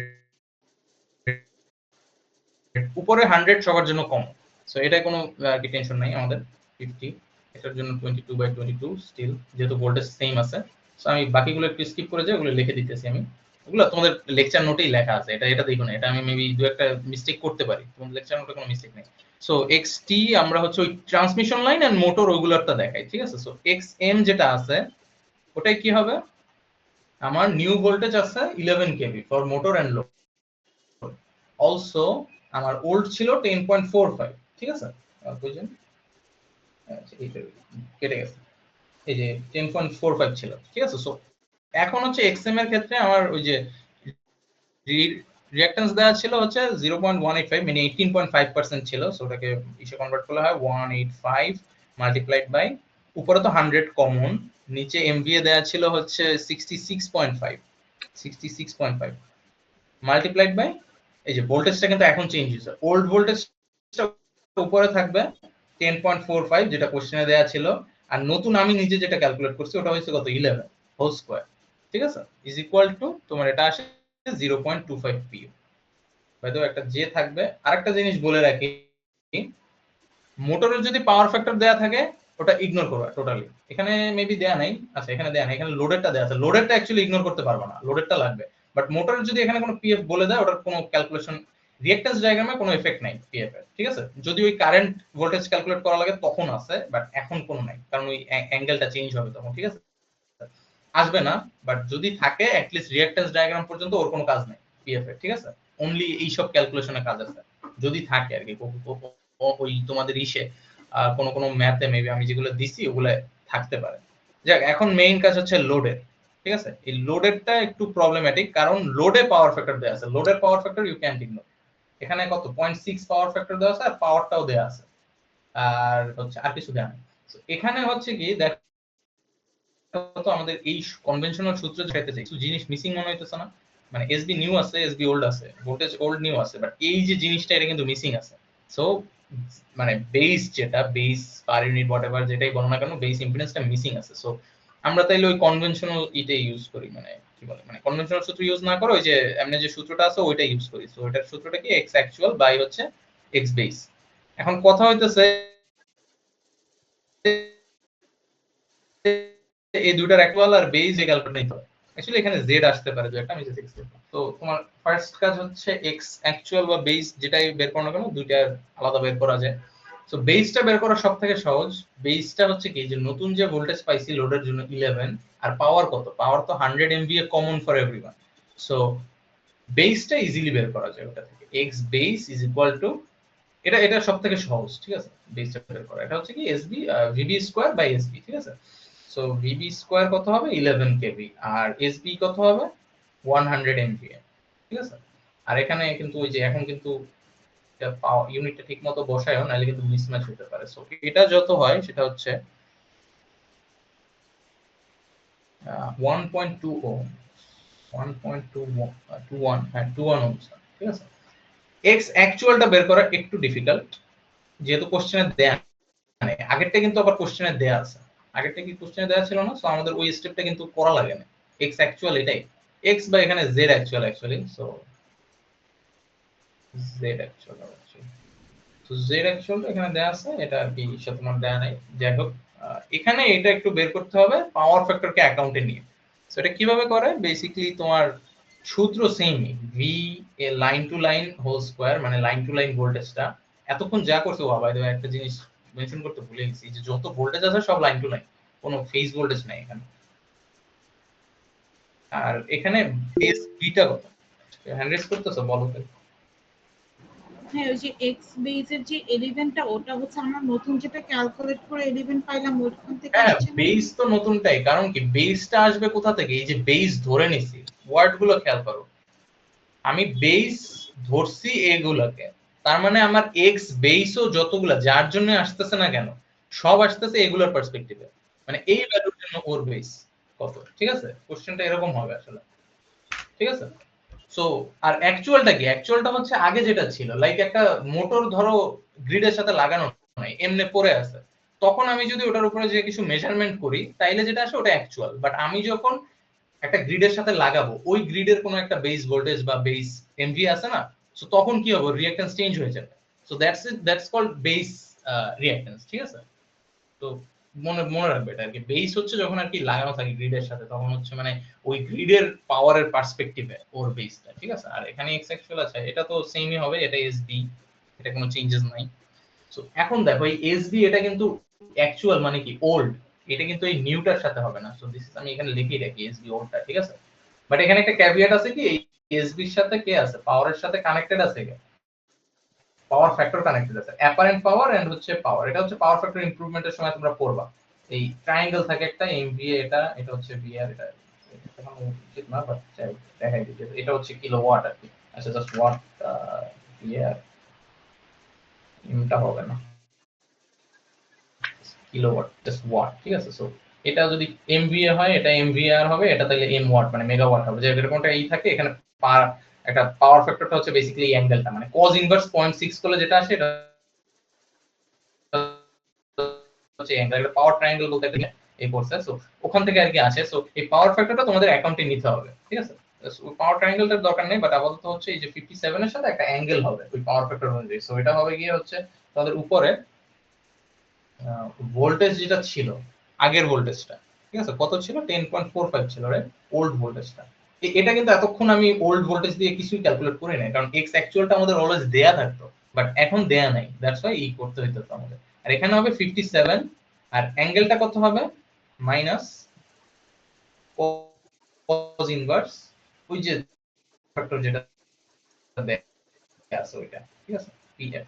A: উপরে 100 সবার জন্য কম, সো এটাই কোনো আর কি টেনশন নাই আমাদের। 50 এটার জন্য 22/22 স্টিল, যেহেতু ভোল্টেজ সেম আছে। সো আমি বাকিগুলো একটু স্কিপ করে যাই, ওগুলো লিখে দিতেছি আমি। ওগুলো তোমাদের লেকচার নোটেই লেখা আছে, এটা দেখো না, এটা আমি মেবি দু একটা মিস্টেক করতে পারি, তোমাদের লেকচার নোটে কোনো মিস্টেক নেই। সো xt আমরা হচ্ছে ওই ট্রান্সমিশন লাইন এন্ড মোটর ওইগুলোরটা দেখাই, ঠিক আছে। সো xm যেটা আছে ওটাই কি হবে, আমার নিউ ভোল্টেজ আছে 11 K V for motor and load. Also আমার ওল্ড ছিল 10.45, ঠিক আছে। বুঝছেন, আচ্ছা এইটা কেটে গেছে, এই যে 10.45 ছিল, ঠিক আছে। সো এখন হচ্ছে xm এর ক্ষেত্রে আমার ওই যে রিঅ্যাকট্যান্স দেওয়া ছিল হচ্ছে 0.185, মানে 18.5% ছিল। সো ওটাকে ইসে কনভার্ট করলে হয় 185 মাল্টিপ্লাইড বাই, উপরে তো 100 কমন, নিচে এমভিএ দেওয়া ছিল হচ্ছে 66.5 মাল্টিপ্লাইড বাই, এই যে ভোল্টেজটা কিন্তু এখন চেঞ্জ হয়েছে, ওল্ড ভোল্টেজটা উপরে থাকবে 10.45 যেটা কোশ্চেনে দেওয়া ছিল, আর নতুন আমি নিজে যেটা ক্যালকুলেট করছি ওটা হচ্ছে কত 11 হোল স্কয়ার, ঠিক আছে, ইজ ইকুয়াল টু তোমার এটা আসে 0.25 পিও। হয়তো একটা যে থাকবে। আরেকটা জিনিস বলে রাখি, মোটরের যদি পাওয়ার ফ্যাক্টর দেয়া থাকে ওটা ইগনোর করবা টোটালি, এখানে মেবি দেয়া নাই, আচ্ছা এখানে দেয়া নাই, এখানে লোডেরটা দেয়া আছে, লোডেরটা অ্যাকচুয়ালি ইগনোর করতে পারবা না, লোডেরটা লাগবে। বাট মোটরের যদি এখানে কোনো পিএফ বলে দেয়, ওটার কোনো ক্যালকুলেশন রিঅ্যাকট্যান্স ডায়াগ্রামে কোনো এফেক্ট নাই পিএফ এর, ঠিক আছে। যদি ওই কারেন্ট ভোল্টেজ ক্যালকুলেট করা লাগে তখন আছে, বাট এখন কোনো নাই, কারণ ওই অ্যাঙ্গেলটা চেঞ্জ হবে তখন, ঠিক আছে, আসবে না। বাট যদি থাকে অ্যাটলিস্ট রিঅ্যাকট্যান্স ডায়াগ্রাম পর্যন্ত ওর কোনো কাজ নাই পিএফ এর, ঠিক আছে। অনলি এই সব ক্যালকুলেশনে কাজ আছে যদি থাকে আর কি, ওই তোমাদের ইসে কোনো কোনো ম্যাথে মেবি আমি যেগুলো দিছি ওগুলো থাকতে পারে। যাক, এখন মেইন কাজ হচ্ছে লোডের, ঠিক আছে। এই লোডেরটা একটু প্রবলেম্যাটিক, কারণ লোডে পাওয়ার ফ্যাক্টর দেয়া আছে, লোডের power factor you can't ignore. এখানে কত 0.6 পাওয়ার ফ্যাক্টর দেওয়া আছে, আর পাওয়ারটাও দেয়া আছে, আর হচ্ছে আর কিছু দেয়া নেই। এখানে হচ্ছে কি দেখ, তো আমাদের এই কনভেনশনাল সূত্র যেটাতে চাই, কিছু জিনিস মিসিং মনে হইতেছে না, মানে এসবি নিউ আছে, এসবি ওল্ড আছে, ভোল্টেজ ওল্ড নিউ আছে, বাট এই যে জিনিসটা এটা কিন্তু মিসিং আছে। সো মানে বেস যেটা বেস পার ইউনিট হোয়াটএভার যেটাই বলো না কেন, বেস ইম্পিডেন্সটা মিসিং আছে। সো আমরা তাইলে ওই কনভেনশনাল ইটাই ইউজ করি, মানে কি বলে, মানে কনভেনশনাল সূত্র ইউজ না করে ওই যে এমনি যে সূত্রটা আছে ওইটা ইউজ করি। সো এটার সূত্রটা কি এক্স অ্যাকচুয়াল বাই হচ্ছে এক্স বেস। এখন কথা হইতেছে এই দুইটার অ্যাকচুয়াল আর বেস যে ক্যালকুলেট নিতে হয়, অ্যাকচুয়ালি এখানে জেড আসতে পারে, যে একটা আমি জাস্ট এক্স। তো তোমার ফার্স্ট কাজ হচ্ছে এক্স অ্যাকচুয়াল বা বেস যেটাই বের করো না কেন, দুইটা আলাদা বের করা যায়। সো বেসটা বের করা সবথেকে সহজ। বেসটা হচ্ছে কি, যে নতুন যে ভোল্টেজ পাইছি লোডের জন্য 11, আর পাওয়ার কত, পাওয়ার তো 100 MVA common for everyone. So বেসটা ইজিলি বের করা যায় ওটা থেকে, x base is equal two, এটা এটা সবথেকে সহজ, ঠিক আছে, বেসটা বের করা। এটা হচ্ছে কি S B V B square by S B, ঠিক আছে। সো ভিবি স্কয়ার কত হবে 11 কেভি, আর এসবি কত হবে 100 এমভিএ, ঠিক আছে। আর এখানে কিন্তু ওই যে এখন কিন্তু ইউনিটটা ঠিকমতো বসায়ও, নাহলে কিন্তু মিসম্যাচ হতে পারে। সো এটা যত হয় সেটা হচ্ছে 1.2 ওহম, 1.21, হ্যাঁ 21 ওহম, ঠিক আছে। এক্স অ্যাকচুয়ালটা বের করা একটু ডিফিকাল্ট, যেহেতু কোশ্চেনে দেয়া নেই। আগেরটা কিন্তু আবার কোশ্চেনে দেয়া আছে, আগেরটা কি কোশ্চেনে দেয়া ছিল না, সো আমাদের ওই স্টেপটা কিন্তু করা লাগে না। এক্স অ্যাকচুয়াল এটাই, এক্স বা এখানে Z actual actually, so Z actual তো জেড অ্যাকচুয়ালটা এখানে দেয়া আছে, এটা আর কি সে তোমার দেয়া নাই। যাই হোক, এখানে এটা একটু বের করতে হবে পাওয়ার ফ্যাক্টরকে অ্যাকাউন্টে নিয়ে। সো এটা কিভাবে করে, বেসিক্যালি তোমার সূত্র সেমই, V a line to line whole square, মানে লাইন টু লাইন ভোল্টেজটা এতক্ষণ যা করছে, বাই দ্য ওয়ে একটা জিনিস মেনশন করতে ভুলে গেছি, যে যত ভোল্টেজ আছে সব লাইন টু লাইন, কোনো ফেজ ভোল্টেজ নাই এখানে। আর এখানে বেস বিটা কত হ্যান্ড রেজ করতেছো বলো তো?
C: হ্যাঁ, ওই যে এক্স বেসের যে এলিমেন্টটা ওটা হচ্ছে আমরা নতুন যেটা ক্যালকুলেট করে এলিমেন্ট পাইলাম ওখান থেকে
A: হ্যাঁ,
C: আসছে না?
A: বেস তো নতুনটাই, কারণ কি বেসটা আসবে কোথা থেকে? এই যে বেস ধরে নিছি, ওয়ার্ড গুলো খেয়াল করো, আমি বেস ধরছি এগুলোকে, তার মানে আমার এক্স বেসও যতগুলা যার জন্য আসতেছে না কেন সব আসতেছে এগুলোর পার্সপেক্টিভে, মানে এই ভ্যালুর জন্য ওর বেস কত। ঠিক আছে, কোশ্চেনটা এরকম হবে আসলে। ঠিক আছে, সো আর অ্যাকচুয়ালটা কি? অ্যাকচুয়ালটা হচ্ছে আগে যেটা ছিল, লাইক একটা মোটর ধরো গ্রিডের সাথে লাগানো নাই, এমনি পড়ে আছে, তখন আমি যদি ওটার উপরে যে কিছু মেজারমেন্ট করি তাইলে যেটা আসে ওটা অ্যাকচুয়াল। বাট আমি যখন একটা গ্রিডের সাথে লাগাবো, ওই গ্রিডের কোনো একটা বেস ভোল্টেজ বা বেস এমভি আছে না, সো তখন কি হবে? রিঅ্যাকট্যান্স চেঞ্জ হয়ে যাবে। So that's it, that's called base reactance. ঠিক আছে, তো মনে মনে রাখবে এটা আর কি, বেস হচ্ছে যখন আর কি লাগানো থাকে গ্রিডের সাথে, তখন হচ্ছে মানে ওই গ্রিডের পাওয়ারের পার্সপেক্টিভে ওর বেসটা। ঠিক আছে, আর এখানে এক্স অ্যাকচুয়াল আছে, এটা তো সেমই হবে, এটা এসবি, এটা কোনো চেঞ্জেস নাই। সো এখন দেখো এই এসবি এটা কিন্তু অ্যাকচুয়াল মানে কি ওল্ড, এটা কিন্তু এই নিউটার সাথে হবে না। সো দিস ইজ, আমি এখানে লিখেই রাখি এসবি ওল্ডটা। ঠিক আছে, বাট এখানে একটা ক্যাভিয়েট আছে কি, এই এসবি এর সাথে কে আছে? পাওয়ারের সাথে কানেক্টেড আছে কে? পাওয়ার ফ্যাক্টর কানেক্টেড আছে, অ্যাপারেন্ট পাওয়ার এন্ড হচ্ছে পাওয়ার। এটা হচ্ছে পাওয়ার ফ্যাক্টর ইমপ্রুভমেন্টের সময় তোমরা পড়বা, এই ট্রায়াঙ্গেল থাকে একটা এমভিএ, এটা এটা হচ্ছে ভিআর, এটা এখন উচিত না বাট দেখাই দিতে, এটা হচ্ছে কিলোওয়াট আর কি। আচ্ছা জাস্ট ওয়াট, ভিআর এমটা হবে না, কিলোওয়াট জাস্ট ওয়াট। ঠিক আছে, সো এটা যদি এমভিএ হয় এটা এমভিআর হবে, এটা তাহলে এম ওয়াট মানে মেগাওয়াট হবে। যে এরকমটা এই থাকে এখানে পার একটা পাওয়ার ফ্যাক্টরটা হচ্ছে বেসিক্যালি এই অ্যাঙ্গেলটা, মানে cos ইনভার্স 0.6 করলে যেটা আসে এটা হচ্ছে অ্যাঙ্গেল, এটা পাওয়ার ট্রায়াঙ্গেল বলতে গেলে এই কোর্সে। সো ওখান থেকে আর কি আসে। সো এই পাওয়ার ফ্যাক্টরটা তোমাদের অ্যাকাউন্টে নিতে হবে। ঠিক আছে, পাওয়ার ট্রায়াঙ্গেলটার দরকার নেই, বাট আপাতত হচ্ছে এই যে 57 এর সাথে একটা অ্যাঙ্গেল হবে ওই পাওয়ার ফ্যাক্টর অনুযায়ী। সো এটা হবে গিয়ে হচ্ছে তোমাদের উপরে ভোল্টেজ যেটা ছিল আগের ভোল্টেজটা, ঠিক আছে, কত ছিল? 10.45 ছিল, রাইট, ওল্ড ভোল্টেজটা। এটা কিন্তু এতক্ষণ আমি ওল্ড ভোল্টেজ দিয়ে কিছুই ক্যালকুলেট করি নাই, কারণ এক্স অ্যাকচুয়ালটা আমাদের অলওয়েজ দেয়া থাকতো, বাট এখন দেয়া নাই, দ্যাটস ওয়াই এই করতে হইতো আমাদের। আর এখানে হবে 57, আর অ্যাঙ্গেলটা কত হবে? মাইনাস cos ইনভার্স ওই যে ফ্যাক্টর যেটা দেয়া আছে ওইটা। ঠিক আছে, পিএফ।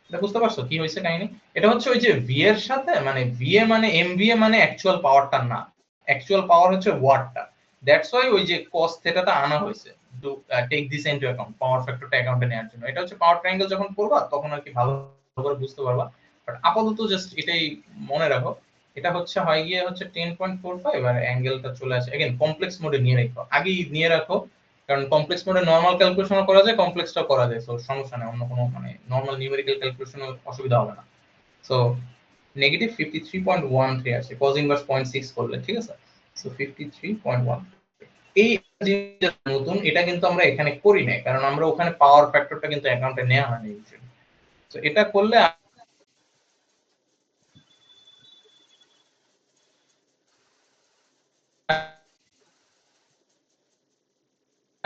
A: এটা বুঝতে পারছো কি হয়েছে কাহিনী? এটা হচ্ছে ওই যে ভি এর সাথে, মানে ভিএ মানে এমভিএ মানে অ্যাকচুয়াল পাওয়ারটা না, অ্যাকচুয়াল পাওয়ার হচ্ছে ওয়াটটা। দ্যাটস ওয়াই ওই যে cos থেটাটা আনা হয়েছে to take this into account, power ফ্যাক্টরটা অ্যাকাউন্টে নেওয়ার জন্য। এটা হচ্ছে পাওয়ার ট্রায়াঙ্গেল যখন পড়বা তখন আর কি ভালো করে বুঝতে পারবা। বাট আপাতত জাস্ট এটাই মনে রাখো, এটা হচ্ছে হয় গিয়ে হচ্ছে 10.45, আর অ্যাঙ্গেলটা চলে আসে अगेन কমপ্লেক্স মোডে নিয়ে রাখো, আগেই নিয়ে রাখো, কারণ কমপ্লেক্স মোডে নরমাল ক্যালকুলেশনও করা যায়, কমপ্লেক্সটাও করা যায়, সো সমস্যা নেই, অন্য কোনো মানে নরমাল নিউমেরিক্যাল ক্যালকুলেশনে অসুবিধা হবে না। সো নেগেটিভ 53.13 আছে cos ইনভার্স 0.6 করলে। ঠিক আছে, সো 53.1, এই জিনিসটা নতুন, এটা কিন্তু আমরা এখানে করি নাই, কারণ আমরা ওখানে পাওয়ার ফ্যাক্টরটা কিন্তু অ্যাকাউন্টে নেওয়া হয়নি ইউজুয়ালি। সো এটা করলে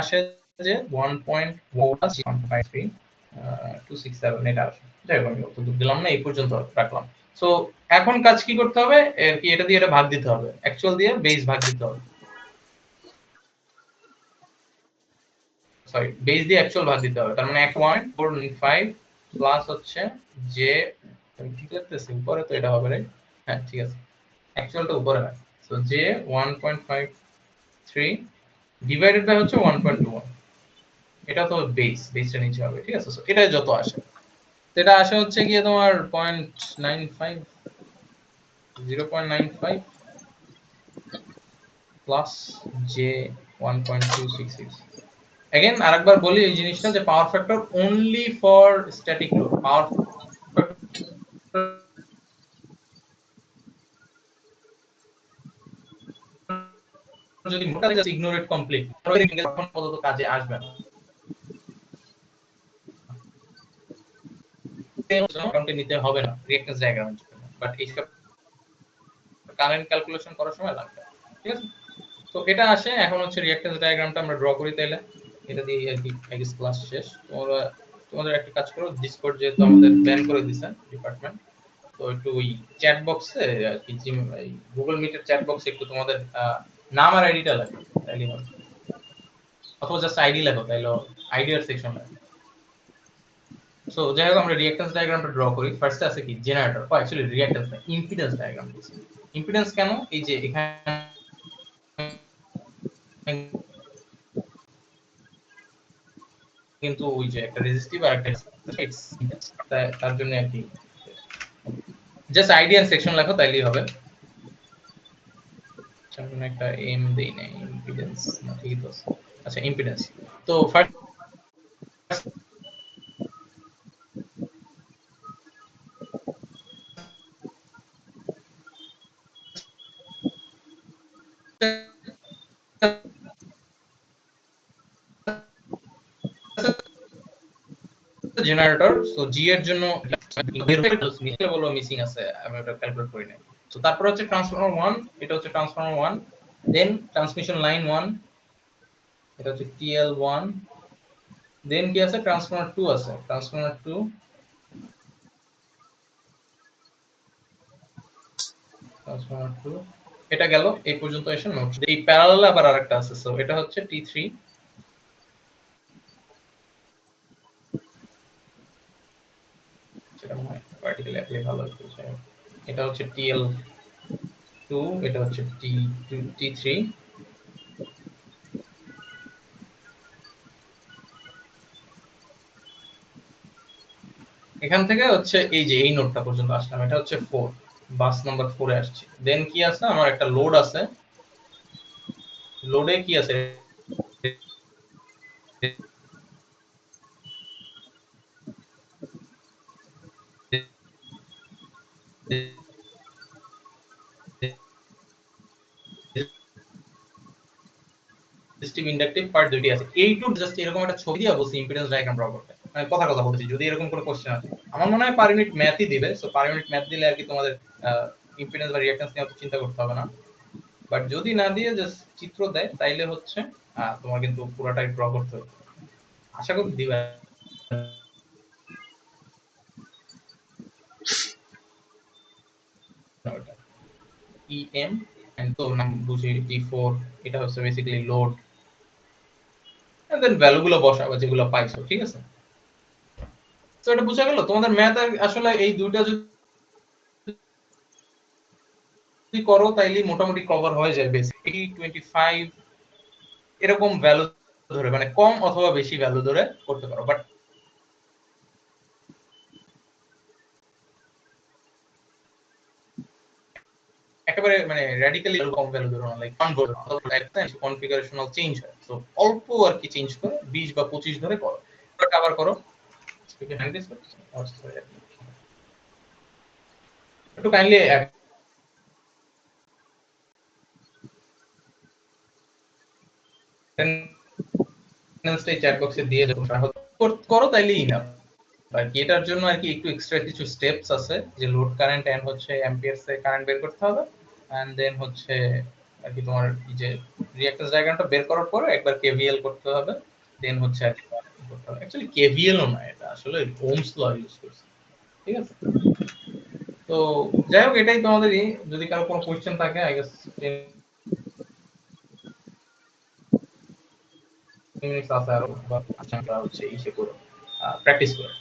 A: আসে যে 1.153 এটা আসে। যাই হোক, আমি অত দূর দিলাম না, এই পর্যন্ত রাখলাম। সো এখন কাজ কি করতে হবে? এর কি এটা দিয়ে এটা ভাগ দিতে হবে, অ্যাকচুয়াল দিয়ে বেস ভাগ দিতে হবে, সরি বেস দিয়ে অ্যাকচুয়াল ভাগ দিতে হবে। তার মানে 1.45 প্লাস হচ্ছে যে, ঠিক লাগতেছে উপরে তো এটা হবে, রাইট? হ্যাঁ ঠিক আছে, অ্যাকচুয়ালটা উপরে রাখ। সো যে 1.53 ডিভাইডেড বাই হচ্ছে 1.21, এটা তো বেসটা নিচে হবে। ঠিক আছে, সো এটা যত আসে, এটা আসে হচ্ছে গিয়ে তোমার 0.95 0.95 প্লাস যে 1.266। अगेन আরেকবার বলি এই জিনিসটা, যে power factor only for static load, power যদি মোটা জাস্ট ইগনোর ইট কমপ্লিট, তখন পর্যন্ত কাজে আসবে না। অ্যাকাউন্টে নিতে হবে না রিঅ্যাকট্যান্স ডায়াগ্রামের জন্য, বাট এইসব কারেন্ট ক্যালকুলেশন করার সময় লাগবে। ঠিক আছে, তো এটা আসে। এখন হচ্ছে রিঅ্যাকট্যান্স ডায়াগ্রামটা আমরা ড্র করি তাইলে, এটা দিয়ে আর কি আই গেস ক্লাস শেষ। তোমরা তোমাদের একটা কাজ করো, ডিসকর্ড যেহেতু আমাদের ব্যান করে দিয়েছে ডিপার্টমেন্ট, তো একটু ওই চ্যাট বক্সে আর কি গুগল মিটের চ্যাট বক্সে একটু তোমাদের নাম আর আইডিটা লেখো তাইলে হবে, অথবা জাস্ট আইডি লেখো তাইলে আইডি আর সেকশন লেখো। সো যাই হোক আমরা রিঅ্যাকট্যান্স ডায়াগ্রামটা ড্র করি। ফার্স্টে আছে কি জেনারেটর, অ্যাকচুয়ালি রিঅ্যাকট্যান্স না, ইম্পিডেন্স ডায়াগ্রাম বলছি। ইম্পিডেন্স কেন, এই যে এখানে কিন্তু ওই যে একটা রেজিস্টিভ আর একটা তার জন্য আর কি জাস্ট আইডি এন্ড সেকশন লেখো তাইলেই হবে। সামনে একটা এম দেই নাই, ইম্পিডেন্স না, ঠিকই তো আছে। আচ্ছা ইম্পিডেন্স, তো ফার্স্ট জেনারেটর, সো জি এর জন্য নিচে বলো মিসিং আছে, আমি ওটা ক্যালকুলেট করি নাই। সো তারপর হচ্ছে ট্রান্সফর্মার 1, এটা হচ্ছে ট্রান্সফর্মার 1, দেন ট্রান্সমিশন লাইন 1, এটা হচ্ছে TL1, দেন কি আছে ট্রান্সফর্মার 2 আছে, ট্রান্সফর্মার 2, ট্রান্সফর্মার 2 এটা গেল এই পর্যন্ত এসে নোট। এই প্যারালালে আবার আরেকটা আছে, সো এটা হচ্ছে T3, সেটা মনে হয় ভার্টিক্যালি অ্যাপ্লাই ভালো হতো। এটা হচ্ছে TL2, এটা হচ্ছে T3, এখান থেকে হচ্ছে এই যে এই নোডটা পর্যন্ত আসলাম, এটা হচ্ছে 4, বাস নাম্বার 4 এ আসছে। দেন কি আছে, আমার একটা লোড আছে, লোডে কি আছে, রেজিস্টিভ ইন্ডাকটিভ পার্ট দুটি আছে। এইটুক জাস্ট এরকম একটা ছবি দিয়ে বলছি ইম্পিডেন্স ডায়াগ্রাম ড্র করতে, মানে কথা বলতেছি। যদি এরকম কোনো কোশ্চেন আসে, আমার মনে হয় পার ইউনিট ম্যাথই দিবে, সো পার ইউনিট ম্যাথ দিলে আর কি তোমাদের ইম্পিডেন্স বা রিঅ্যাকট্যান্স নিয়ে অত চিন্তা করতে হবে না। বাট যদি না দিয়ে জাস্ট চিত্র দেয় তাইলে হচ্ছে তোমার কিন্তু পুরোটাই ড্র করতে হবে। আশা করি দিবে। EM এন্ড তো নাম বুঝি T4, এটা হচ্ছে বেসিক্যালি লোড, এন্ড দেন ভ্যালুগুলো বসাবা যেগুলো পাইছো, ঠিক আছে। তো এটা বুঝা গেল তোমাদের ম্যাথ। আসলে এই দুইটা যদি করো তাইলে মোটামুটি কভার হয়ে যায়। বেসিক্যালি 25 এরকম ভ্যালু ধরে, মানে কম অথবা বেশি ভ্যালু ধরে করতে পারো। বাট একেবারে মানে র্যাডিক্যালি কম ভ্যালু ধরো না, লাইক কনফিগারেশনাল চেঞ্জ হয়, তো অল্প আর কি চেঞ্জ করে 20 বা 25 ধরে করো। ওটা আবার করো একটু কাইন্ডলি অ্যাটেন্ডেন্সটা চ্যাট বক্সে দিয়ে দেবো, করো তাইলেই না। আর কি এটার জন্য আর কি একটু এক্সট্রা কিছু স্টেপস আছে, যে লোড কারেন্ট এন্ড হচ্ছে অ্যাম্পিয়ারস এ কারেন্ট বের করতে হবে, এন্ড দেন হচ্ছে আর কি তোমার এই যে রিঅ্যাকট্যান্স ডায়াগ্রামটা বের করার পরে একবার কেভিএল করতে হবে, দেন হচ্ছে আর কি করতে হবে। অ্যাকচুয়ালি কেভিএল ও না, এটা আসলে ওহমস ল ইউজ করছে, ঠিক আছে। তো যাই হোক এটাই তোমাদেরই, যদি কারো কোনো কোশ্চেন থাকে আই গেস 10 মিনিটস আছে আরো, বা আচ্ছা হচ্ছে ইসে করো, প্র্যাকটিস করো।